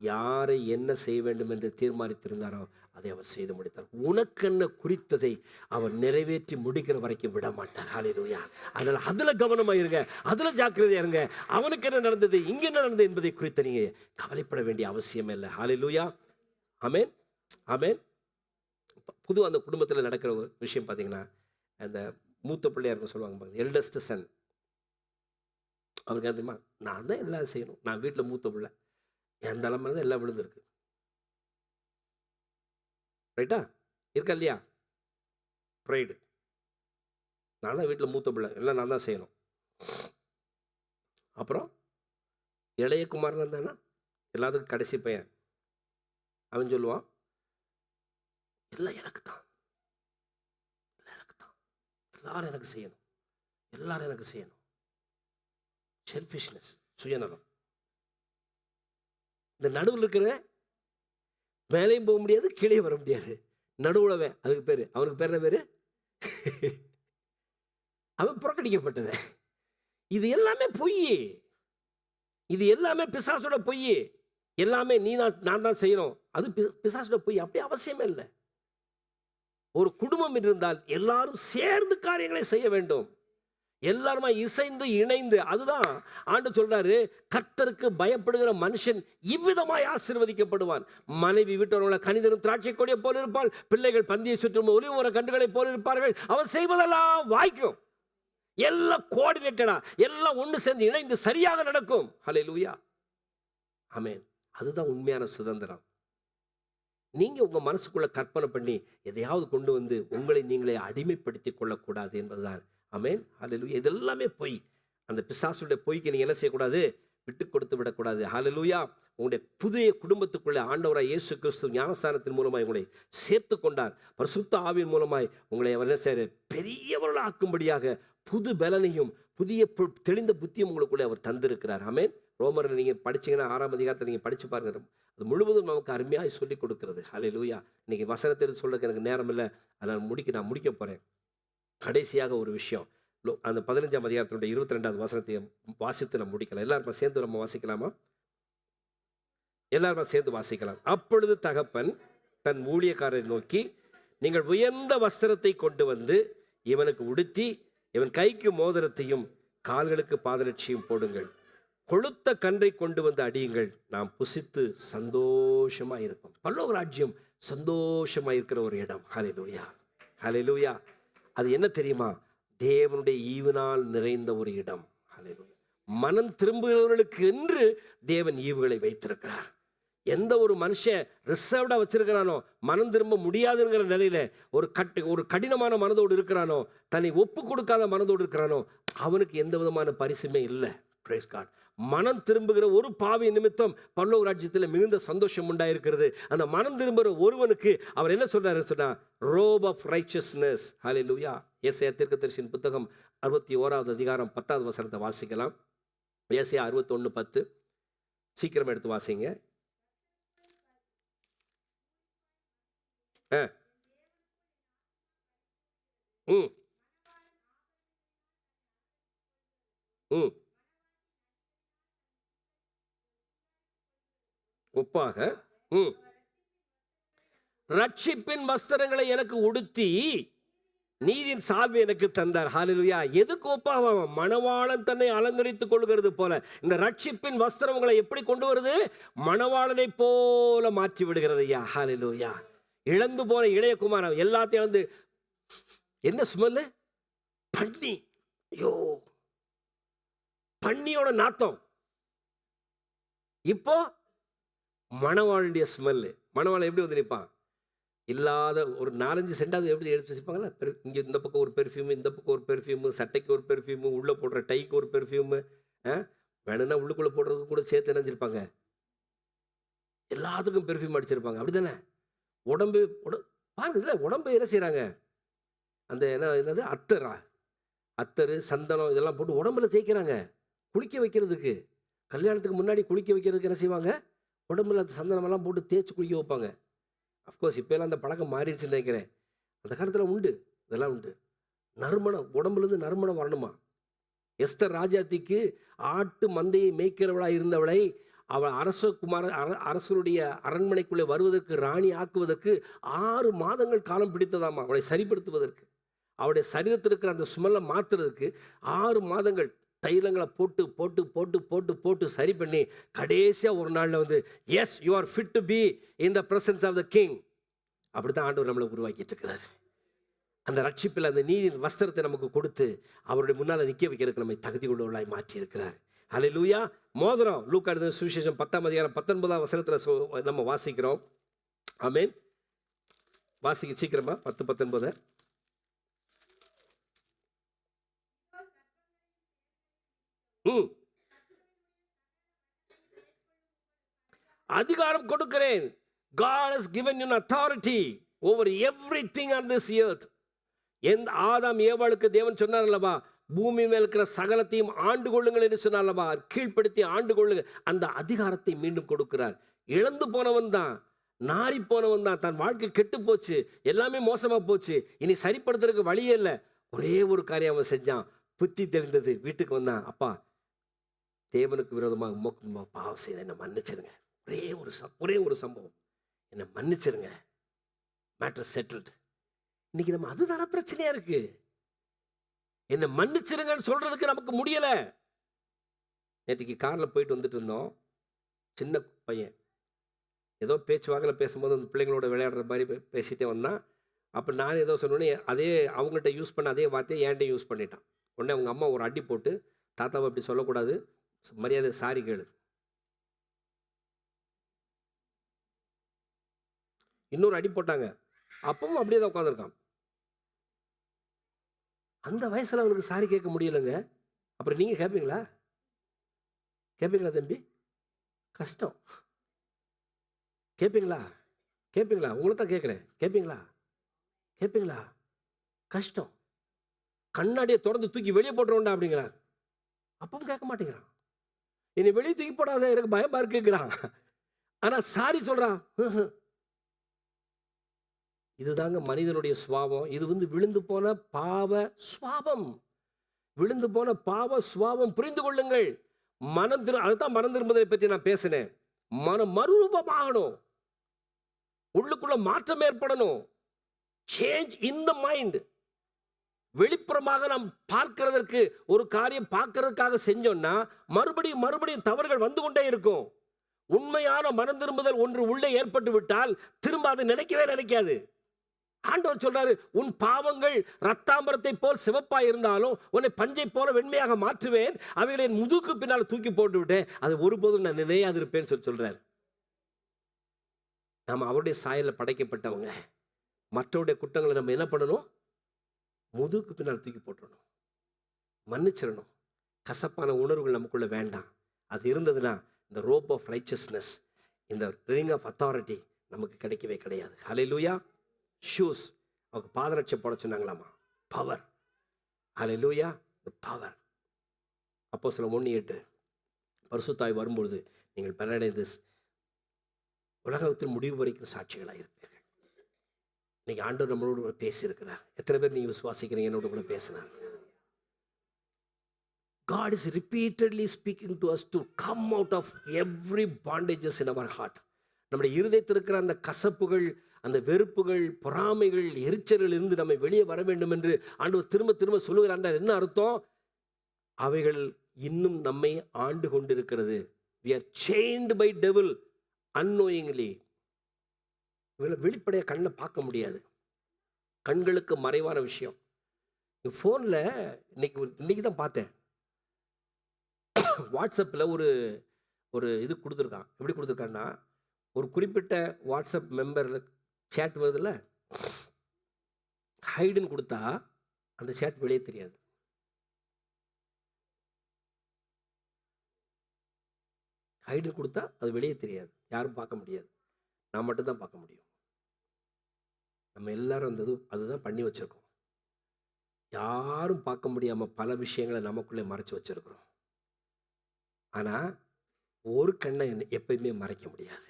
யாரை என்ன செய்ய வேண்டும் என்று தீர்மானித்திருந்தாரோ அதை அவர் செய்து முடித்தார். உனக்கென்ன குறித்ததை அவர் நிறைவேற்றி முடிக்கிற வரைக்கும் விட மாட்டார். ஹல்லேலூயா. அதனால் அதில் கவனமாக இருங்க, அதில் ஜாக்கிரதையாக இருங்க. அவனுக்கு என்ன நடந்தது, இங்கே என்ன நடந்தது என்பதை குறித்து நீங்கள் கவலைப்பட வேண்டிய அவசியமே இல்லை. ஹல்லேலூயா. ஆமென், ஆமென். புது அந்த குடும்பத்தில் நடக்கிற ஒரு விஷயம் பார்த்தீங்கன்னா, அந்த மூத்த பிள்ளையாருன்னு சொல்லுவாங்க பாருங்க, எல்டஸ்ட் சன். அவருக்கு என்ன தெரியுமா? நான் தான் எல்லாம் செய்யணும், நான் வீட்டில் மூத்த பிள்ளை, என் தலைமையில தான் எல்லாம் விழுந்துருக்கு. ரைட்டா? இருக்கா இல்லையா? ப்ரைடு. நான் தான் வீட்டில் மூத்த பிள்ளை, எல்லாம் நான் தான் செய்யணும். அப்புறம் இளைய குமாரன் இருந்தானா எல்லாத்துக்கும் கடைசி பையன். அவன் சொல்லுவான், எல்லாம் எனக்கு தான், எல்லாரும் எனக்கு செய்யணும், எல்லாரும் எனக்கு செய்யணும். செல்ஃபிஷ்னஸ், சுயநலம். இந்த நடுவில் இருக்கிற மேலேயும் போக முடியாது, கீழே வர முடியாது, நடுவுலவன். அதுக்கு பேர், அவனுக்கு பேர் என்ன பேரு? அவன் புறக்கணிக்கப்பட்டவன். இது எல்லாமே பொய், இது எல்லாமே பிசாசோட பொய். எல்லாமே நான் தான் செய்யணும், அது பிசாசோட பொய். அப்படி அவசியமே இல்லை. ஒரு குடும்பம் இருந்தால் எல்லாரும் சேர்ந்து காரியங்களை செய்ய வேண்டும், எல்லாருமா இசைந்து இணைந்து. அதுதான் ஆண்டவர் சொல்றாரு, கர்த்தருக்கு பயப்படுகிற மனுஷன் இவ்விதமாய் ஆசீர்வதிக்கப்படுவான். மனைவி வீட்டவர்களை கனிதரும் திராட்சை கொடியை போல இருப்பாள், பிள்ளைகள் பந்தியை சுற்றும் ஒலிவு மர கன்றுகளை போல இருப்பார்கள். அவன் செய்வதெல்லாம் வாய்க்கும். எல்லாம் கோஆர்டினேட்டடா, எல்லாம் ஒன்று சேர்ந்து இணைந்து சரியாக நடக்கும். ஹல்லேலூயா. ஆமென். அதுதான் உண்மையான சுதந்திரம். நீங்கள் உங்கள் மனசுக்குள்ளே கற்பனை பண்ணி எதையாவது கொண்டு வந்து உங்களை நீங்களே அடிமைப்படுத்தி கொள்ளக்கூடாது என்பதுதான். ஆமென், ஹல்லேலூயா. இதெல்லாமே பொய். அந்த பிசாசுடைய பொய்க்கு நீங்கள் என்ன செய்யக்கூடாது? விட்டு கொடுத்து விடக்கூடாது. ஹல்லேலூயா. உங்களுடைய புதிய குடும்பத்துக்குள்ளே ஆண்டவராய் இயேசு கிறிஸ்து ஞானஸ்நானத்தின் மூலமாய் உங்களை சேர்த்து கொண்டார். பரிசுத்த ஆவியின் மூலமாய் உங்களை அவர் என்ன செய்ய பெரியவர்களாக்கும்படியாக புது பலனையும் புதிய தெளிந்த புத்தியும் உங்களுக்குள்ளே அவர் தந்திருக்கிறார். ஆமென். ரோமரை நீங்கள் படிச்சீங்கன்னா 6ஆம் அதிகாரத்தை நீங்கள் படித்து பாருங்க. அது முழுவதும் நமக்கு அருமையாக சொல்லிக் கொடுக்கிறது. ஹல்லேலூயா. இன்னைக்கு வசனத்தை எடுத்து சொல்றதுக்கு எனக்கு நேரம் இல்லை. அதனால் நான் முடிக்க போகிறேன். கடைசியாக ஒரு விஷயம், அந்த 15ஆம் அதிகாரத்தினுடைய 22வது வசனத்தை வாசித்து நம்ம முடிக்கலாம். எல்லாருமே சேர்ந்து நம்ம வாசிக்கலாமா? எல்லாருமே சேர்ந்து வாசிக்கலாம். அப்பொழுது தகப்பன் தன் ஊழியக்காரரை நோக்கி, நீங்கள் உயர்ந்த வஸ்திரத்தை கொண்டு வந்து இவனுக்கு உடுத்தி இவன் கைக்கு மோதிரத்தையும் கால்களுக்கு பாதரட்சியும் போடுங்கள். கொழுத்த கன்றை கொண்டு வந்து அடியுங்கள். நாம் புசித்து சந்தோஷமாக இருப்போம். பரலோக ராஜ்யம் சந்தோஷமாக இருக்கிற ஒரு இடம். ஹல்லேலூயா, ஹல்லேலூயா. அது என்ன தெரியுமா? தேவனுடைய ஈவினால் நிறைந்த ஒரு இடம். ஹல்லேலூயா. மனம் திரும்புகிறவர்களுக்கு என்று தேவன் ஈவுகளை வைத்திருக்கிறார். எந்த ஒரு மனுஷன் ரிசர்வ்டாக வச்சிருக்கிறானோ, மனம் திரும்ப முடியாதுங்கிற நிலையில ஒரு கடினமான மனதோடு இருக்கிறானோ, தன்னை ஒப்பு கொடுக்காத மனதோடு இருக்கிறானோ, அவனுக்கு எந்த விதமான பரிசுமே இல்லை. Praise God. மனம் திரும்புகிற ஒரு பாவி நிமித்தம் பரலோக ராஜ்யத்தில் மிகுந்த சந்தோஷம் உண்டாயிருக்கிறது. அந்த மனம் திரும்புகிற ஒருவனுக்கு அவர் என்ன சொல்றாரு சொன்னா, ரோப் ஆஃப் ரைச்சஸ்னஸ். ஹல்லேலூயா. ஏசாயா தீர்க்கதரிசியின் புத்தகம் 61வது அதிகாரம் 10வது வசனத்தை வாசிக்கலாம். ஏசாயா 61:10. சீக்கிரம் எடுத்து வாசிங்க. ம் ம் ஒப்பாக ரட்சிப்பின் வஸ்திரங்களை எனக்கு உடுத்தி நீதியின் சால்வை எனக்கு தந்தார். ஹல்லேலூயா. எதுக்கு ஒப்பாக? மணவாளன் தன்னை அலங்கரித்துக் கொள்கிறது போல இந்த ரட்சிப்பின் வஸ்திரம் உங்களை எப்படி கொண்டு வருது? மணவாளனை போல மாற்றி விடுகிறது. ஐயா, ஹல்லேலூயா. இழந்து போன இளையகுமாரன் எல்லாத்தையும் இழந்து, என்ன ஸ்மெல்லு? பன்னி. ஐயோ, பன்னியோட நாத்தம். இப்போ மணவாளுடைய ஸ்மெல்லு. மணவாளன் எப்படி வந்து நிற்பான்? இல்லாத ஒரு 4-5 சென்டாவது எப்படி எடுத்து வச்சுப்பாங்களா? இங்கே இந்த பக்கம் ஒரு பெர்ஃப்யூமு, இந்த பக்கம் ஒரு பெர்ஃப்யூமு, சட்டைக்கு ஒரு பெர்ஃப்யூமு, உள்ளே போடுற டைக்கு ஒரு பெர்ஃப்யூமு, வேணும்னா உள்ளுக்குள்ளே போடுறதுக்கு கூட சேர்த்து நினைச்சிருப்பாங்க. எல்லாத்துக்கும் பெர்ஃப்யூம் அடிச்சிருப்பாங்க. அப்படி தானே? உடம்பு பாருங்க, இதில் உடம்பு என்ன செய்கிறாங்க? அந்த என்னது அத்தரு சந்தனம் இதெல்லாம் போட்டு உடம்புல தேய்க்கிறாங்க. குளிக்க வைக்கிறதுக்கு, கல்யாணத்துக்கு முன்னாடி குளிக்க வைக்கிறதுக்கு என்ன செய்வாங்க? உடம்புல அந்த சந்தனமெல்லாம் போட்டு தேய்ச்சி குளிக்க வைப்பாங்க. அஃப்கோர்ஸ் இப்போலாம் அந்த பழக்கம் மாறிடுச்சுன்னு நினைக்கிறேன். அந்த காலத்தில் உண்டு, இதெல்லாம் உண்டு. நறுமணம், உடம்புலேருந்து நறுமணம் வரணுமா? எஸ்தர் ராஜாத்திக்கு ஆட்டு மந்தையை மேய்க்கிறவளாக இருந்தவளை அவள் அரசருடைய அரண்மனைக்குள்ளே வருவதற்கு, ராணி ஆக்குவதற்கு 6 மாதங்கள் காலம் பிடித்ததாமா. அவளை சரிப்படுத்துவதற்கு, அவளுடைய சரீரத்தில் இருக்கிற அந்த ஸ்மெல்லை மாற்றுறதுக்கு 6 மாதங்கள் தைலங்களை போட்டு போட்டு போட்டு போட்டு போட்டு சரி பண்ணி கடைசியாக ஒரு நாளில் வந்து, yes you are fit to be in the presence of the king. அப்படி தான் ஆண்டவர் நம்மளை உருவாக்கிட்டு இருக்கிறார். அந்த ரட்சிப்பில் அந்த நீதியின் வஸ்திரத்தை நமக்கு கொடுத்து அவருடைய முன்னால் நிற்க வைக்கிறதுக்கு நம்மை தகுதி உள்ளவர்களாய் மாற்றி இருக்கிறார். ஹல்லேலூயா. மோதிரம். லூக்கா எழுதின சுவிசேஷம் 10ஆம் அதிகாரம் 19ஆம் வசனத்தில் நம்ம வாசிக்கிறோம். ஆமென். வாசிக்க சீக்கிரமா 10:19. அதிகாரம் கொடுக்கிறேன். God has given you an authority over everything on this earth. எந்த ஆதாம் ஏவாளுக்கு தேவன் சொன்னார் அல்லவா, பூமி மேல் இருக்கிற சகலத்தையும் ஆண்டு கொள்ளுங்கள் என்று சொன்னார் அல்லவா, கீழ்ப்படுத்தி ஆண்டு கொள்ளுங்கள். அந்த அதிகாரத்தை மீண்டும் கொடுக்கிறார். இழந்து போனவன் தான், நாரி போனவன் தான், தன் வாழ்க்கை கெட்டு போச்சு, எல்லாமே மோசமா போச்சு, இனி சரிப்படுத்துறதுக்கு வழியே இல்லை. ஒரே ஒரு காரியம் அவன் செஞ்சான். புத்தி தெரிந்தது, வீட்டுக்கு வந்தான். அப்பா, தேவனுக்கு விரோதமாக பாவம் செய்த என்னை மன்னிச்சிருங்க. ஒரே ஒரு சம்பவம், என்னை மன்னிச்சிருங்க, மேட்டர் செட்டில்டு. இன்னைக்கு நம்ம அதுதான பிரச்சனையா இருக்கு. என்னை மன்னிச்சிருங்கன்னு சொல்றதுக்கு நமக்கு முடியல. நேற்றுக்கு காரில் போயிட்டு வந்துட்டு இருந்தோம். சின்ன பையன் ஏதோ பேச்சு வாக்கில் பேசும்போது அந்த பிள்ளைங்களோட விளையாடுற மாதிரி பேசிட்டே வந்தான். அப்போ நான் ஏதோ சொன்னோன்னே அதே அவங்கள்ட்ட யூஸ் பண்ண அதே வார்த்தையை ஏன்ட்டே யூஸ் பண்ணிட்டான். உடனே அவங்க அம்மா ஒரு அடி போட்டு, தாத்தாவை அப்படி சொல்லக்கூடாது, மரியாதை சாரி கேளு. இன்னொரு அடி போட்டாங்க. அப்பவும் அப்படியே தான் உட்காந்துருக்கான். அந்த வயசில் அவனுக்கு சாரி கேட்க முடியலைங்க. அப்புறம் நீங்கள் கேட்பீங்களா? கேட்பீங்களா தம்பி? கஷ்டம். கேட்பீங்களா? கேட்பீங்களா? உங்களை தான் கேட்குறேன். கேட்பீங்களா? கேட்பீங்களா? கஷ்டம். கண்ணாடியை திறந்து தூக்கி வெளியே போட்டுருவோண்டா அப்படிங்கிறான். அப்பவும் கேட்க மாட்டேங்கிறான். என்னை வெளியே தூக்கி போடாத, எனக்கு பயமா இருக்குங்கிறான். ஆனா சாரி சொல்றான். இதுதாங்க மனிதனுடைய சுவாபம். இது விழுந்து போன பாவ சுவாபம். விழுந்து போன பாவ சுவாபம். புரிந்து கொள்ளுங்கள். அதுதான் மனம் திரும்புதலை பற்றி நான் பேசினேன். மனம் மறுரூபமாகணும், உள்ளுக்குள்ள மாற்றம் ஏற்படணும். Change in the mind. வெளிப்புறமாக நாம் பார்க்கிறதற்கு, ஒரு காரியம் பார்க்கறதுக்காக செஞ்சோம்னா மறுபடியும் மறுபடியும் தவறுகள் வந்து கொண்டே இருக்கும். உண்மையான மனம் திரும்புதல் ஒன்று உள்ளே ஏற்பட்டு விட்டால் திரும்ப அதை நினைக்கவே நினைக்காது. ஆண்டவர் சொல்றாரு, உன் பாவங்கள் ரத்தாம்பரத்தை போல் சிவப்பாய் இருந்தாலும் உன்னை பஞ்சை போல வெண்மையாக மாற்றுவேன், அவைகளை என் முதுகுக்கு பின்னால் தூக்கி போட்டு விட்டேன், அது ஒருபோதும் நான் நினையாது இருப்பேன்னு சொல்றாரு. நாம் அவருடைய சாயலில் படைக்கப்பட்டவங்க. மற்றவருடைய குற்றங்களை நம்ம என்ன பண்ணணும்? முதுகுக்கு பின்னால் தூக்கி போட்டுடணும், மன்னிச்சிடணும். கசப்பான உணர்வுகள் நமக்குள்ள வேண்டாம். அது இருந்ததுன்னா இந்த ரோப் ஆஃப் ரைச்சஸ்னஸ், இந்த ரிங் ஆஃப் அத்தாரிட்டி நமக்கு கிடைக்கவே கிடையாது. ஹல்லேலூயா. ஷூஸ், அவங்க பாதரட்சை போட சொன்னாங்களாமா. பவர். ஹல்லேலூயா. பவர். அப்போஸ்தலர் 1:8, பரிசுத்தாய் வரும்பொழுது நீங்கள் பலனடைந்து உலகத்தின் முடிவு வரைக்கும் சாட்சிகளாக இருப்பீர்கள். இன்னைக்கு ஆண்டவர் நம்மளோட கூட பேசியிருக்கிறார். எத்தனை பேர் நீங்கள் விசுவாசிக்கிறீங்க? என்னோட கூட பேசினார். God is repeatedly speaking to us to come out of every bondages in our heart. நம்முடைய இருதயத்தில் இருக்கிற அந்த கசப்புகள், அந்த வெறுப்புகள், பொறாமைகள், எரிச்சல்கள் இருந்து நம்ம வெளியே வர வேண்டும் என்று ஆண்டவர் திரும்ப திரும்ப சொல்லுகிறார். என்ன அர்த்தம்? அவைகள் இன்னும் நம்மை ஆண்டு கொண்டிருக்கிறது. We are chained by devil unknowingly. வெளிப்படையாக கண்ணில் பார்க்க முடியாது, கண்களுக்கு மறைவான விஷயம். ஃபோனில் இன்னைக்கு தான் பார்த்தேன். வாட்ஸ்அப்பில் ஒரு இது கொடுத்துருக்கான். எப்படி கொடுத்துருக்கான்னா, ஒரு குறிப்பிட்ட வாட்ஸ்அப் மெம்பரில் சேட் வருதுல்ல, ஹைடுன்னு கொடுத்தா அந்த சேட் வெளியே தெரியாது. ஹைடுன்னு கொடுத்தா அது வெளியே தெரியாது, யாரும் பார்க்க முடியாது, நான் மட்டும்தான் பார்க்க முடியும். நம்ம எல்லாரும் அதுதான் பண்ணி வச்சுருக்கோம். யாரும் பார்க்க முடியாமல் பல விஷயங்களை நமக்குள்ளே மறைச்சி வச்சுருக்கிறோம். ஆனால் ஒரு கண்ணை எப்பயுமே மறைக்க முடியாது.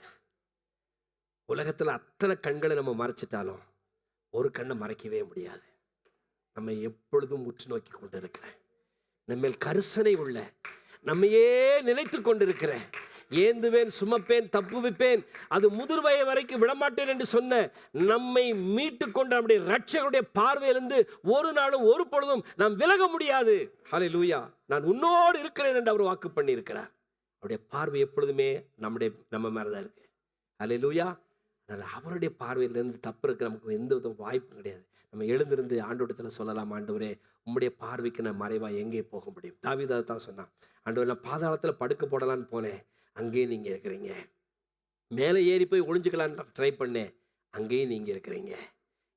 உலகத்தில் அத்தனை கண்களை நம்ம மறைச்சிட்டாலும் ஒரு கண்ணை மறைக்கவே முடியாது. நம்ம எப்பொழுதும் உற்று நோக்கி கொண்டு இருக்கிறேன், நம்மேல் கரிசனை உள்ள, நம்மையே நினைத்து கொண்டிருக்கிற, ஏந்துவேன், சுமப்பேன், தப்புவிப்பேன், அது முதிர்வய வரைக்கும் விடமாட்டேன் என்று சொன்ன நம்மை மீட்டு கொண்ட நம்முடைய இரட்சகருடைய பார்வையிலிருந்து ஒரு நாளும் ஒரு பொழுதும் நாம் விலக முடியாது. ஹல்லேலூயா. நான் உன்னோடு இருக்கிறேன் என்று அவர் வாக்கு பண்ணி இருக்கிறார். அவருடைய பார்வை எப்பொழுதுமே நம்ம மேலதான் இருக்கு. ஹல்லேலூயா. அதனால் அவருடைய பார்வையிலிருந்து தப்பு இருக்கு நமக்கு எந்த வித வாய்ப்பும் கிடையாது. நம்ம எழுந்திருந்து ஆண்டவரிடத்தில் சொல்லலாம், ஆண்டவரே உம்முடைய பார்வைக்கு நான் மறைவாக எங்கே போக முடியும்? தாவீது அதை தான் சொன்னான். ஆண்டவர், நான் பாதாளத்தில் படுக்க போடலான்னு போனேன், அங்கேயும் நீங்கள் இருக்கிறீங்க. மேலே ஏறி போய் ஒளிஞ்சுக்கலான்னு ட்ரை பண்ணேன், அங்கேயும் நீங்கள் இருக்கிறீங்க.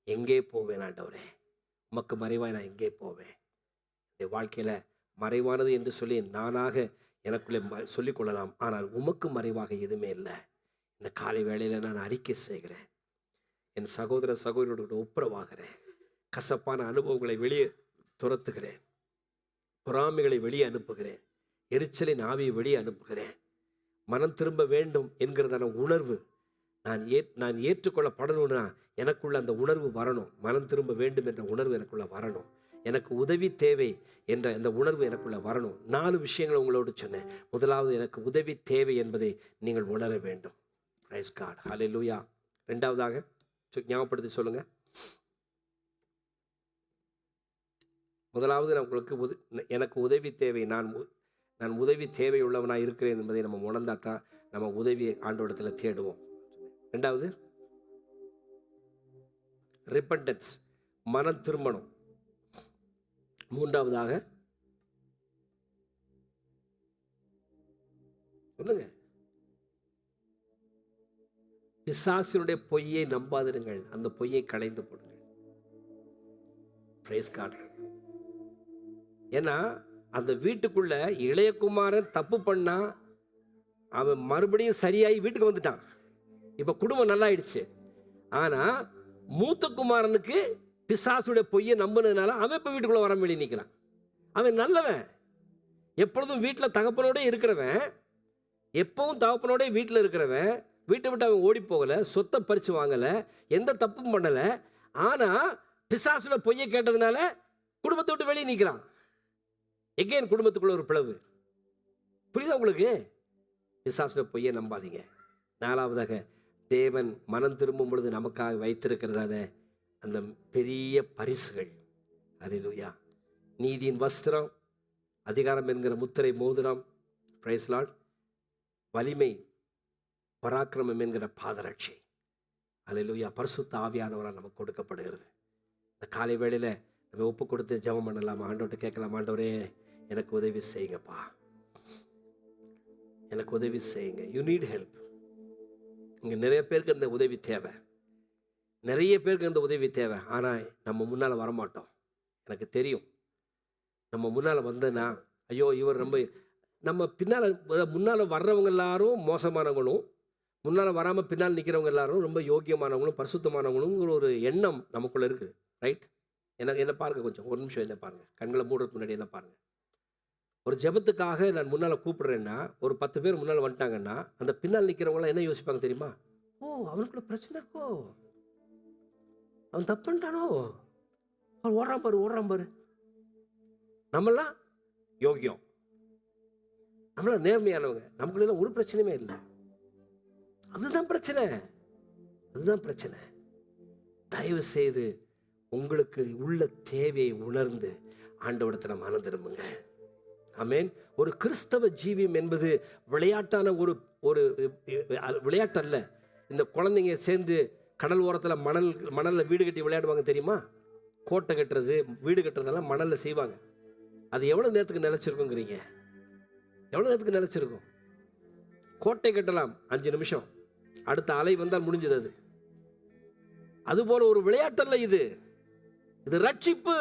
எங்கே போவேன் ஆண்டவரே? உமக்கு மறைவாக நான் எங்கே போவேன்? என் வாழ்க்கையில் மறைவானது என்று சொல்லி நானாக எனக்குள்ளே சொல்லிக்கொள்ளலாம். ஆனால் உமக்கு மறைவாக எதுவுமே இல்லை. இந்த காலை வேளையில் நான் அறிக்கை செய்கிறேன், என் சகோதர சகோதரியோட ஒப்புரவாகிறேன். கசப்பான அனுபவங்களை வெளியே துரத்துகிறேன், பொறாமைகளை வெளியே அனுப்புகிறேன், எரிச்சலின் ஆவியை வெளியே அனுப்புகிறேன். மனம் திரும்ப வேண்டும் என்கிறதான உணர்வு நான் ஏற்றுக்கொள்ளப்படணும்னா எனக்குள்ள அந்த உணர்வு வரணும். மனம் திரும்ப வேண்டும் என்ற உணர்வு எனக்குள்ள வரணும். எனக்கு உதவி தேவை என்ற அந்த உணர்வு எனக்குள்ள வரணும். 4 விஷயங்களை உங்களோடு சொன்னேன். முதலாவது, எனக்கு உதவி தேவை என்பதை நீங்கள் உணர வேண்டும். Price God. ஹல்லேலூயா. 2வதாக ஞாபகப்படுத்தி சொல்லுங்க. முதலாவது, எனக்கு உதவி தேவை, நான் உதவி தேவை உள்ளவனாக இருக்கிறேன் என்பதை நம்ம உணர்ந்தா தான் நம்ம உதவியை ஆண்டவரிடத்தில் தேடுவோம். 2வது, ரிப்பண்டன்ஸ், மனம் திரும்பணும். 3வதாக சொல்லுங்க, பிசாசினுடைய பொய்யை நம்பாதிருங்கள், அந்த பொய்யை களைந்து போடுங்கள். Praise God. ஏன்னா அந்த வீட்டுக்குள்ள இளையகுமாரன் தப்பு பண்ணா அவன் மறுபடியும் சரியாகி வீட்டுக்கு வந்துட்டான். இப்போ குடும்பம் நல்லா ஆயிடுச்சு. ஆனால் மூத்த குமாரனுக்கு பிசாசுடைய பொய்யை நம்பினதுனால அவன் இப்போ வீட்டுக்குள்ளே வர வெளியே நிற்கிறான். அவன் நல்லவன், எப்பொழுதும் வீட்டில் தகப்பனோட இருக்கிறவன், எப்பவும் தகப்பனோட வீட்டில் இருக்கிறவன், வீட்டை விட்டு அவன் ஓடி போகலை, சொத்தை பறித்து வாங்கலை, எந்த தப்பும் பண்ணலை. ஆனால் பிசாசுடைய பொய்யை கேட்டதுனால குடும்பத்தை விட்டு வெளியே நிற்கிறான். எகெயின் குடும்பத்துக்குள்ள ஒரு பிளவு. புரியுதா உங்களுக்கு? பிசாசுடைய பொய்யை நம்பாதீங்க. நாலாவதாக, தேவன் மனம் திரும்பும் பொழுது நமக்காக வைத்திருக்கிறதான அந்த பெரிய பரிசுகள். அல்லேலூயா. நீதியின் வஸ்திரம், அதிகாரம் என்கிற முத்திரை மோதிரம், பிரைஸ் லார்ட், வலிமை, பராக்கிரமம் என்கிற பாதரட்சை. அல்லேலூயா. பரிசுத்த ஆவியானவரால் நமக்கு கொடுக்கப்படுகிறது. இந்த காலை வேளையில் நம்ம ஒப்பு கொடுத்து ஜெபம் பண்ணலாம். ஆண்டவர்கிட்ட கேட்கலாம், ஆண்டவரே எனக்கு உதவி செய்யுங்கப்பா, எனக்கு உதவி செய்யுங்க. You need help. இங்கே நிறைய பேருக்கு அந்த உதவி தேவை, நிறைய பேருக்கு அந்த உதவி தேவை. ஆனால் நம்ம முன்னால் வரமாட்டோம். எனக்கு தெரியும், நம்ம முன்னால் வந்தேன்னா ஐயோ இவர் நம்ம முன்னால் வர்றவங்க எல்லாரும் மோசமானவங்களும், முன்னால் வராமல் பின்னால் நிற்கிறவங்க எல்லாரும் ரொம்ப யோக்கியமானவங்களும் பரிசுத்தமானவங்களுங்கிற ஒரு எண்ணம் நமக்குள்ளே இருக்குது. ரைட்? என்ன பாருங்கள், கொஞ்சம் ஒரு நிமிஷம் என்ன பாருங்கள், கண்களை மூடுறதுக்கு முன்னாடி என்ன பாருங்கள். ஒரு ஜெபத்துக்காக நான் முன்னால் கூப்பிட்றேன்னா, ஒரு 10 பேர் முன்னால் வந்துட்டாங்கன்னா, அந்த பின்னால் நிற்கிறவங்களாம் என்ன யோசிப்பாங்க தெரியுமா? ஓ, அவனுக்குள்ள பிரச்சனை இருக்கோ, அவன் தப்பு பண்ணிட்டானோ, அவன் ஓடுறான் பாரு. நம்மளாம் யோகியம், நம்மளாம் நேர்மையானவங்க, நமக்குள்ள ஒரு பிரச்சனையுமே இல்லை. அதுதான் பிரச்சனை. தயவு செய்து உங்களுக்கு உள்ள தேவையை உணர்ந்து ஆண்டவரிடத்தில் மனம் திரும்புங்க. ஆமென். ஒரு கிறிஸ்தவ ஜீவியம் என்பது விளையாட்டான ஒரு விளையாட்டு அல்ல. இந்த குழந்தைங்க சேர்ந்து கடல் ஓரத்தில் மணலில் வீடு கட்டி விளையாடுவாங்க தெரியுமா? கோட்டை கட்டுறது, வீடு கட்டுறதெல்லாம் மணலில் செய்வாங்க. அது எவ்வளோ நேரத்துக்கு நிலச்சிருக்குங்கிறீங்க? எவ்வளோ நேரத்துக்கு நிலச்சிருக்கும்? கோட்டை கட்டலாம் 5 நிமிஷம், அடுத்த அலை வந்தால் முடிஞ்சது. அதுபோல ஒரு விளையாட்டல்ல இது. இது ரட்சிப்பு,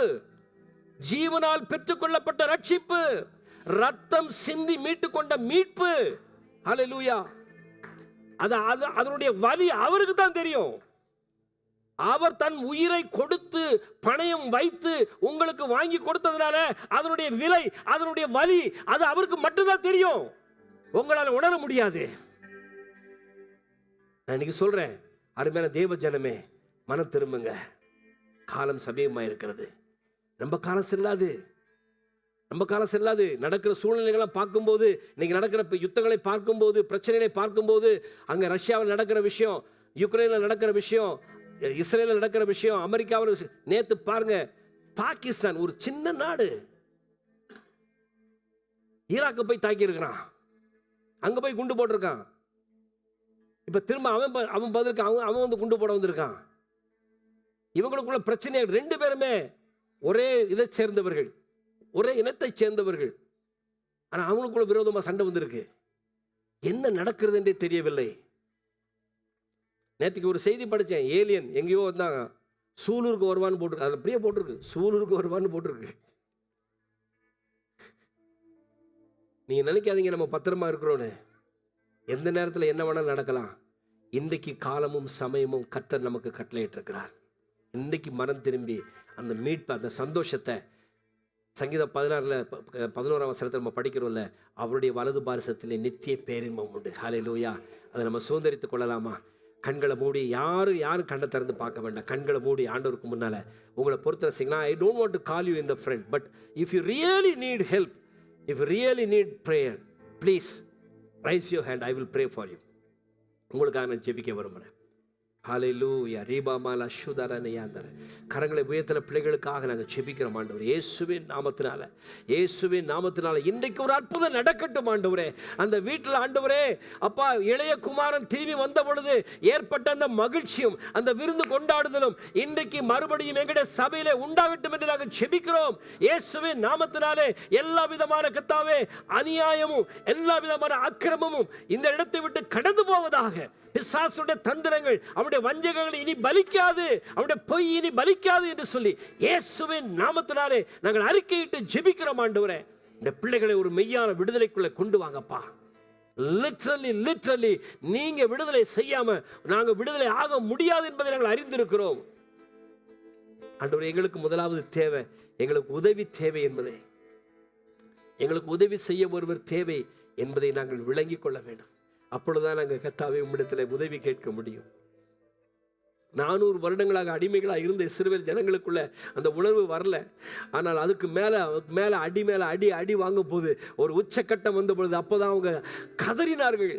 ஜீவனால் பெற்றுக்கொள்ளப்பட்ட ரட்சிப்பு, ரத்தம் சிந்தி மீட்டு கொண்ட மீட்பு. ஹல்லேலூயா. அதனுடைய வலி அவருக்கு தான் தெரியும். அவர் தன் உயிரை கொடுத்து பணயம் வைத்து உங்களுக்கு வாங்கி கொடுத்ததுனால அதனுடைய விலை, அதனுடைய வலி, அது அவருக்கு மட்டும்தான் தெரியும். உங்களால் உணர முடியாது. நான் இன்னைக்கு சொல்றேன், அருமையான தேவ ஜனமே, மனம் திரும்புங்க. காலம் சமீபமாக இருக்கிறது. ரொம்ப காலம் செல்லாது. நடக்கிற சூழ்நிலைகளை பார்க்கும்போது, இன்னைக்கு நடக்கிற யுத்தங்களை பார்க்கும்போது, பிரச்சனைகளை பார்க்கும்போது, அங்கே ரஷ்யாவில் நடக்கிற விஷயம், யுக்ரைனில் நடக்கிற விஷயம், இஸ்ரேலில் நடக்கிற விஷயம், அமெரிக்காவில் நேற்று பாருங்க, பாகிஸ்தான் ஒரு சின்ன நாடு ஈராக்கை போய் தாக்கி இருக்கிறான், அங்கே போய் குண்டு போட்டிருக்கான். இப்போ திரும்ப அவன் பதிலுக்கு அவன் வந்து குண்டு போட வந்திருக்கான். இவங்களுக்குள்ள பிரச்சனை. 2 பேருமே ஒரே இதை சேர்ந்தவர்கள், ஒரே இனத்தை சேர்ந்தவர்கள். ஆனால் அவங்களுக்குள்ள விரோதமாக சண்டை வந்திருக்கு. என்ன நடக்கிறது என்றே தெரியவில்லை. நேற்றுக்கு ஒரு செய்தி படித்தேன், ஏலியன் எங்கேயோ வந்தாங்க, சூலூருக்கு வருவான்னு போட்டிருக்கு. அதில் அப்படியே போட்டிருக்கு, சூலூருக்கு வருவான்னு போட்டிருக்கு. நீங்கள் நினைக்காதீங்க நம்ம பத்திரமா இருக்கிறோன்னு. எந்த நேரத்தில் என்ன வேணாலும் நடக்கலாம். இன்றைக்கு காலமும் சமயமும் கர்த்தர் நமக்கு கட்டளையிட்டு இருக்கிறார். இன்றைக்கு மனம் திரும்பி அந்த மீட்பு, அந்த சந்தோஷத்தை, சங்கீதம் 16 வசனத்தில் நம்ம படிக்கிறோம்ல, அவருடைய வலது பாரசத்திலே நித்திய பேரின்பம் உண்டு. ஹல்லேலூயா. அதை நம்ம சுதந்திரித்துக் கொள்ளலாமா? கண்களை மூடி, யாரும் கண்ணை திறந்து பார்க்க வேண்டாம். கண்களை மூடி ஆண்டவருக்கு முன்னால் உங்களை பொறுத்த செய்யுங்களா. I don't want to call you in the front, but if you really need help, if you really need prayer, please raise your hand, I will pray for you. உங்களுக்காக நான் ஜெபிக்க விரும்புகிறேன். ஹல்லேலூயா. ரீபாமாலா சுதரனையாந்தர கரங்களை உயர்த்தின பிள்ளைகளுக்காக நாங்கள் ஜெபிக்கிறோம் ஆண்டவரே. இயேசுவின் நாமத்தினால இன்றைக்கு ஒரு அற்புதம் நடக்கட்டும் ஆண்டவரே. அந்த வீட்டில் ஆண்டவரே அப்பா, இளைய குமாரன் திரும்பி வந்த பொழுது ஏற்பட்ட அந்த மகிழ்ச்சியும் அந்த விருந்து கொண்டாடுதலும் இன்றைக்கு மறுபடியும் எங்களுடைய சபையிலே உண்டாகட்டும் என்று நாங்கள் ஜெபிக்கிறோம். இயேசுவின் நாமத்தினாலே எல்லா விதமான கர்த்தாவே அநியாயமும் எல்லா விதமான அக்கிரமமும் இந்த இடத்தை விட்டு கடந்து போவதாக. பிசாசுடைய தந்திரங்கள், அவனுடைய வஞ்சகங்கள் இனி பலிக்காது, அவனுடைய பொய் இனி பலிக்காது என்று சொல்லி இயேசுவின் நாமத்தினாலே நாங்கள் அறிக்கையிட்டு ஜெபிக்கிறோம் ஆண்டவரே. இந்த பிள்ளைகளை ஒரு மெய்யான விடுதலைக்குள்ள கொண்டு வாங்கப்பா. லிட்டரலி நீங்க விடுதலை செய்யாம நாங்க விடுதலை ஆக முடியாது என்பதை நாங்கள் அறிந்திருக்கிறோம். ஆண்டவரே, எங்களுக்கு முதலாவது தேவை, எங்களுக்கு உதவி தேவை என்பதை, எங்களுக்கு உதவி செய்ய ஒருவர் தேவை என்பதை நாங்கள் விளங்கிக் கொள்ள வேண்டும். அப்பொழுதுதான் நாங்கள் கர்த்தாவே உம்மிடத்தில் உதவி கேட்க முடியும். 400 வருடங்களாக அடிமைகளாக இருந்த இஸ்ரவேல் ஜனங்களுக்குள்ள அந்த உணர்வு வரல. ஆனால் அதுக்கு மேலே அடி வாங்கும் போது ஒரு உச்சக்கட்டம் வந்த பொழுது அப்போதான் அவங்க கதறினார்கள்.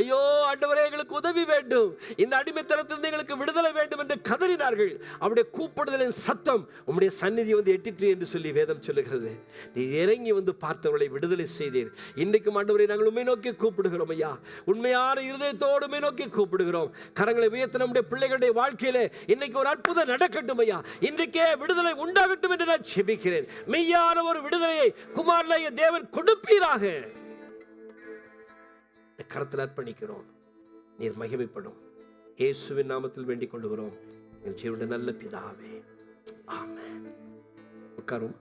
ஐயோ ஆண்டவரே, எங்களுக்கு உதவி வேண்டும், இந்த அடிமைத்தனத்திலிருந்து எங்களுக்கு விடுதலை வேண்டும் என்று கதறினார்கள். அவருடைய கூப்பிடுதலின் சத்தம் உம்முடைய சந்நிதி வந்து எட்டிற்று என்று சொல்லி வேதம் சொல்லுகிறது. நீ இறங்கி வந்து பார்த்தவர்களை விடுதலை செய்தீர். இன்றைக்கும் ஆண்டவரை நாங்கள் உண்மை நோக்கி கூப்பிடுகிறோம் ஐயா. உண்மையான இருதயத்தோடு உண்மை நோக்கி கூப்பிடுகிறோம். கரங்களை உயர்த்த நம்முடைய பிள்ளைகளுடைய வாழ்க்கை இன்னைக்கு ஒரு அற்புதம் நடக்கட்டும் ஐயா. இன்றைக்கே விடுதலை உண்டாகட்டும் என்று நான் ஜெபிக்கிறேன். மெய்யான ஒரு விடுதலையை குமாரனாகிய தேவன் கொடுப்பீராக. கரத்தில் அர்ப்பணிக்கிறோம். நீர் மகிமைப்படும். இயேசுவின் நாமத்தில் வேண்டிக் கொள்கிறோம் எங்கள் ஜீவனுடைய நல்ல பிதாவே, ஆமென். உட்காரும்.